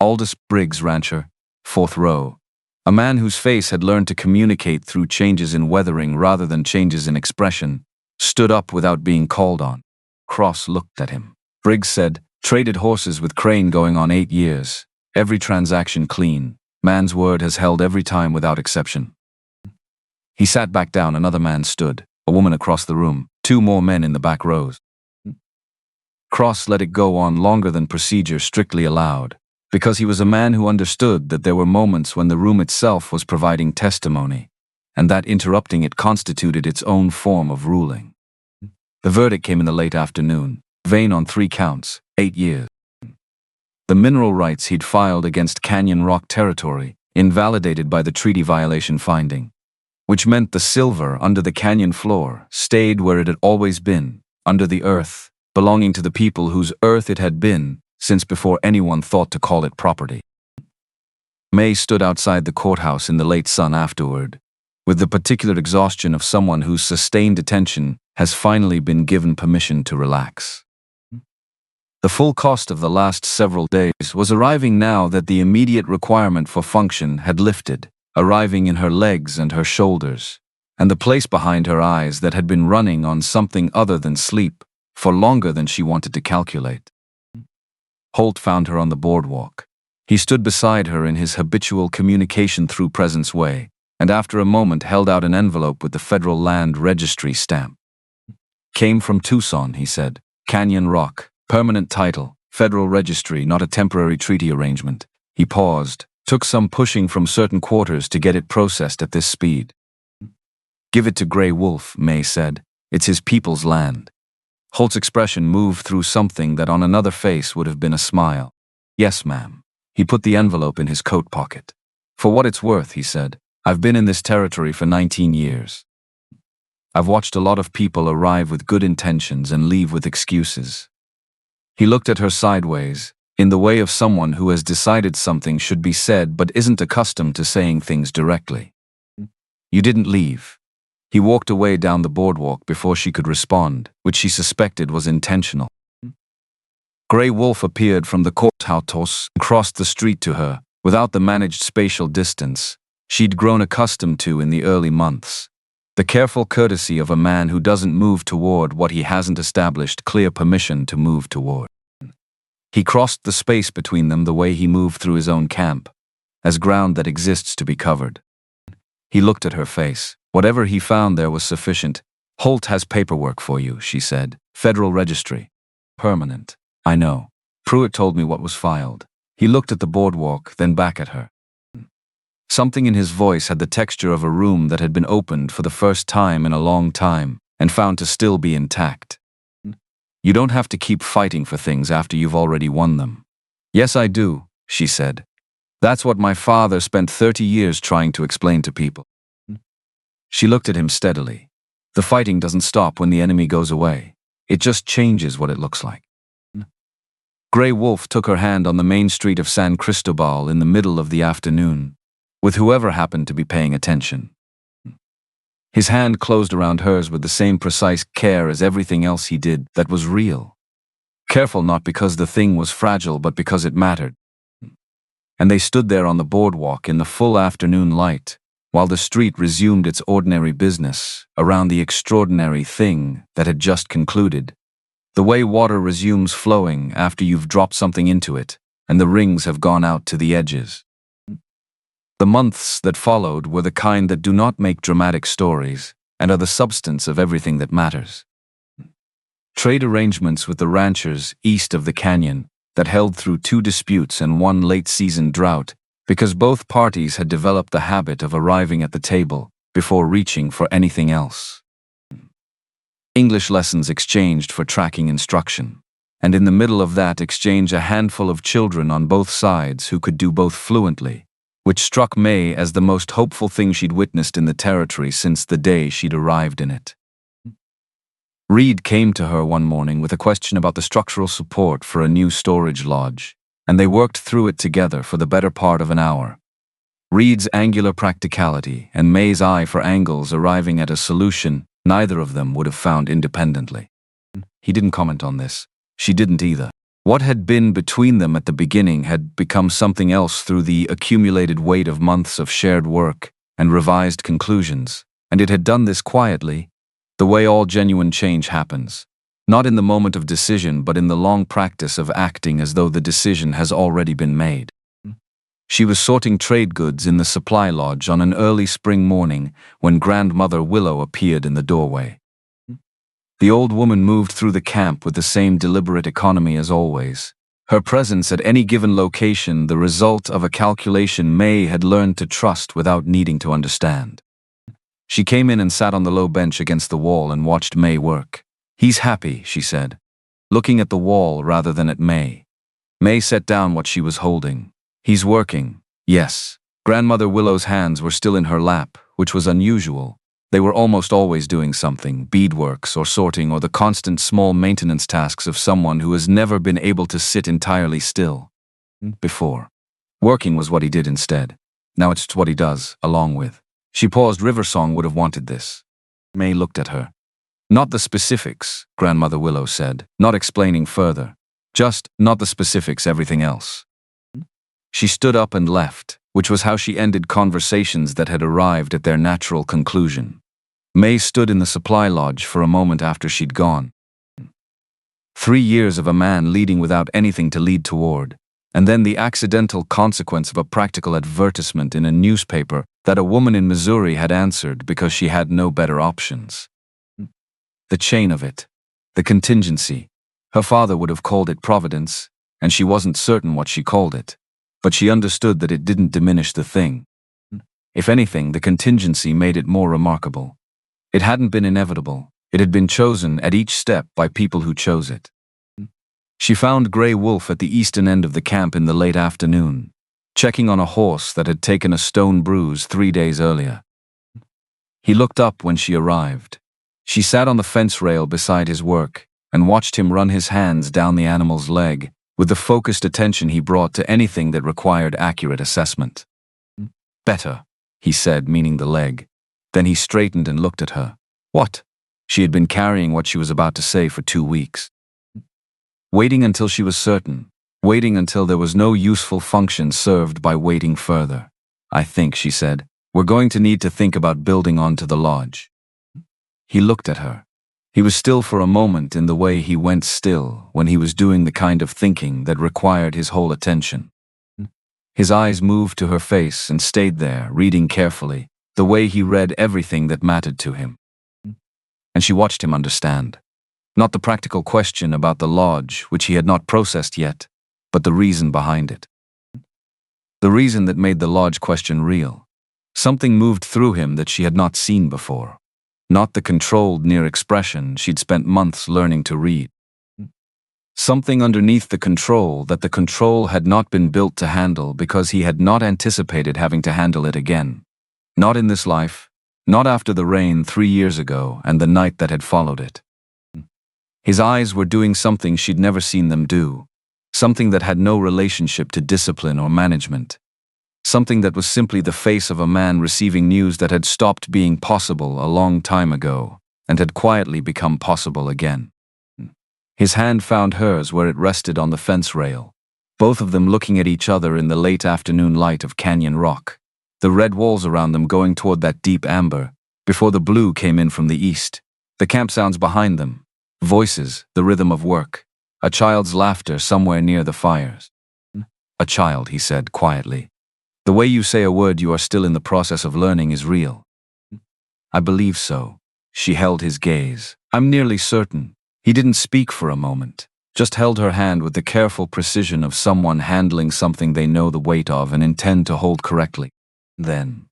Aldous Briggs, rancher, 4th row, a man whose face had learned to communicate through changes in weathering rather than changes in expression, stood up without being called on. Cross looked at him. Briggs said, "Traded horses with Crane going on 8 years. Every transaction clean. Man's word has held every time without exception." He sat back down. Another man stood, a woman across the room, 2 more men in the back rows. Cross let it go on longer than procedure strictly allowed, because he was a man who understood that there were moments when the room itself was providing testimony, and that interrupting it constituted its own form of ruling. The verdict came in the late afternoon. Vane on 3 counts, 8 years. The mineral rights he'd filed against Canyon Rock territory, invalidated by the treaty violation finding, which meant the silver under the canyon floor stayed where it had always been, under the earth, belonging to the people whose earth it had been since before anyone thought to call it property. May stood outside the courthouse in the late sun afterward, with the particular exhaustion of someone whose sustained attention has finally been given permission to relax. The full cost of the last several days was arriving now that the immediate requirement for function had lifted, arriving in her legs and her shoulders, and the place behind her eyes that had been running on something other than sleep for longer than she wanted to calculate. Holt found her on the boardwalk. He stood beside her in his habitual communication through presence way, and after a moment held out an envelope with the Federal Land Registry stamp. "Came from Tucson," he said. "Canyon Rock. Permanent title, Federal Registry, not a temporary treaty arrangement." He paused, took some pushing from certain quarters to get it processed at this speed. "Give it to Gray Wolf," May said. "It's his people's land." Holt's expression moved through something that on another face would have been a smile. "Yes, ma'am." He put the envelope in his coat pocket. "For what it's worth," he said, "I've been in this territory for 19 years. I've watched a lot of people arrive with good intentions and leave with excuses." He looked at her sideways, in the way of someone who has decided something should be said but isn't accustomed to saying things directly. You didn't leave. He walked away down the boardwalk before she could respond, which she suspected was intentional. Grey Wolf appeared from the courthouse and crossed the street to her, without the managed spatial distance she'd grown accustomed to in the early months. The careful courtesy of a man who doesn't move toward what he hasn't established clear permission to move toward. He crossed the space between them the way he moved through his own camp, as ground that exists to be covered. He looked at her face. Whatever he found there was sufficient. Holt has paperwork for you, she said. Federal registry. Permanent. I know. Pruitt told me what was filed. He looked at the boardwalk, then back at her. Something in his voice had the texture of a room that had been opened for the first time in a long time and found to still be intact. You don't have to keep fighting for things after you've already won them. Yes, I do, she said. That's what my father spent 30 years trying to explain to people. She looked at him steadily. The fighting doesn't stop when the enemy goes away. It just changes what it looks like. Grey Wolf took her hand on the main street of San Cristobal in the middle of the afternoon, with whoever happened to be paying attention. His hand closed around hers with the same precise care as everything else he did that was real. Careful not because the thing was fragile but because it mattered. And they stood there on the boardwalk in the full afternoon light, while the street resumed its ordinary business around the extraordinary thing that had just concluded. The way water resumes flowing after you've dropped something into it, and the rings have gone out to the edges. The months that followed were the kind that do not make dramatic stories, and are the substance of everything that matters. Trade arrangements with the ranchers east of the canyon that held through 2 disputes and 1 late-season drought because both parties had developed the habit of arriving at the table before reaching for anything else. English lessons exchanged for tracking instruction, and in the middle of that exchange a handful of children on both sides who could do both fluently, which struck May as the most hopeful thing she'd witnessed in the territory since the day she'd arrived in it. Reed came to her one morning with a question about the structural support for a new storage lodge, and they worked through it together for the better part of an hour. Reed's angular practicality and May's eye for angles arriving at a solution neither of them would have found independently. He didn't comment on this. She didn't either. What had been between them at the beginning had become something else through the accumulated weight of months of shared work and revised conclusions, and it had done this quietly, the way all genuine change happens, not in the moment of decision but in the long practice of acting as though the decision has already been made. She was sorting trade goods in the supply lodge on an early spring morning when Grandmother Willow appeared in the doorway. The old woman moved through the camp with the same deliberate economy as always, her presence at any given location the result of a calculation May had learned to trust without needing to understand. She came in and sat on the low bench against the wall and watched May work. "He's happy," she said, looking at the wall rather than at May. May set down what she was holding. "He's working." Yes. Grandmother Willow's hands were still in her lap, which was unusual. They were almost always doing something, beadworks or sorting or the constant small maintenance tasks of someone who has never been able to sit entirely still. Before. Working was what he did instead. Now it's what he does, along with. She paused. Riversong would have wanted this. May looked at her. "Not the specifics," Grandmother Willow said, not explaining further. "Just, not the specifics, everything else." She stood up and left, which was how she ended conversations that had arrived at their natural conclusion. May stood in the supply lodge for a moment after she'd gone. 3 years of a man leading without anything to lead toward, and then the accidental consequence of a practical advertisement in a newspaper that a woman in Missouri had answered because she had no better options. The chain of it, the contingency. Her father would have called it providence, and she wasn't certain what she called it. But she understood that it didn't diminish the thing. If anything, the contingency made it more remarkable. It hadn't been inevitable. It had been chosen at each step by people who chose it. She found Grey Wolf at the eastern end of the camp in the late afternoon, checking on a horse that had taken a stone bruise 3 days earlier. He looked up when she arrived. She sat on the fence rail beside his work and watched him run his hands down the animal's leg, with the focused attention he brought to anything that required accurate assessment. "Better," he said, meaning the leg. Then he straightened and looked at her. "What?" She had been carrying what she was about to say for 2 weeks. Waiting until she was certain. Waiting until there was no useful function served by waiting further. "I think," she said, "we're going to need to think about building onto the lodge." He looked at her. He was still for a moment in the way he went still when he was doing the kind of thinking that required his whole attention. His eyes moved to her face and stayed there, reading carefully, the way he read everything that mattered to him. And she watched him understand. Not the practical question about the lodge, which he had not processed yet, but the reason behind it. The reason that made the lodge question real. Something moved through him that she had not seen before. Not the controlled near expression she'd spent months learning to read. Something underneath the control that the control had not been built to handle because he had not anticipated having to handle it again. Not in this life, not after the rain 3 years ago and the night that had followed it. His eyes were doing something she'd never seen them do, something that had no relationship to discipline or management. Something that was simply the face of a man receiving news that had stopped being possible a long time ago and had quietly become possible again. His hand found hers where it rested on the fence rail, both of them looking at each other in the late afternoon light of Canyon Rock, the red walls around them going toward that deep amber, before the blue came in from the east, the camp sounds behind them, voices, the rhythm of work, a child's laughter somewhere near the fires. "A child," he said quietly. "The way you say a word you are still in the process of learning is real." "I believe so." She held his gaze. "I'm nearly certain." He didn't speak for a moment, just held her hand with the careful precision of someone handling something they know the weight of and intend to hold correctly. Then,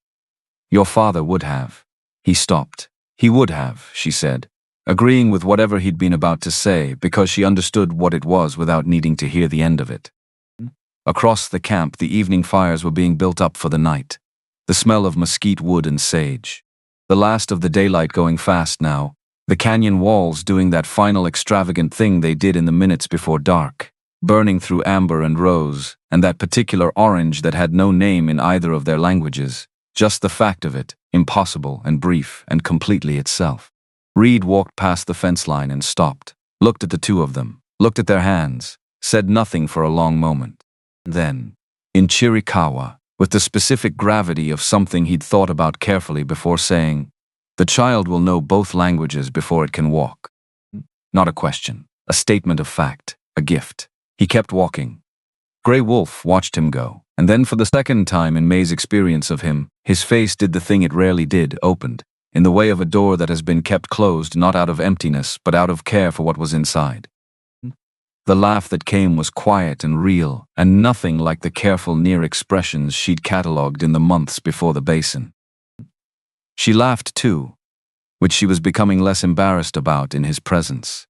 "Your father would have." He stopped. "He would have," she said, agreeing with whatever he'd been about to say because she understood what it was without needing to hear the end of it. Across the camp, the evening fires were being built up for the night. The smell of mesquite wood and sage. The last of the daylight going fast now, the canyon walls doing that final extravagant thing they did in the minutes before dark, burning through amber and rose, and that particular orange that had no name in either of their languages, just the fact of it, impossible and brief and completely itself. Reed walked past the fence line and stopped, looked at the two of them, looked at their hands, said nothing for a long moment. Then, in Chiricahua, with the specific gravity of something he'd thought about carefully before saying, "The child will know both languages before it can walk." Not a question, a statement of fact, a gift. He kept walking. Grey Wolf watched him go, and then for the second time in May's experience of him, his face did the thing it rarely did, opened, in the way of a door that has been kept closed not out of emptiness but out of care for what was inside. The laugh that came was quiet and real, and nothing like the careful near expressions she'd catalogued in the months before the basin. She laughed too, which she was becoming less embarrassed about in his presence.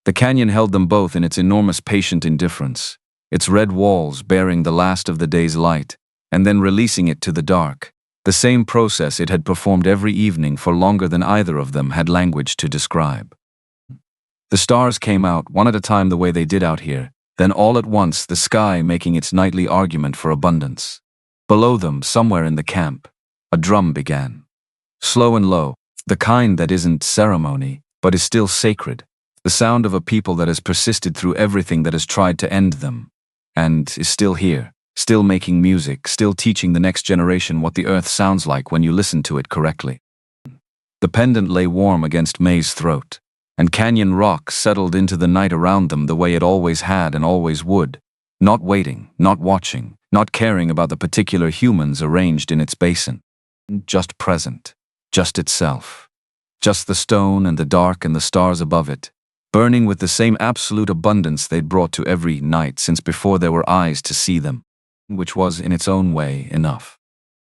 The canyon held them both in its enormous patient indifference, its red walls bearing the last of the day's light, and then releasing it to the dark, the same process it had performed every evening for longer than either of them had language to describe. The stars came out one at a time the way they did out here, then all at once the sky making its nightly argument for abundance. Below them, somewhere in the camp, a drum began. Slow and low, the kind that isn't ceremony, but is still sacred, the sound of a people that has persisted through everything that has tried to end them, and is still here, still making music, still teaching the next generation what the earth sounds like when you listen to it correctly. The pendant lay warm against May's throat, and Canyon Rock settled into the night around them the way it always had and always would, not waiting, not watching, not caring about the particular humans arranged in its basin. Just present, just itself. Just the stone and the dark and the stars above it, burning with the same absolute abundance they'd brought to every night since before there were eyes to see them, which was in its own way enough.